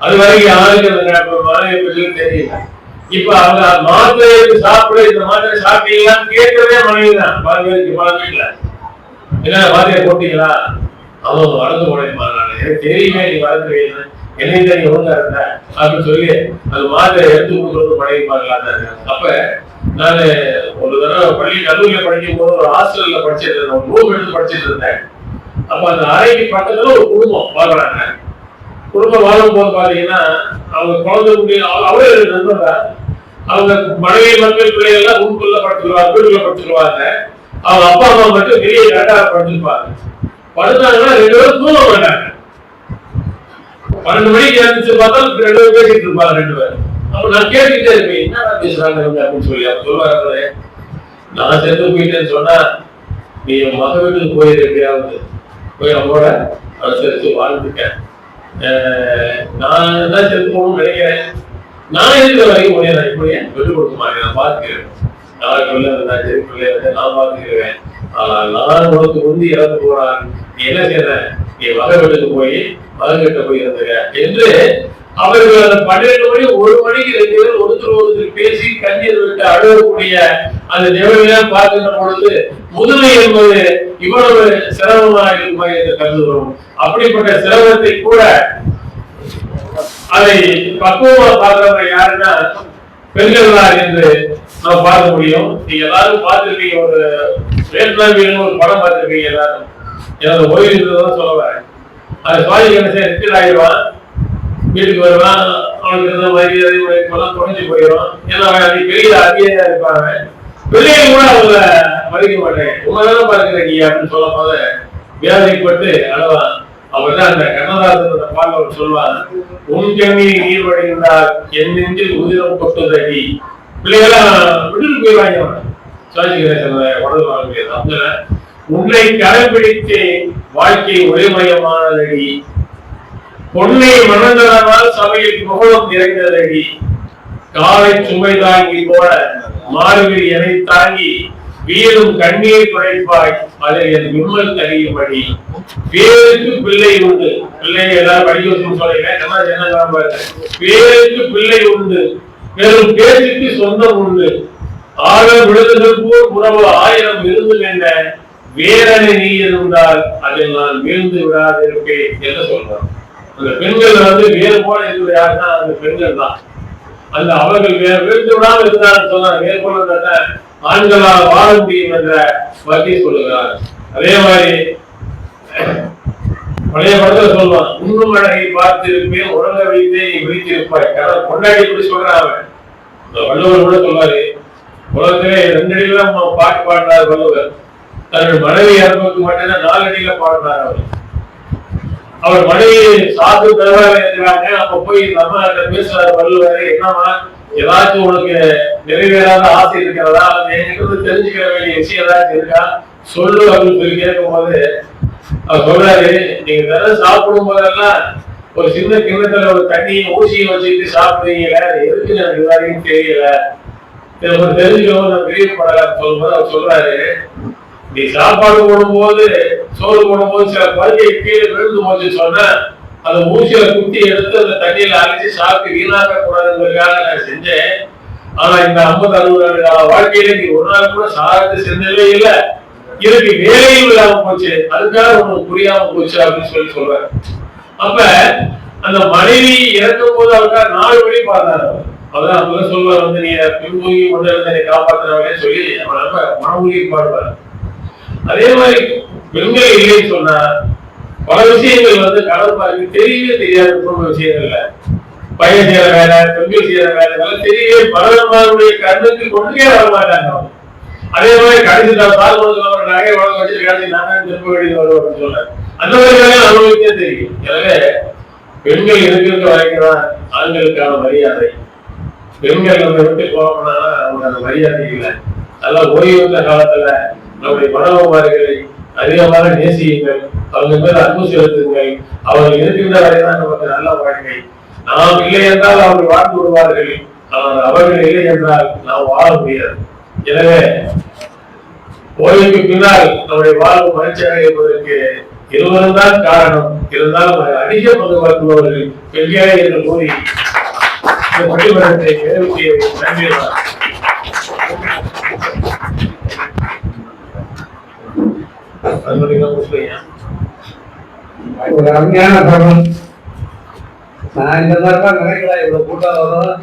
அது வரைக்கும் ஆண்கள் மாணவிய பெண்களுக்கு தெரியல. இப்ப அவங்க மாத்திரை சாப்பிட இந்த மாத்திரை சாப்பிட்டீங்களான்னு கேட்கறதே மனைவி தான். பல பேருக்கு பல வீட்டுல என்ன மாத்திரை போட்டீங்களா, அவங்க வளர்ந்து போடுமா, எனக்கு தெரியுமே நீ வளர்ந்து வைக்கணும், என்னைக்கு நீ ஒழுங்கா இருந்த அப்படின்னு சொல்லி அது மாத்திரை எடுத்து கொடுக்கறது மனைவி பார்க்கலாம். அப்ப நான் ஒரு தடவை பள்ளி கல்லூரியில படிக்கும் போது ஒரு ஹாஸ்டல்ல படிச்சுட்டு இருந்தேன், ஒரு ரூம் எடுத்து படிச்சுட்டு இருந்தேன். அப்ப அந்த அறைக்கு பக்கத்துல ஒரு குடும்பம் வாழ்றாங்க. குடும்பம் வாழும் போது பாத்தீங்கன்னா அவங்க குழந்தை முடியும் அவரே நண்பர் தான். அவங்க மனைவி மக்கள் பிள்ளைகள் எல்லாம் ரூம்குள்ள படுத்துக்குவாங்க, வீட்டுக்குள்ள படுத்துக்குவாங்க. அவங்க அப்பா அம்மா மட்டும் வெளியே கரெக்டாக படுத்துருப்பாங்க. படுத்தாங்கன்னா 2 பேரும் தூங்க மாட்டாங்க. 12 மணிக்கு எழுந்துச்சு பார்த்தா 2 பேரும் பேசிட்டு இருப்பாங்க 2 பேரும். அப்ப நான் கேட்டுக்கிட்டே இருப்பேன், என்ன பேசுறாங்க அப்படின்னு சொல்லி. அப்ப சொல்லுவாரு, நான் செத்து போயிட்டேன்னு சொன்னா நீ மக வீட்டுக்கு போயிரு, எப்படியாவது போய் அவங்களோட அனுசரிச்சு வாழ்ந்துட்டேன். நான் தான் செத்து போகணும்னு நினைக்கிறேன். நான் இருக்கிற வரைக்கும் உடனே நான் இப்படியே விட்டு கொடுக்க மாட்டேன், நான் பார்த்துக்கிறேன். நான் பிள்ளை சரி பிள்ளை நான் பார்த்துக்கிறேன். ஆனால் நான் உனக்கு முந்தி இறந்து போறான், நீ என்ன செய்யற, நீ மக வீட்டுக்கு போய் மகன்கிட்ட போய் இருந்துங்க என்று அவர்கள் அந்த 12 மணி 1 மணிக்கு 2 பேரும் ஒருத்தர் பேசி கண்ணீர் விட்டு அழுகக்கூடிய அந்த நிகழ்வுகள் பார்க்கின்ற பொழுது முதுமை என்பது இவ்வளவு சிரமமாக இருக்குமா என்று கருதுகிறோம். அப்படிப்பட்ட சிரமத்தை கூட அதை பக்குவமா பார்க்கிறவங்க யாருன்னா பெண்கள் தான் என்று நாம் பார்க்க முடியும். நீங்க எல்லாரும் பார்த்திருக்கீங்க, ஒரு வேட்பாளர் ஒரு படம் பார்த்திருக்கீங்க எல்லாரும். எனது ஓய்வு தான் சொல்ல வரேன். அது சுவாமி கணேசன் ரிட்டீர் ஆகிடுவான், வீட்டுக்கு வருவான், அவனுக்கு இருந்த மரியாதை எல்லாம் குறைஞ்சு போயிடும். ஏன்னா பெரிய அதிகாரியா இருப்பாங்க, பிள்ளைகள் கூட அவங்க மதிக்க மாட்டேன், உண்மைதானே பார்க்கிறீங்க அப்படின்னு சொல்லும் போது வேதனைப்பட்டு அழுவான். அவர்தான் அந்த கண்ணதாசன் பாடல் சொல்வான், உன் கண்ணீர் நீர் வடைந்தால் என் நெஞ்சில் உதிரம் கொட்டுதடி. பிள்ளைகளாம் விட்டுட்டு போயிடுவாங்க. சுவாமி கணேசன் உடல் வாழ முடியாது. அந்த உன்னை கடைபிடித்து வாழ்க்கை ஒளிமயமானதடி, பொன்னை மணந்தனால் சபையில் புகழும் நிறைந்ததடி, காலை சுமை தாங்கி போல மாறுவில் எனை தாங்கி வீரும் கண்ணீர் குறைப்பாய் அதை என் விம்மல் தறியும்படி. பேருக்கு பிள்ளை உண்டு, பிள்ளை எல்லாரும் படிக்க சொல்ல பேருக்கு பிள்ளை உண்டு, வெறும் பேருக்கு சொந்தம் உண்டு, ஆக விழுதுகள் போல் உறவு 1000 இருந்து என்ன வேறனை நீ இருந்தால் அதில் நான் வீழ்ந்து விடாதிருப்பேன் என்று சொல்றான். அந்த பெண்கள் வந்து வேறு போல இருக்கிற யாருன்னா அந்த பெண்கள் தான். அந்த அவர்கள் வீழ்ந்து விடாமல் இருந்தான்னு சொன்னா வேறு போல ஆண்களால் வாழ முடியும் என்ற பற்றி சொல்லுகிறார். அதே மாதிரி பழைய படத்துல சொல்லுவான், உண்ணும் அழகை பார்த்திருப்பேன் உறங்க வைத்தே நீ விழித்திருப்பாய். கடல் கொண்டாடி இப்படி சொல்றான். வள்ளுவர் கூட சொல்வாரு, உலகத்திலே 2 அடியில பாட்டு பாடினார் வள்ளுவர். தன்னுடைய மனைவி அனுபவத்துக்கு மட்டும்தான் 4 அடியில பாடினார் அவர். அவர் மனைவி சாது தருவாங்க இருக்கிறாங்க. அப்ப போய் நம்ம பேசுறாரு வள்ளுவர், என்னமா ஏதாச்சும் உனக்கு நிறைவேறாத ஆசை இருக்கிறதா, என்கிட்ட தெரிஞ்சுக்கிற வேண்டிய விஷயம் ஏதாச்சும் இருக்கா சொல்லு அப்படின்னு சொல்லி கேட்கும் போது அவர் சொல்றாரு, நீங்க தினம் சாப்பிடும் போதெல்லாம் ஒரு சின்ன கிண்ணத்துல ஒரு தண்ணியும் ஊசியும் வச்சுக்கிட்டு சாப்பிடுறீங்களா, எதுக்கு எனக்கு எல்லாரையும் தெரியல, தெரிஞ்சுக்கணும் நான் விரிவுபடலாம் சொல்லும்போது அவர் சொல்றாரு, நீ சாப்பாடு போடும்போது சோறு போடும்போது சில பருகை கீழே விழுந்து போச்சு சொன்னா அந்த ஊசியில குத்தி எடுத்து அந்த தண்ணியில அரைச்சி சாப்பிட்டு வீணாக்க கூடாதுங்கிறதுக்காக நான் செஞ்சேன். ஆனா இந்த 50-60 ஆண்டு கால வாழ்க்கையில நீ ஒரு நாள் கூட சாப்பிட்டு செஞ்சதே இல்லை, இதுக்கு வேலையும் இல்லாம போச்சு, அதுக்காக உனக்கு புரியாம போச்சு அப்படின்னு சொல்லி சொல்றாரு. அப்ப அந்த மனைவி இறக்கும் போது அவருக்காக 4 வழி பார்த்தாரு. அதான் அவங்க சொல்வார் வந்து நீ பின்புகி கொண்டு காப்பாற்றுறவனே சொல்லி அவன் ரொம்ப மனமுகி பாடுவார். அதே மாதிரி பெண்கள் இல்லைன்னு சொன்னா பல விஷயங்கள் வந்து கணவன்மாருக்கு தெரியவே தெரியாது. விஷயங்கள்ல பையன் செய்யற வேலை, பெண்கள் செய்யற வேலை இதெல்லாம் தெரியவே பலவிதமானுடைய கண்ணுக்கு கொண்டே வர மாட்டாங்க. அதே மாதிரி கடைசி பால் கொடுக்கணும் நகை உலகம் வச்சு கடைசி நான் திரும்ப வேண்டியது வருவாங்க சொல்ல அந்த மாதிரி வேலையை அனுபவித்தே தெரியும். எனவே பெண்கள் இருக்கிற வரைக்கும் தான் ஆண்களுக்கான மரியாதை. பெண்கள் நம்ம விட்டு போகணும்னா அவங்க அந்த மரியாதை இல்லை. நல்லா ஓய்வுள்ள காலத்துல நம்முடைய மனோகுமாரிகளை அதிகமாக நேசியுங்கள், அவங்க மேல அன்பு செலுத்துங்கள். அவர்கள் இருக்கின்ற வரைதான் நமக்கு நல்ல வாழ்க்கை. நாம் இல்லை என்றால் அவர்கள் வாழ்ந்து விடுவார்கள், ஆனால் அவர்கள் இல்லை என்றால் நாம் வாழ முடியாது. எனவே ஓய்வுக்கு பின்னால் நம்முடைய வாழ்வு மகிழ்ச்சியாக இருப்பதற்கு இருவரும் தான் காரணம். இருந்தாலும் அதிக பங்கு பார்ப்பவர்கள் பெண்களே என்று கூறி இந்த பள்ளிமன்றத்தை நிறைவேற்றிய நன்றி. ஒரு அருமையான படம். நான் இந்த மாதிரிதான் நினைக்கிறேன். இவ்வளவு கூட்டம் வரும்,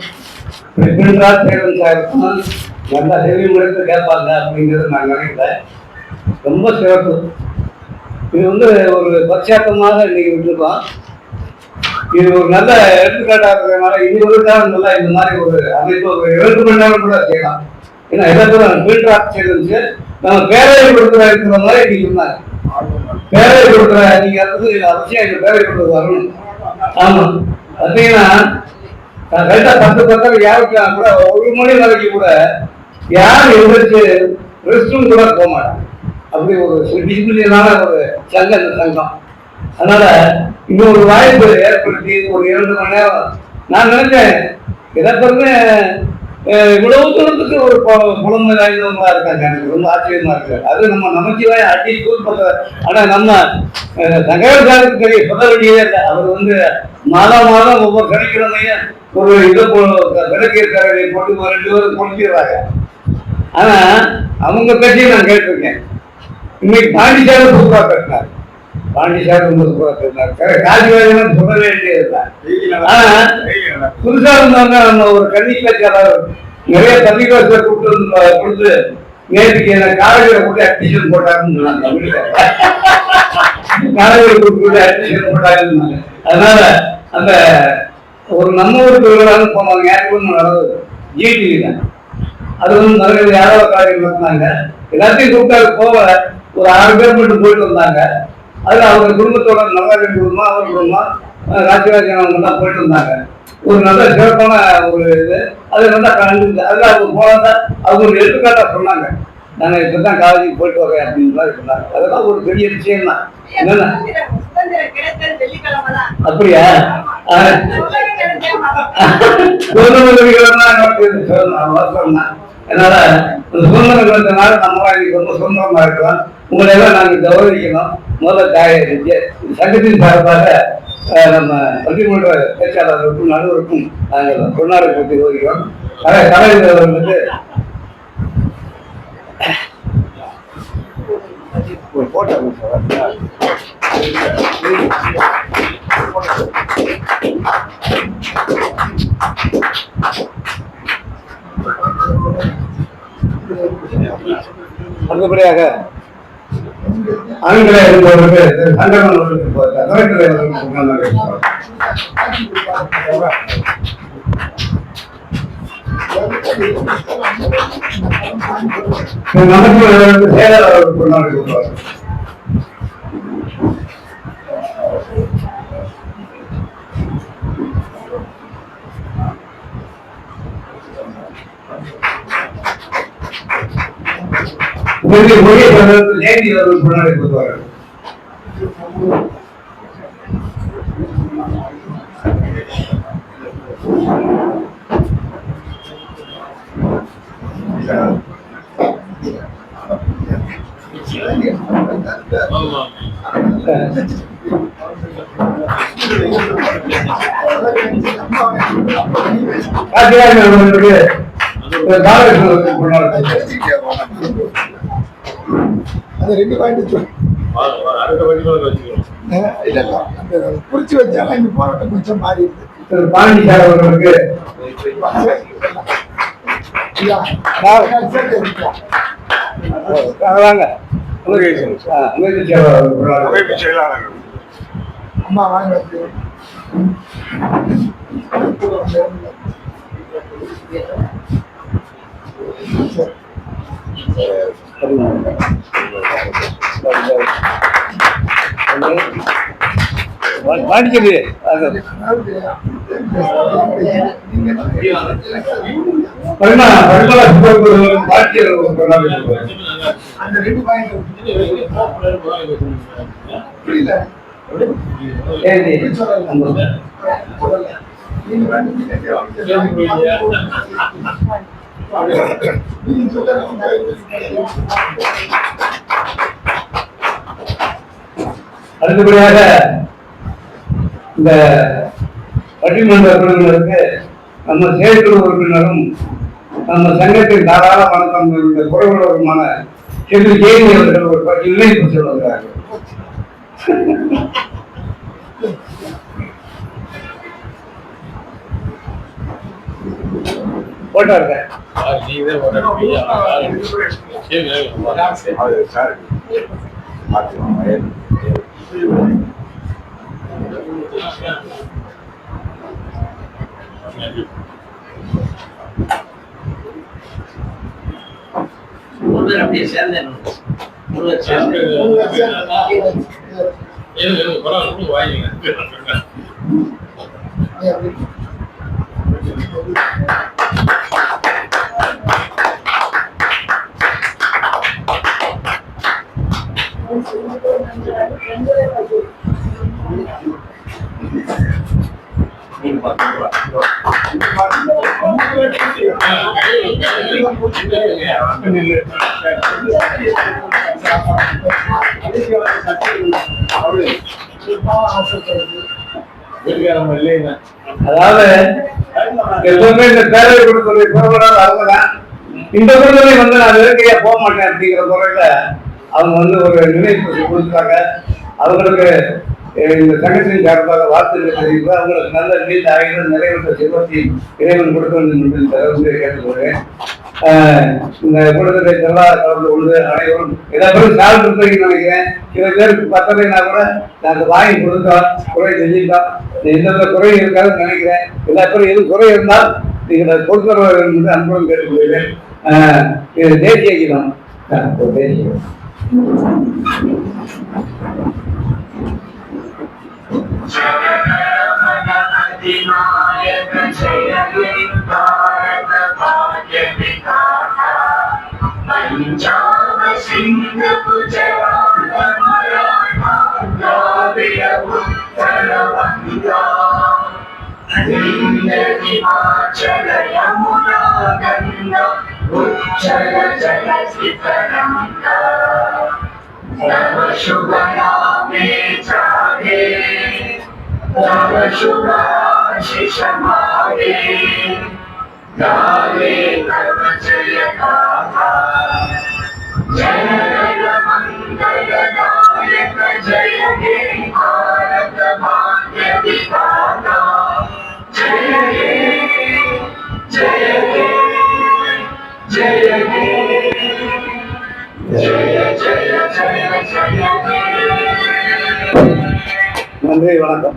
நல்லா செவி முறைத்து கேட்பாங்க அப்படிங்கிறது நான் நினைக்கிறேன். ரொம்ப சிறப்பு. இது ஒரு பச்சாத்தமாக இன்னைக்கு விட்டுருக்கோம். இது ஒரு நல்ல எடுத்துக்காட்டாக இருக்கிறதுனால இதுவரைக்காக நல்லா இந்த மாதிரி ஒரு அமைப்பு ஒரு 2 மணி நேரம் கூட செய்யலாம். ஏன்னா எல்லாத்தையும் ஃபீல்ட் ஆஃப் செய்து நம்ம பேரவை கொடுக்குற இருக்கிற மாதிரி இன்னைக்கு சொன்னாங்க. பேரவை கொடுக்குற நீங்க அவசியம் இந்த பேரவை கொடுக்குறது வரணும். ஆமா பார்த்தீங்கன்னா கரெக்டா 10 யாருக்கலாம் கூட 1 மணி வரைக்கும் கூட யார் எழுந்திரிச்சு ரெஸ்ட் ரூம் கூட போக மாட்டாங்க. அப்படி ஒரு டிசிப்ளினான ஒரு சங்கம் இந்த சங்கம். அதனால இன்னொரு வாய்ப்பு ஏற்படுத்தி ஒரு 2 மணி நேரம் நான் நினைச்சேன் எதற்கு இவ்வளவு தூரத்துக்கு ஒரு புலமை வாய்ந்தவங்களா இருக்காங்க. எனக்கு ரொம்ப ஆச்சரியமா இருக்கு. அது நம்ம நமச்சிவாய் அடி ஸ்கூல் பண்ற. ஆனா நம்ம தகவல்காருக்கு தெரிய சொல்ல வேண்டியதே இல்லை. அவர் மாதம் மாதம் ஒவ்வொரு சனிக்கிழமையும் ஒரு இதை விளக்கேற்கரை போட்டு 2 பேரும் கொடுத்துடுறாங்க. ஆனா அவங்க கட்சியை நான் கேட்டிருக்கேன். இன்னைக்கு பாண்டிச்சாரு சூப்பரா பேசினார். பாண்டிச்சாரு ரொம்ப சூப்பரா பேசினார். காசிவாஜன் சொல்ல வேண்டியது. ஆனா புதுசா இருந்தவங்க நம்ம ஒரு கல்வி கட்சியாளர் நிறைய பள்ளிக்கூடத்தை கொடுத்து நேற்றுக்கு என்ன காலேஜில் கூட்டி அட்மிஷன் போட்டாருன்னு சொன்னாங்க. காலேஜில் கூட்டி அட்மிஷன் போட்டாருன்னு. அதனால அந்த ஒரு நம்ம ஊர் தொழிலாளர் போனாங்க. ஞாயிற்றுக்கிழமை நடந்தது ஜிடிவி தான். அது நிறைய யாரோ காலேஜ் நடத்தினாங்க. எல்லாத்தையும் கூப்பிட்டாரு போக ஒரு 6 பேர் மட்டும் போயிட்டு வந்தாங்க. அதுல அவங்க குடும்பத்தோட நல்லாவே குடும்பமா அவர் குடும்பமா ராஜ்யராஜன் அவங்க தான் போயிட்டு வந்தாங்க. ஒரு நல்ல சிறப்பான ஒரு இது அது நல்லா கலந்து அதில் அவங்க போனதா அவங்க ஒரு எடுத்துக்காட்டா சொன்னாங்க. நாங்கள் இப்பதான் காலேஜுக்கு போயிட்டு வரேன் அப்படின்னு மாதிரி சொன்னாங்க. அதெல்லாம் ஒரு பெரிய விஷயம் தான். என்னன்னா அப்படியா சொன்னேன். அதனால சுதந்திர தினத்தினால நம்மளாம் இன்னைக்கு ரொம்ப சுதந்திரமா இருக்கலாம். உங்களை எல்லாம் நாங்கள் கௌரவிக்கணும். முதல்ல சங்கத்தின் சார்பாக நம்ம பள்ளிமன்ற பேச்சாளர்களுக்கும் நடுவருக்கும் நாங்கள் பொன்னாடை பற்றி வருகிறோம். கலைஞர் அவர்களுக்கு ஒரு போட்டோ அடுத்தபடியாக ஆண்களை இருப்பவர்களுக்கு நமக்கு செயலாளர் கொண்டாடி கொடுப்பார். ஜெயந்தி அவர்கள் கொண்டாடி கொடுப்பார்கள். குறிச்சு வச்சாலும் இங்க போராட்டம் கொஞ்சம் மாறி இருக்கு. பாண்டிச்சார் அவர்களுக்கு அம்மா வாங்க. படிக்கிறது அடுத்தபடியாக இந்த பட்டிமன்ற உறுப்பினருக்கு நம்ம செயற்குழு உறுப்பினரும் நம்ம சங்கத்தின் தாராள வணக்கம் குறைவுள்ளவருமான செல்வி ஜெயந்தி அவர்கள் ஒரு பட்டியலை சொல்லுகிறார்கள். போட்டாருங்க அப்படியே சேர்ந்தேன் அதாவது எப்பவுமே இந்த பேரவை கொடுத்துறை பொருளாதார அவங்கதான் இந்த விடுதலை வந்து நான் இயற்கையா போக மாட்டேன் அப்படிங்கிற முறையில அவங்க வந்து ஒரு நினைவு கொடுத்தாங்க. அவங்களுக்கு இந்த சங்கத்தின் சார்பாக வாழ்த்துக்கள் தெரிவித்து அவங்களுக்கு நல்ல நீண்ட ஆயுதம் நிறைவேற்ற செல்வத்தை இறைவன் கொடுக்க வேண்டும் என்று கேட்டுக்கொள்கிறேன். இந்த கூட்டத்தை செல்லாத கலந்து கொண்டு அனைவரும் ஏதாவது சால் கொடுத்தீங்கன்னு நினைக்கிறேன். சில பேருக்கு பத்தலைன்னா கூட நாங்கள் வாங்கி கொடுத்தோம், குறை செஞ்சுட்டோம், எந்தெந்த குறை இருக்காதுன்னு நினைக்கிறேன். எல்லா பேரும் எதுவும் குறை இருந்தால் நீங்கள் கொடுக்கிறவர் என்று அன்புடன் கேட்டுக்கொள்கிறேன். இது தேசிய கீதம், தேசிய पंजाब सिंध गुजरात मराठा द्राविड उत्तर बंगा हिंद हिमाचल यमुना गंगा उच्चल जलधि तरंगा तव शुभ नामे जागे तव शुभ आशीष मागे गावे तव जय गाथा जय मंगल दायक जय हे भारत भाग्य विधाता जय हे जय हे जय हे जय जय जय जय हे. நன்றி, வணக்கம்.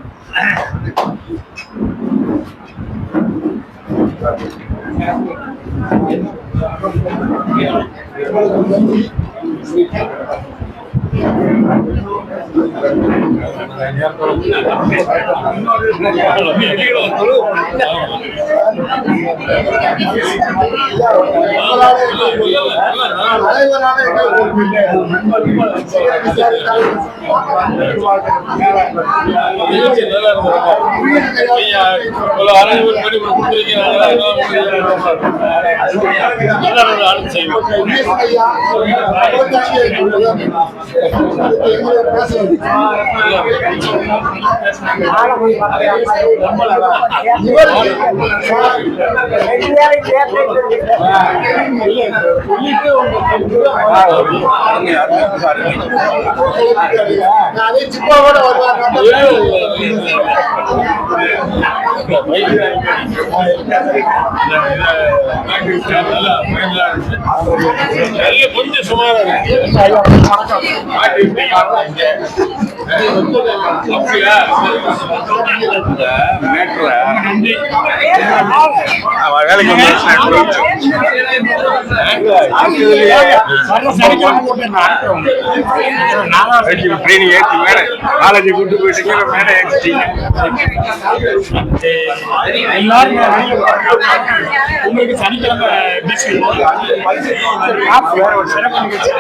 கொஞ்சம் சுமாரா இருக்கு. அப்படியா? வேலைக்கு ட்ரைனிங் ஏற்றி மேலே காலேஜ் கூட்டு போயிட்டீங்க, மேலே ஏற்றிட்டீங்க. உங்களுக்கு சனிக்கிழமை வேற ஒரு சிறப்பு நிகழ்ச்சி